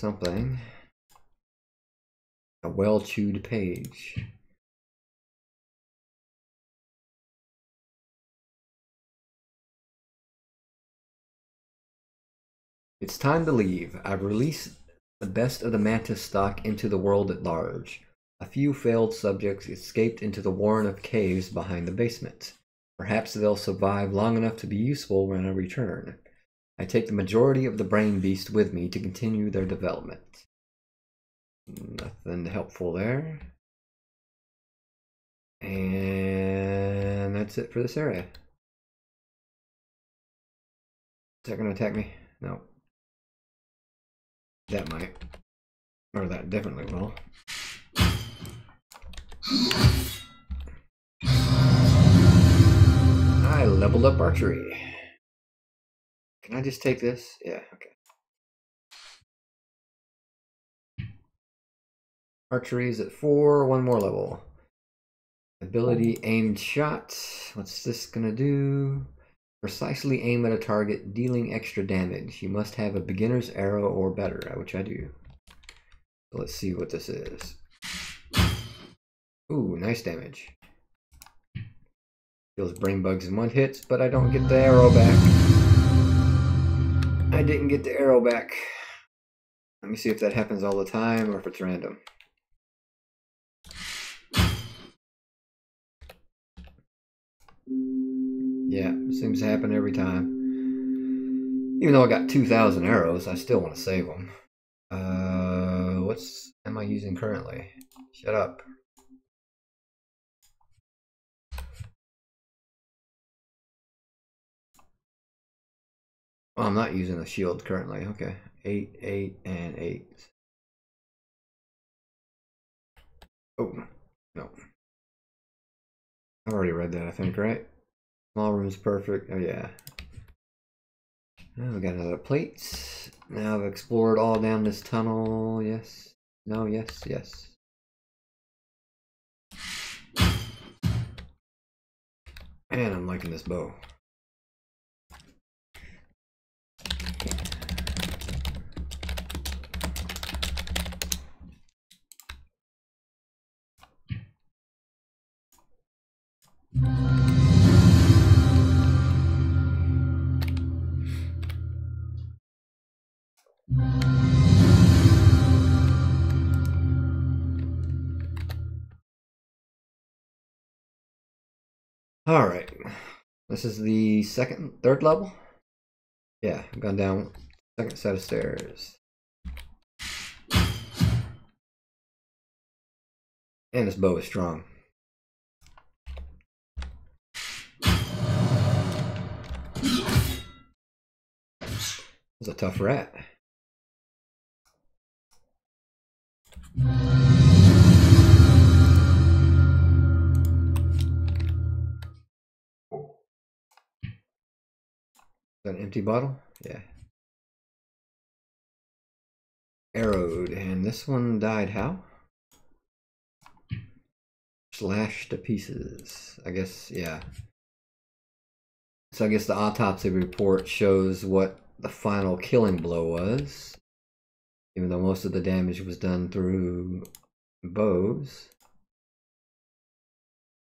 S1: something. A well-chewed page. It's time to leave. I've released the best of the mantis stock into the world at large. A few failed subjects escaped into the warren of caves behind the basement. Perhaps they'll survive long enough to be useful when I return. I take the majority of the brain beast with me to continue their development. Nothing helpful there. And that's it for this area. Is that going to attack me? No. That might. Or that definitely will. I leveled up archery. Can I just take this? Yeah, okay. Archery is at 4, one more level. Ability aimed shot. What's this gonna do? Precisely aim at a target, dealing extra damage. You must have a beginner's arrow or better, which I do. So let's see what this is. Ooh, nice damage. Kills brain bugs in one hit, but I don't get the arrow back. I didn't get the arrow back. Let me see if that happens all the time or if it's random. Yeah, it seems to happen every time. Even though I got 2,000 arrows, I still want to save them. What's am I using currently? Shut up. Oh, I'm not using the shield currently. Okay. 8, 8, and 8. Oh, no. I've already read that, I think, right? Small room's perfect. Oh, yeah. Now we got another plate. Now I've explored all down this tunnel. Yes. No, yes, yes. And I'm liking this bow. All right. This is the third level? Yeah, I've gone down second set of stairs. And this bow is strong. It's a tough rat. Is that an empty bottle? Yeah. Arrowed, and this one died how? Slashed to pieces. I guess, yeah. So I guess the autopsy report shows what the final killing blow was. Even though most of the damage was done through bows.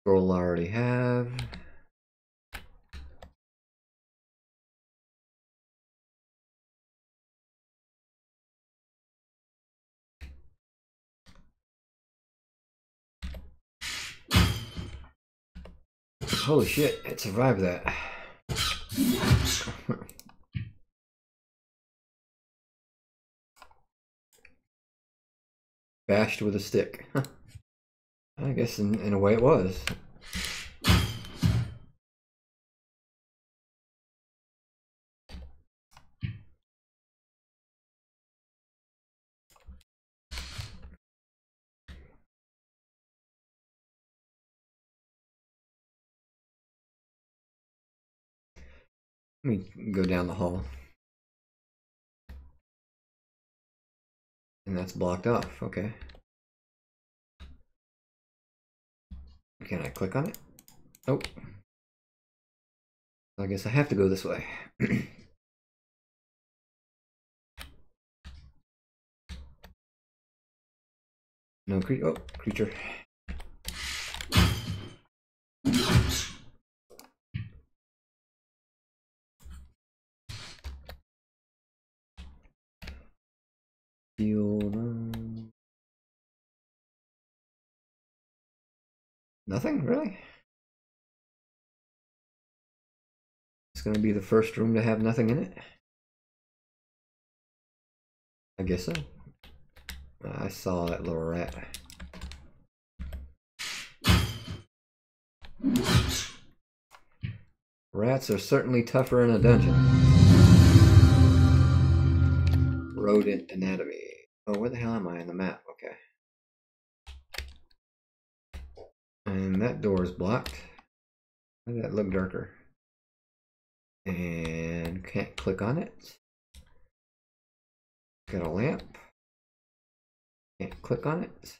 S1: Scroll I already have. Holy shit, it survived that. Bashed with a stick. I guess in a way it was. Let me go down the hall. And that's blocked off, okay. Can I click on it? Nope. I guess I have to go this way. No creature. Oh, creature. Nothing, really? It's gonna be the first room to have nothing in it? I guess so. I saw that little rat. Rats are certainly tougher in a dungeon. Rodent anatomy. Oh, where the hell am I on the map? Okay. And that door is blocked. Why did that look darker? And can't click on it. Got a lamp. Can't click on it.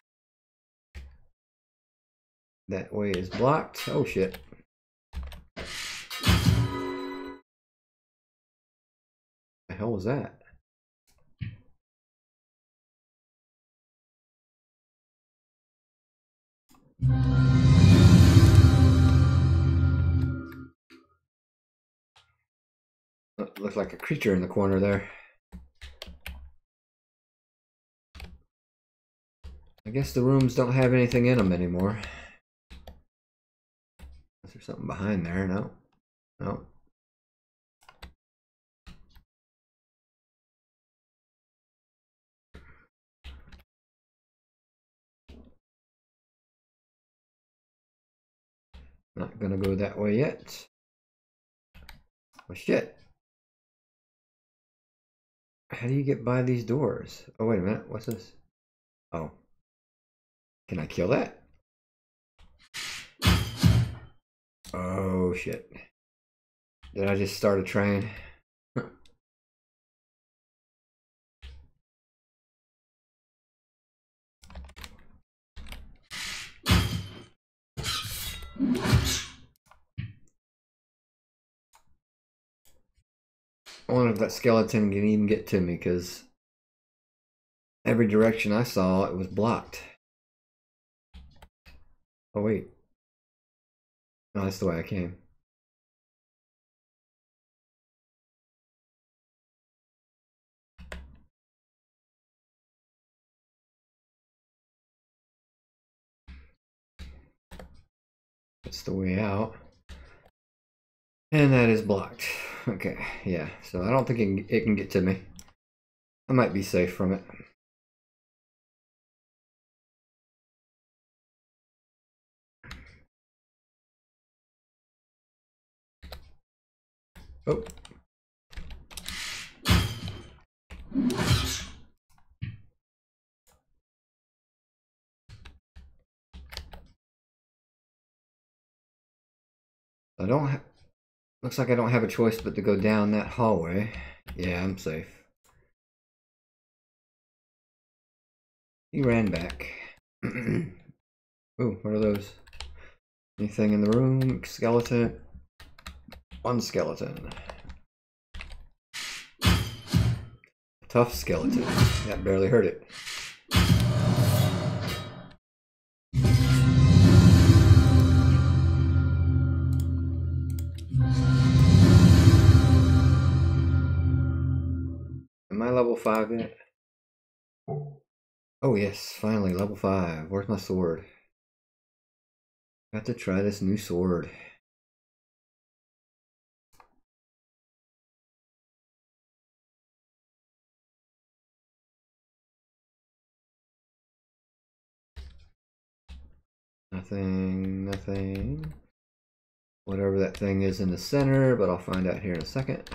S1: That way is blocked. Oh shit. The hell was that? Looks like a creature in the corner there. I guess the rooms don't have anything in them anymore. Is there something behind there? No. No. Not gonna go that way yet. Oh shit. How do you get by these doors? Oh, wait a minute. What's this? Oh. Can I kill that? Oh shit. Did I just start a train? I wonder if that skeleton can even get to me, because every direction I saw, it was blocked. Oh wait. No, that's the way I came. That's the way out. And that is blocked. Okay, yeah. So I don't think it can get to me. I might be safe from it. Oh. I don't looks like I don't have a choice but to go down that hallway. Yeah, I'm safe. He ran back. Oh, what are those? Anything in the room? Skeleton. One skeleton. Tough skeleton. That barely hurt it. Am I level 5 yet? Oh yes, finally, level 5. Where's my sword? Got to try this new sword. Nothing, nothing. Whatever that thing is in the center, but I'll find out here in a second.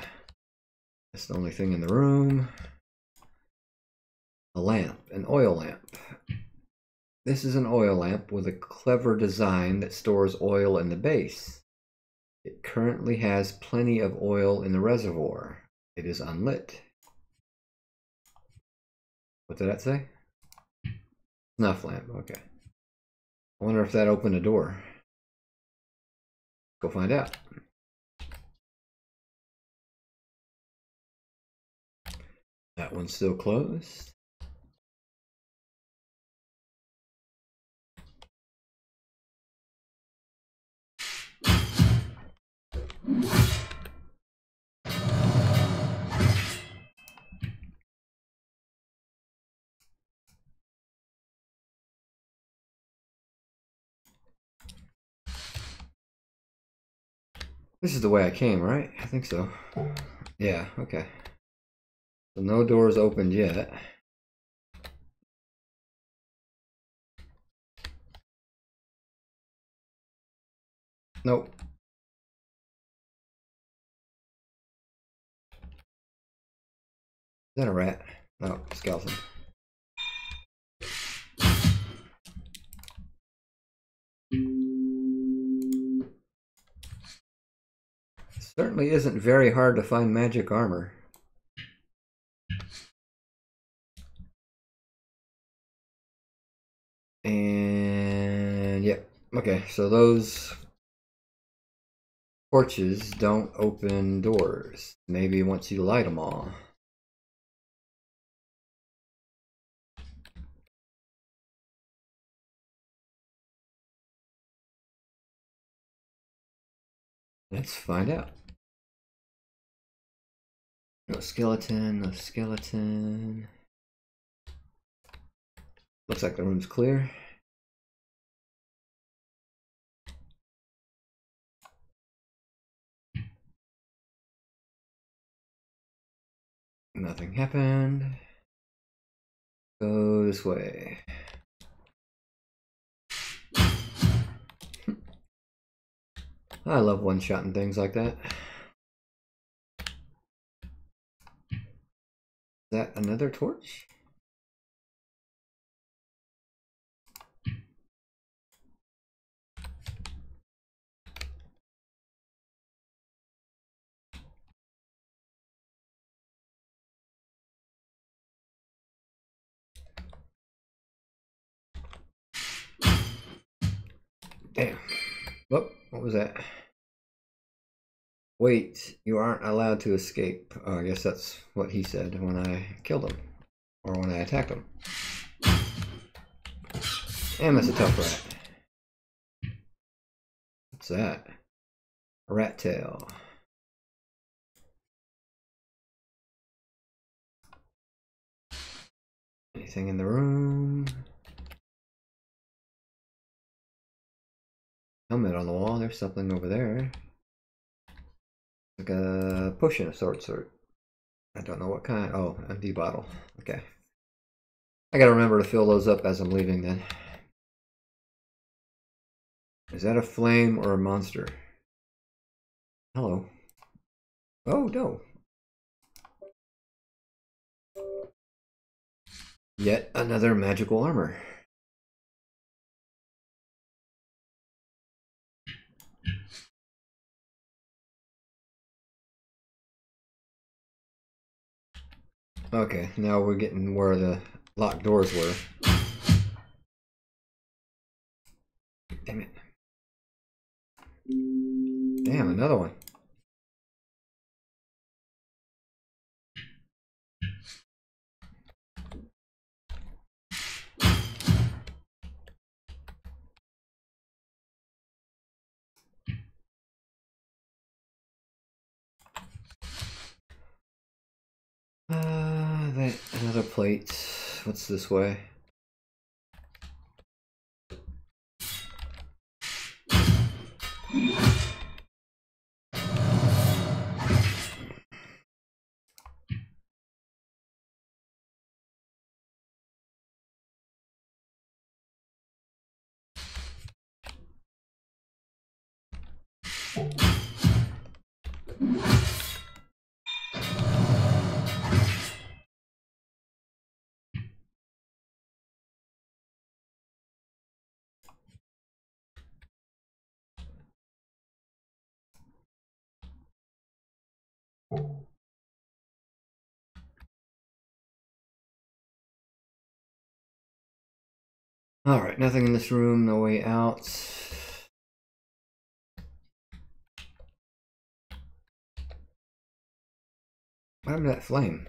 S1: That's the only thing in the room. A lamp, an oil lamp. This is an oil lamp with a clever design that stores oil in the base. It currently has plenty of oil in the reservoir. It is unlit. What did that say? Snuff lamp, okay. I wonder if that opened a door. Go find out. That one's still closed. This is the way I came, right? I think so. Yeah, okay. So no doors opened yet. Nope. Is that a rat? No, skeleton. Certainly isn't very hard to find magic armor. And yep. Okay, so those torches don't open doors. Maybe once you light them all. Let's find out. No skeleton, no skeleton. Looks like the room's clear. Nothing happened. Go this way. I love one-shotting things like that. Is that another torch? Damn. Whoop, what was that? Wait, you aren't allowed to escape. Oh, I guess that's what he said when I killed him. Or when I attacked him. And that's a tough rat. What's that? A rat tail. Anything in the room? Helmet on the wall. There's something over there. Like a potion of sorts. I don't know what kind. Oh, empty bottle. Okay. I gotta remember to fill those up as I'm leaving then. Is that a flame or a monster? Hello. Oh, no. Yet another magical armor. Okay, now we're getting where the locked doors were. Damn it. Damn, another one. Another plate. What's this way? Alright, nothing in this room, no way out. What happened to that flame?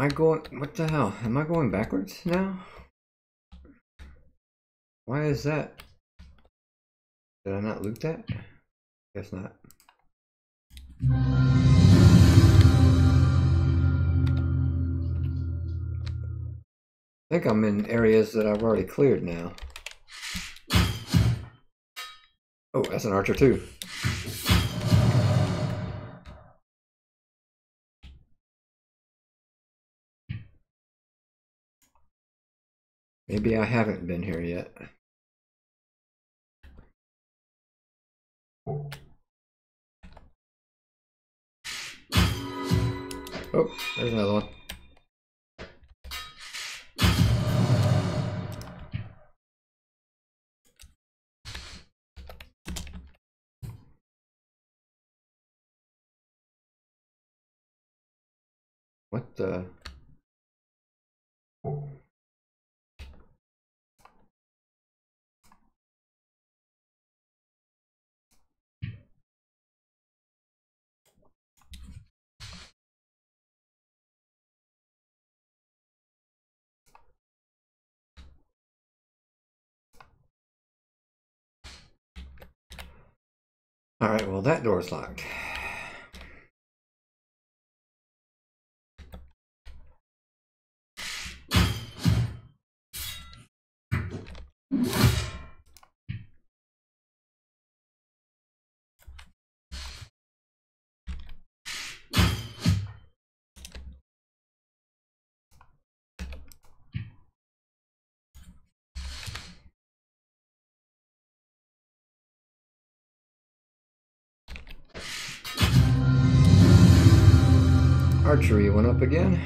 S1: Am I going... What the hell? Am I going backwards now? Why is that? Did I not loot that? Guess not. I think I'm in areas that I've already cleared now. Oh, that's an archer too. Maybe I haven't been here yet. Oh, there's another one. What the? All right, well, that door's locked. Archery went up again.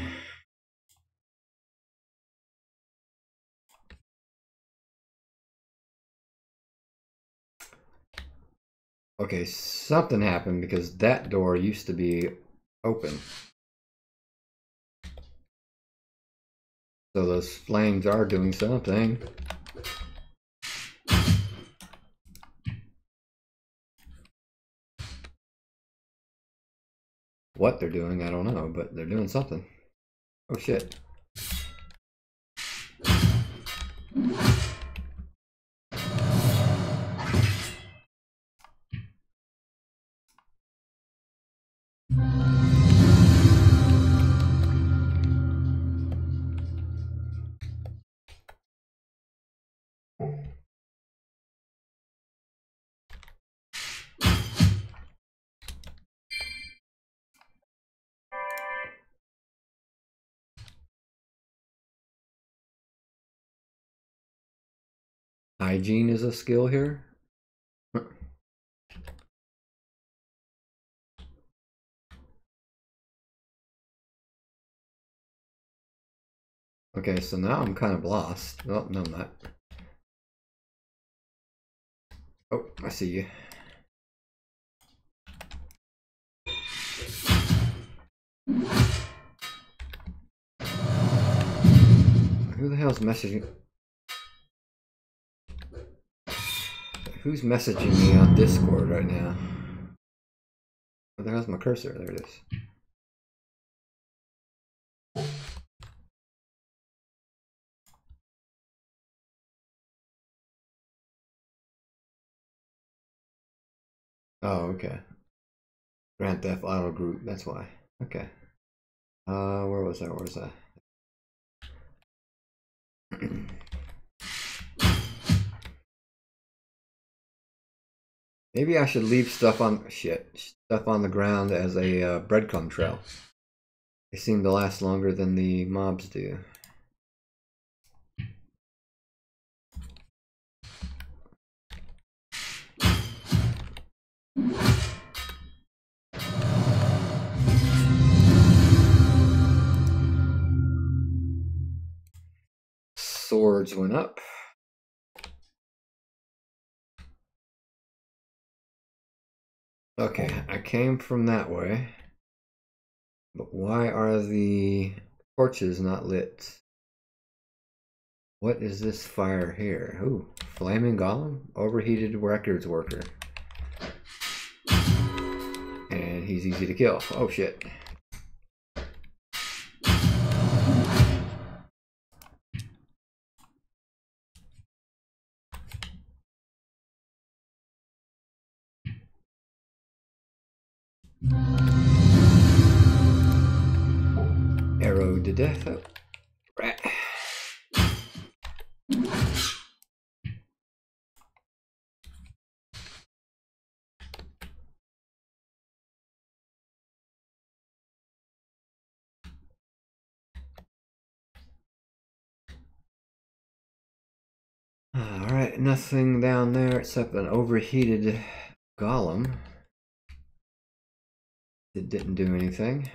S1: Okay, something happened because that door used to be open. So those flames are doing something. What they're doing, I don't know, but they're doing something. Oh shit. Hygiene is a skill here. Okay, so now I'm kind of lost. Well, no, I'm not. Oh, I see you. Who the hell's messaging? Who's messaging me on Discord right now? Where the hell's my cursor? There it is. Oh, okay. Grand Theft Auto group, that's why. Okay. Where was I? Where was I? Maybe I should leave stuff on the ground as a breadcrumb trail. They seem to last longer than the mobs do. Swords went up. Okay, I came from that way. But why are the torches not lit? What is this fire here? Ooh, flaming golem? Overheated records worker. And he's easy to kill. Oh shit. Arrow to death. Oh, rat. Alright, nothing down there except an overheated golem. It didn't do anything.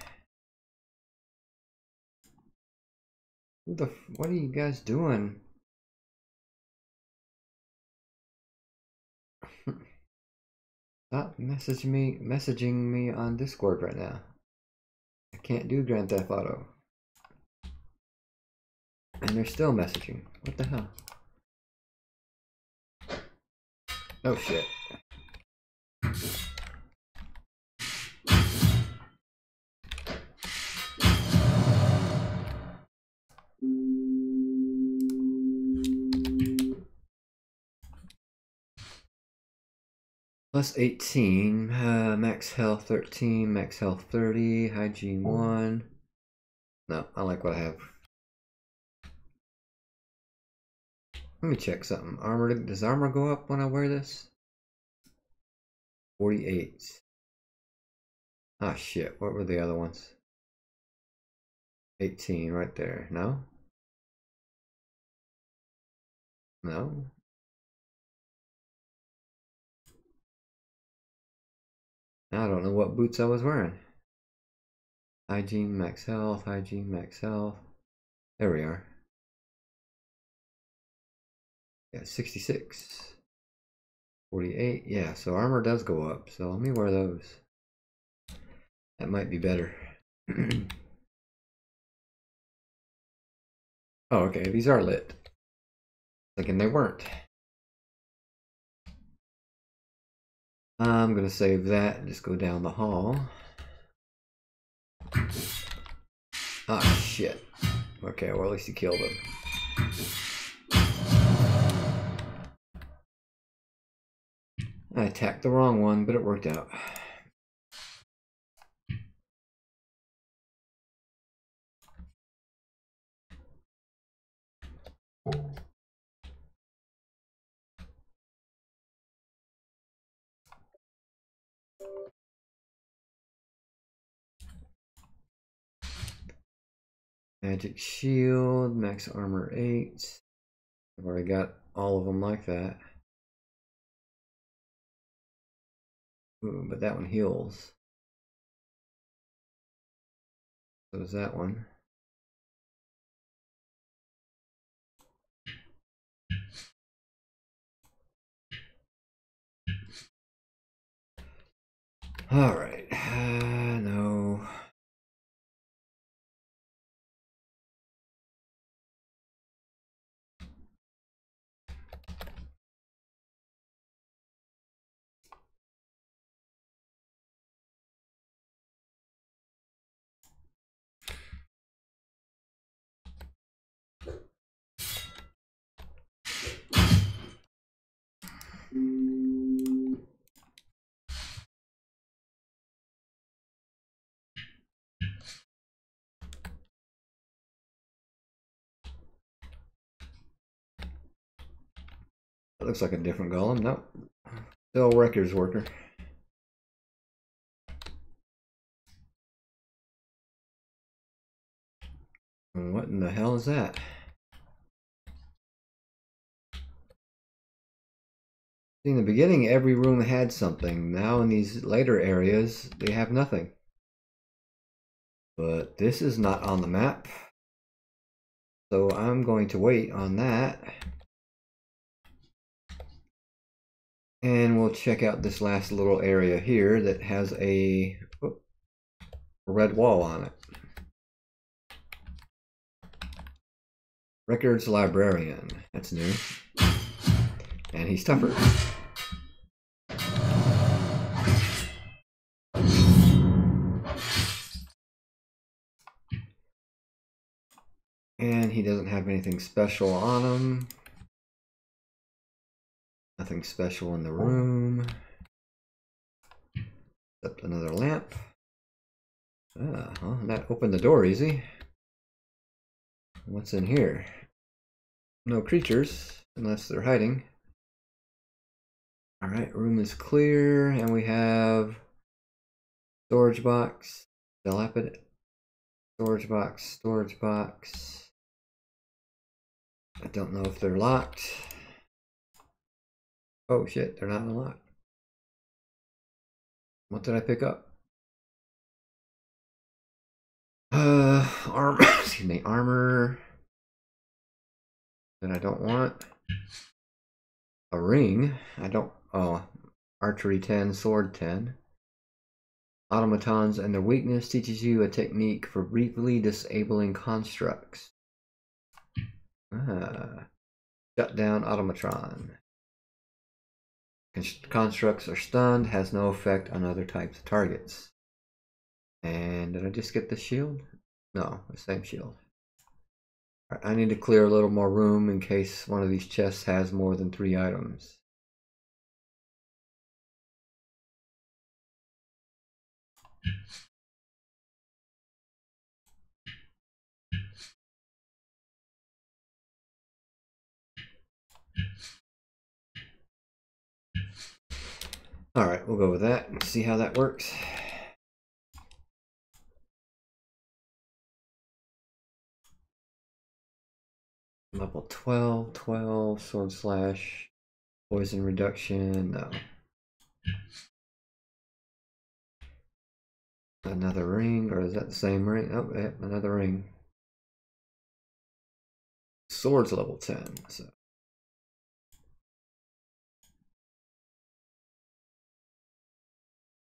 S1: What are you guys doing? Stop messaging me on Discord right now. I can't do Grand Theft Auto. And they're still messaging. What the hell? Oh shit. Plus 18, max health 13, max health 30, hygiene 1. No, I like what I have. Let me check something. Armor, does armor go up when I wear this? 48. Ah shit, what were the other ones? 18 right there. No? No? I don't know what boots I was wearing. Hygiene, max health, hygiene, max health. There we are. Yeah, 66. 48. Yeah, so armor does go up. So let me wear those. That might be better. Oh, okay. These are lit. Thinking they weren't. I'm gonna save that and just go down the hall. Ah, shit. Okay, well at least he killed him. I attacked the wrong one, but it worked out. Magic shield, max armor 8. I've already got all of them like that. Ooh, but that one heals. So does that one. All right, no. That looks like a different golem. Nope. Still Wrecker's Worker. What in the hell is that? See, in the beginning, every room had something. Now in these later areas, they have nothing. But this is not on the map. So I'm going to wait on that. And we'll check out this last little area here that has a red wall on it. Records Librarian. That's new. And he's tougher. And he doesn't have anything special on him. Nothing special in the room. Except another lamp. Ah, well, that opened the door easy. What's in here? No creatures, unless they're hiding. Alright, room is clear, and we have storage box, dilapidated, storage box. I don't know if they're locked. Oh shit, they're not unlocked. What did I pick up? Armor, excuse me, armor that I don't want. A ring, I don't, oh, archery 10, sword 10. Automatons and their weakness teaches you a technique for briefly disabling constructs. Shut down automatron. Constructs are stunned, has no effect on other types of targets. And did I just get the shield? No, the same shield. Right, I need to clear a little more room in case one of these chests has more than 3 items. Alright, we'll go with that and see how that works. Level 12, sword slash, poison reduction, no. Another ring, or is that the same ring? Oh, yeah, another ring. Sword's level 10, so.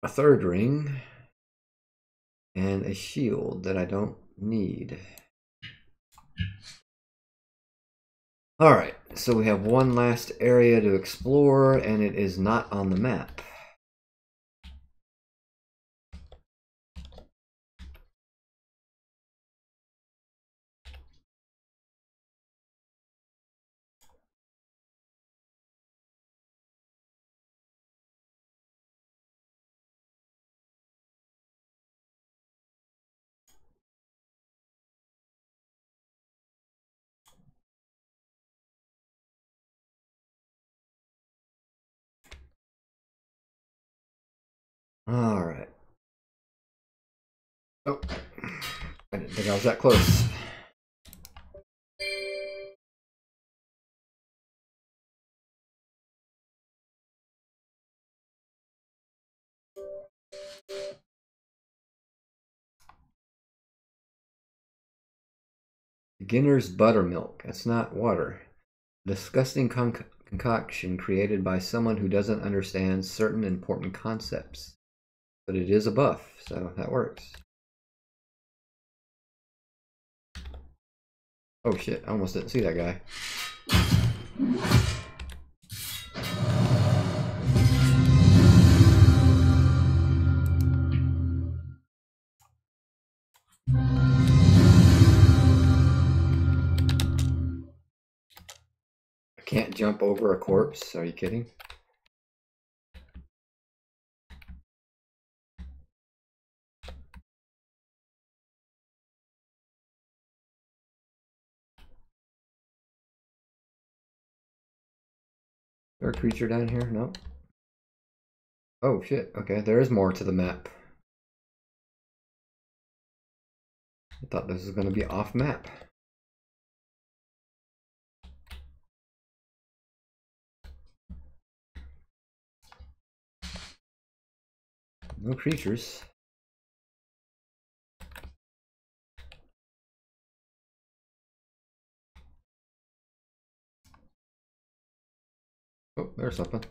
S1: A third ring. And a shield that I don't need. Alright, so we have one last area to explore, and it is not on the map. Alright. Oh, I didn't think I was that close. Beginner's buttermilk. That's not water. Disgusting concoction created by someone who doesn't understand certain important concepts. But it is a buff, so that works. Oh shit, I almost didn't see that guy. I can't jump over a corpse, are you kidding? Is there a creature down here? No. Oh shit, okay, there is more to the map. I thought this was going to be off map. No creatures. Oh, there's something.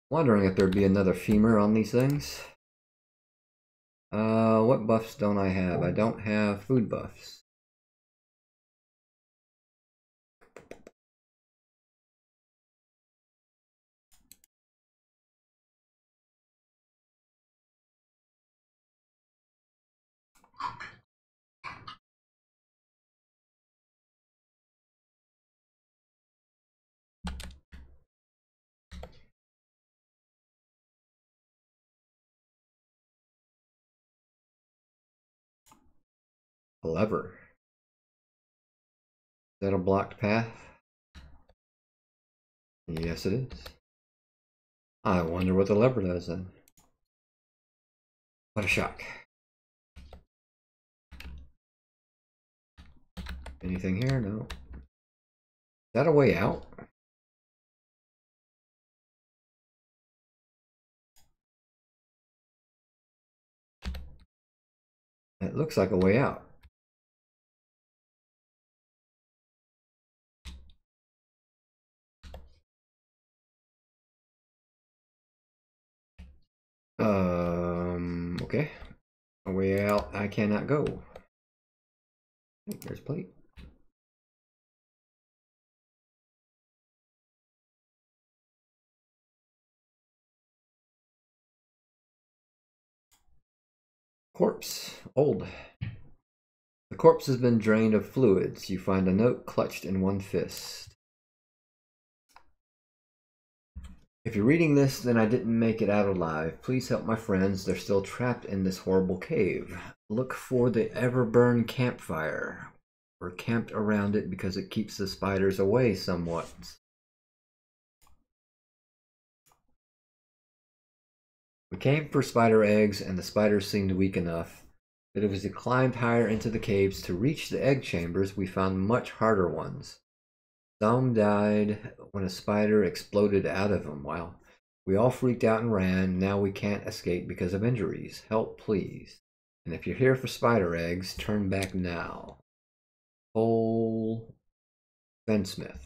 S1: Wondering if there'd be another femur on these things. What buffs don't I have? I don't have food buffs. A lever. Is that a blocked path? Yes, it is. I wonder what the lever does then. What a shock. Anything here? No. Is that a way out? It looks like a way out. Okay. A way out I cannot go. There's a plate. Corpse. Old. The corpse has been drained of fluids. You find a note clutched in one fist. If you're reading this, then I didn't make it out alive. Please help my friends. They're still trapped in this horrible cave. Look for the Everburn campfire. We're camped around it because it keeps the spiders away somewhat. We came for spider eggs, and the spiders seemed weak enough. But as we climbed higher into the caves to reach the egg chambers, we found much harder ones. Some died when a spider exploded out of them. Wow. We all freaked out and ran. Now we can't escape because of injuries. Help, please. And if you're here for spider eggs, turn back now. Cole Fensmith.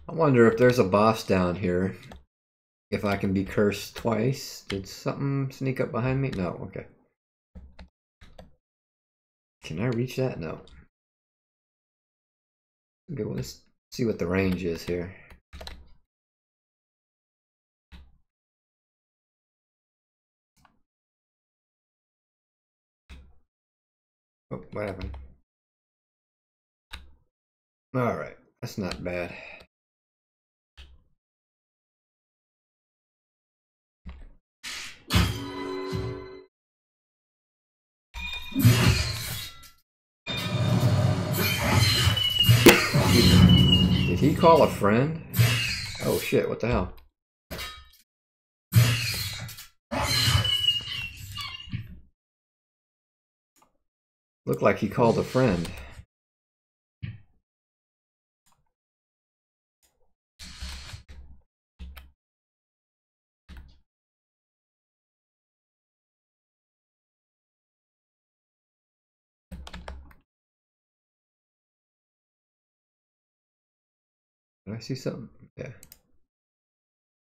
S1: I wonder if there's a boss down here. If I can be cursed twice. Did something sneak up behind me? No, okay. Can I reach that? No. Okay, well, let's see what the range is here. Oh, what happened? Alright, that's not bad. Did he call a friend? Oh shit, what the hell? Looked like he called a friend. Did I see something? Yeah.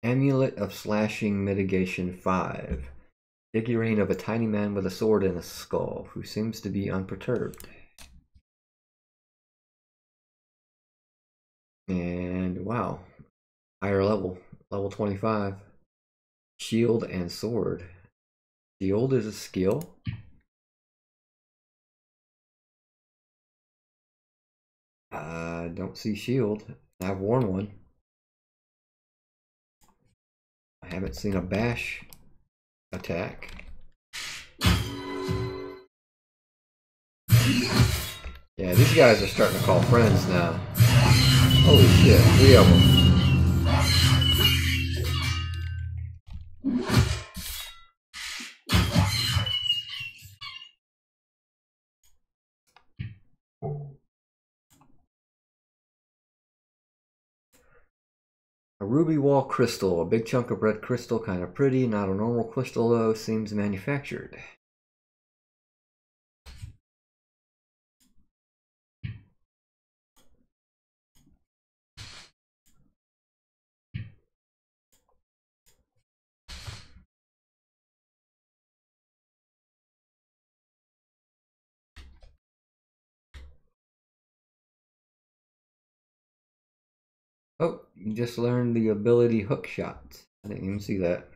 S1: Amulet of Slashing Mitigation 5. Figurine of a tiny man with a sword and a skull, who seems to be unperturbed. And wow, higher level, level 25. Shield and sword. Shield is a skill. I don't see shield. I've worn one. I haven't seen a bash attack. Yeah, these guys are starting to call friends now. Holy shit, 3 of them. A ruby wall crystal, a big chunk of red crystal, kind of pretty, not a normal crystal though, seems manufactured. Oh, you just learned the ability hook shot. I didn't even see that.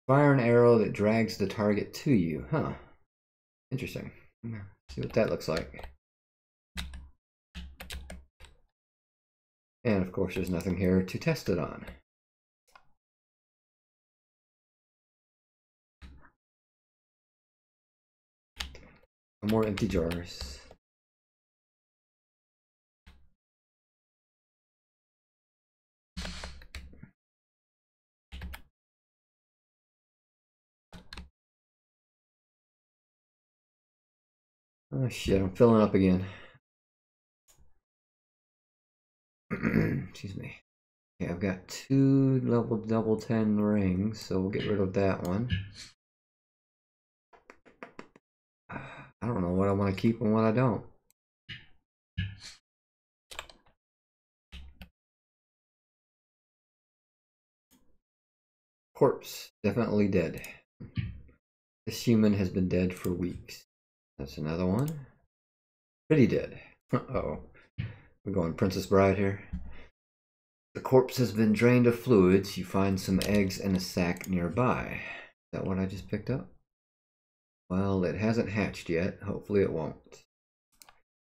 S1: Fire an arrow that drags the target to you. Huh. Interesting. See what that looks like. And of course there's nothing here to test it on. More empty jars. Oh shit, I'm filling up again. Excuse me. Okay, I've got 2 level double 10 rings, so we'll get rid of that one. I don't know what I want to keep and what I don't. Corpse, definitely dead. This human has been dead for weeks. That's another one. Pretty dead. Uh-oh. We're going Princess Bride here. The corpse has been drained of fluids. You find some eggs in a sack nearby. Is that what I just picked up? Well, it hasn't hatched yet. Hopefully it won't.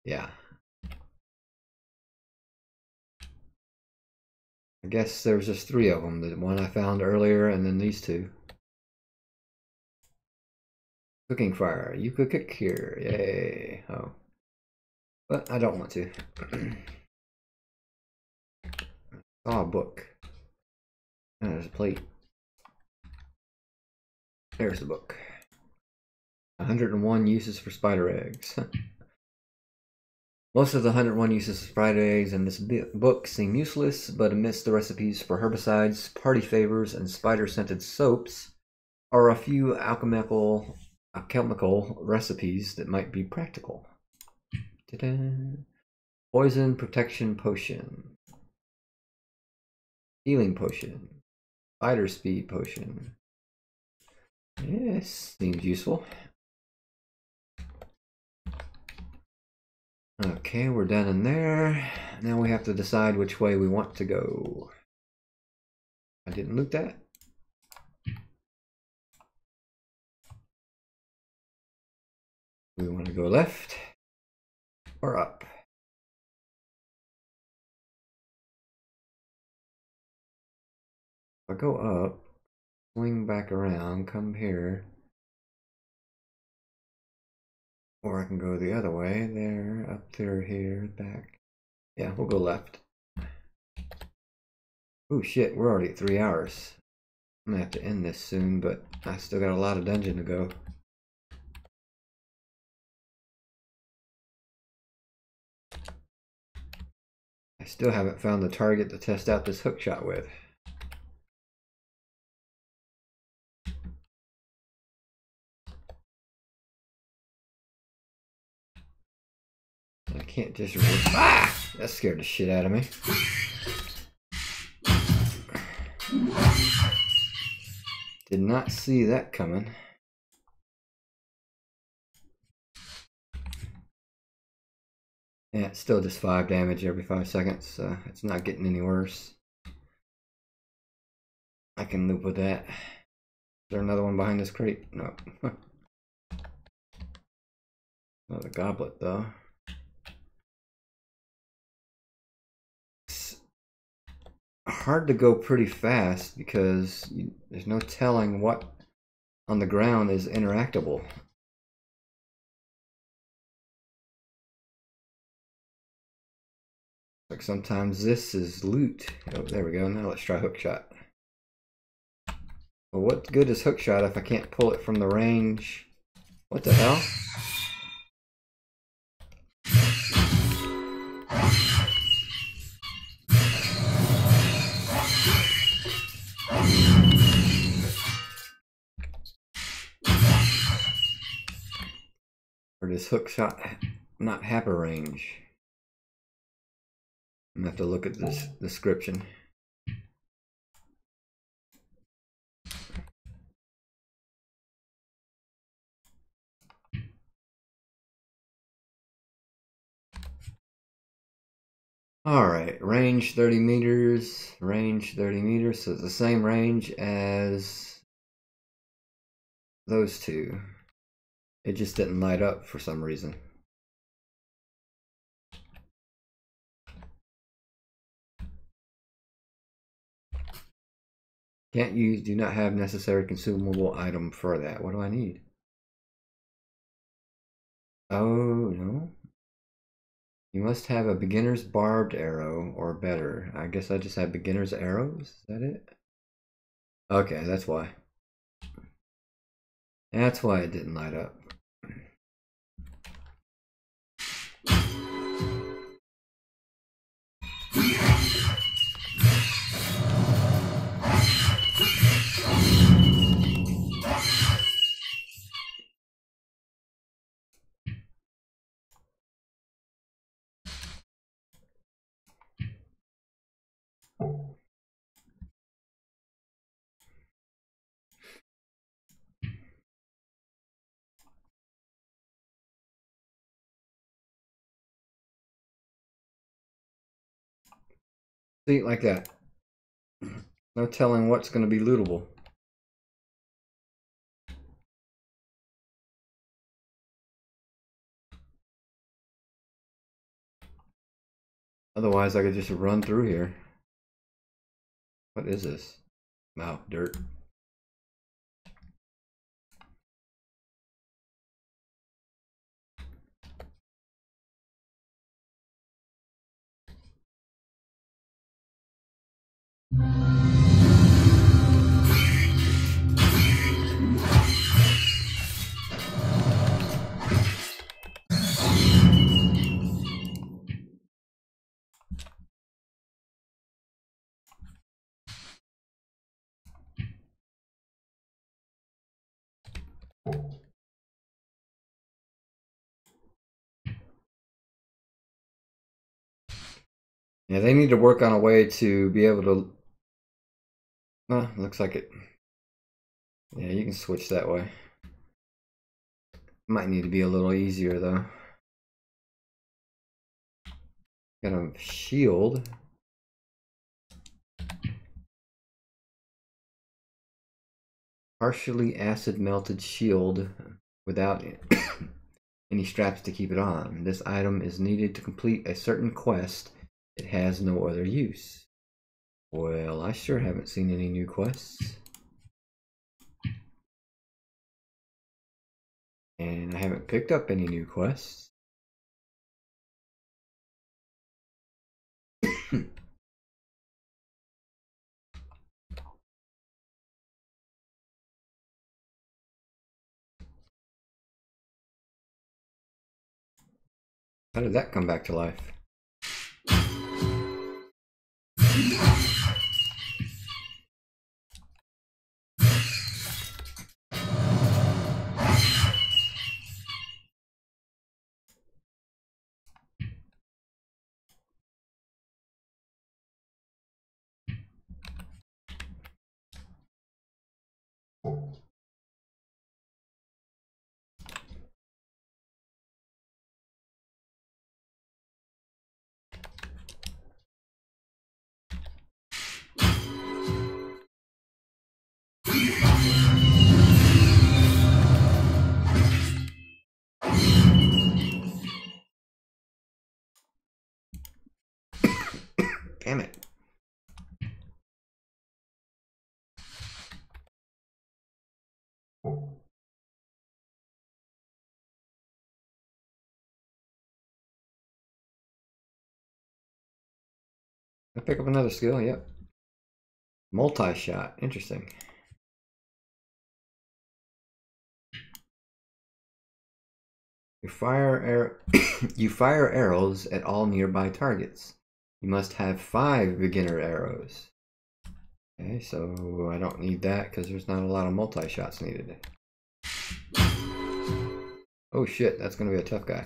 S1: Yeah. I guess there's just 3 of them. The one I found earlier and then these 2. Cooking fire. You could cook here. Yay. Oh. But I don't want to. Oh, a book. Oh, there's a plate. There's the book. 101 uses for spider eggs. Most of the 101 uses of spider eggs in this book seem useless, but amidst the recipes for herbicides, party favors, and spider-scented soaps are a few alchemical recipes that might be practical. Ta-da. Poison protection potion. Healing potion. Spider speed potion. Yes, seems useful. Okay, we're done in there. Now we have to decide which way we want to go. I didn't loot that. We want to go left or up. If I go up, swing back around, come here. Or I can go the other way, there, up there, here, back. Yeah, we'll go left. Oh shit, we're already at 3 hours. I'm gonna have to end this soon, but I still got a lot of dungeon to go. I still haven't found the target to test out this hookshot with. I can't just ah! That scared the shit out of me. Did not see that coming. Yeah, it's still just 5 damage every 5 seconds. It's not getting any worse. I can loop with that. Is there another one behind this crate? No. Another goblet though. It's hard to go pretty fast because there's no telling what on the ground is interactable. Like sometimes this is loot. Oh, there we go. Now let's try hookshot. Well, what good is hookshot if I can't pull it from the range? What the hell? Or does hookshot not have a range? I'm gonna have to look at this description. Alright, range 30 meters, range 30 meters, so it's the same range as those two. It just didn't light up for some reason. Can't use, do not have necessary consumable item for that. What do I need? Oh, no. You must have a beginner's barbed arrow or better. I guess I just have beginner's arrows. Is that it? Okay, that's why. That's why it didn't light up. See, like that. No telling what's going to be lootable. Otherwise, I could just run through here. What is this? Wow, dirt. Yeah, they need to work on a way to be able to... looks like it. Yeah, you can switch that way. Might need to be a little easier, though. Got a shield. Partially acid melted shield without any straps to keep it on. This item is needed to complete a certain quest. It has no other use. Well, I sure haven't seen any new quests. And I haven't picked up any new quests. How did that come back to life? Damn it. I pick up another skill, yep. Multi-shot, interesting. You fire arrows at all nearby targets. You must have 5 beginner arrows. Okay, so I don't need that because there's not a lot of multi-shots needed. Oh shit, that's gonna be a tough guy.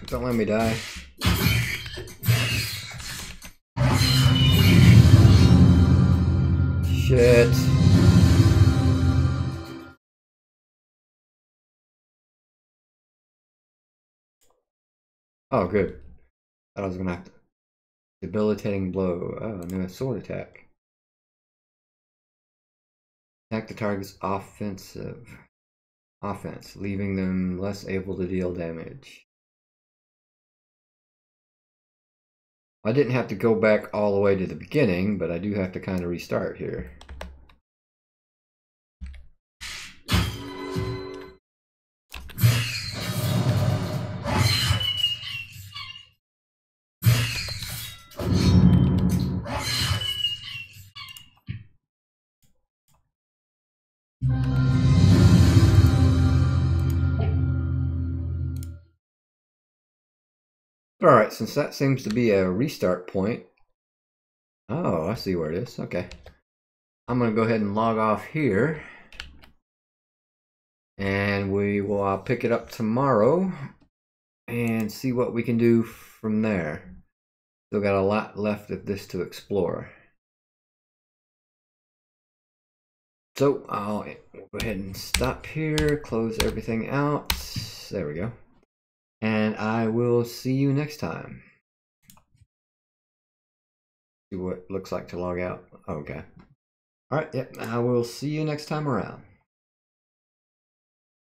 S1: Don't let me die. Shit. Oh, good. Thought I was gonna have to. Debilitating blow. Oh, new sword attack. Attack the target's offense, leaving them less able to deal damage. I didn't have to go back all the way to the beginning, but I do have to kind of restart here. Alright, since that seems to be a restart point. Oh, I see where it is. Okay. I'm going to go ahead and log off here. And we will pick it up tomorrow and see what we can do from there. Still got a lot left of this to explore. So I'll go ahead and stop here, close everything out. There we go. And I will see you next time. See what it looks like to log out. Okay. All right, yep, I will see you next time around.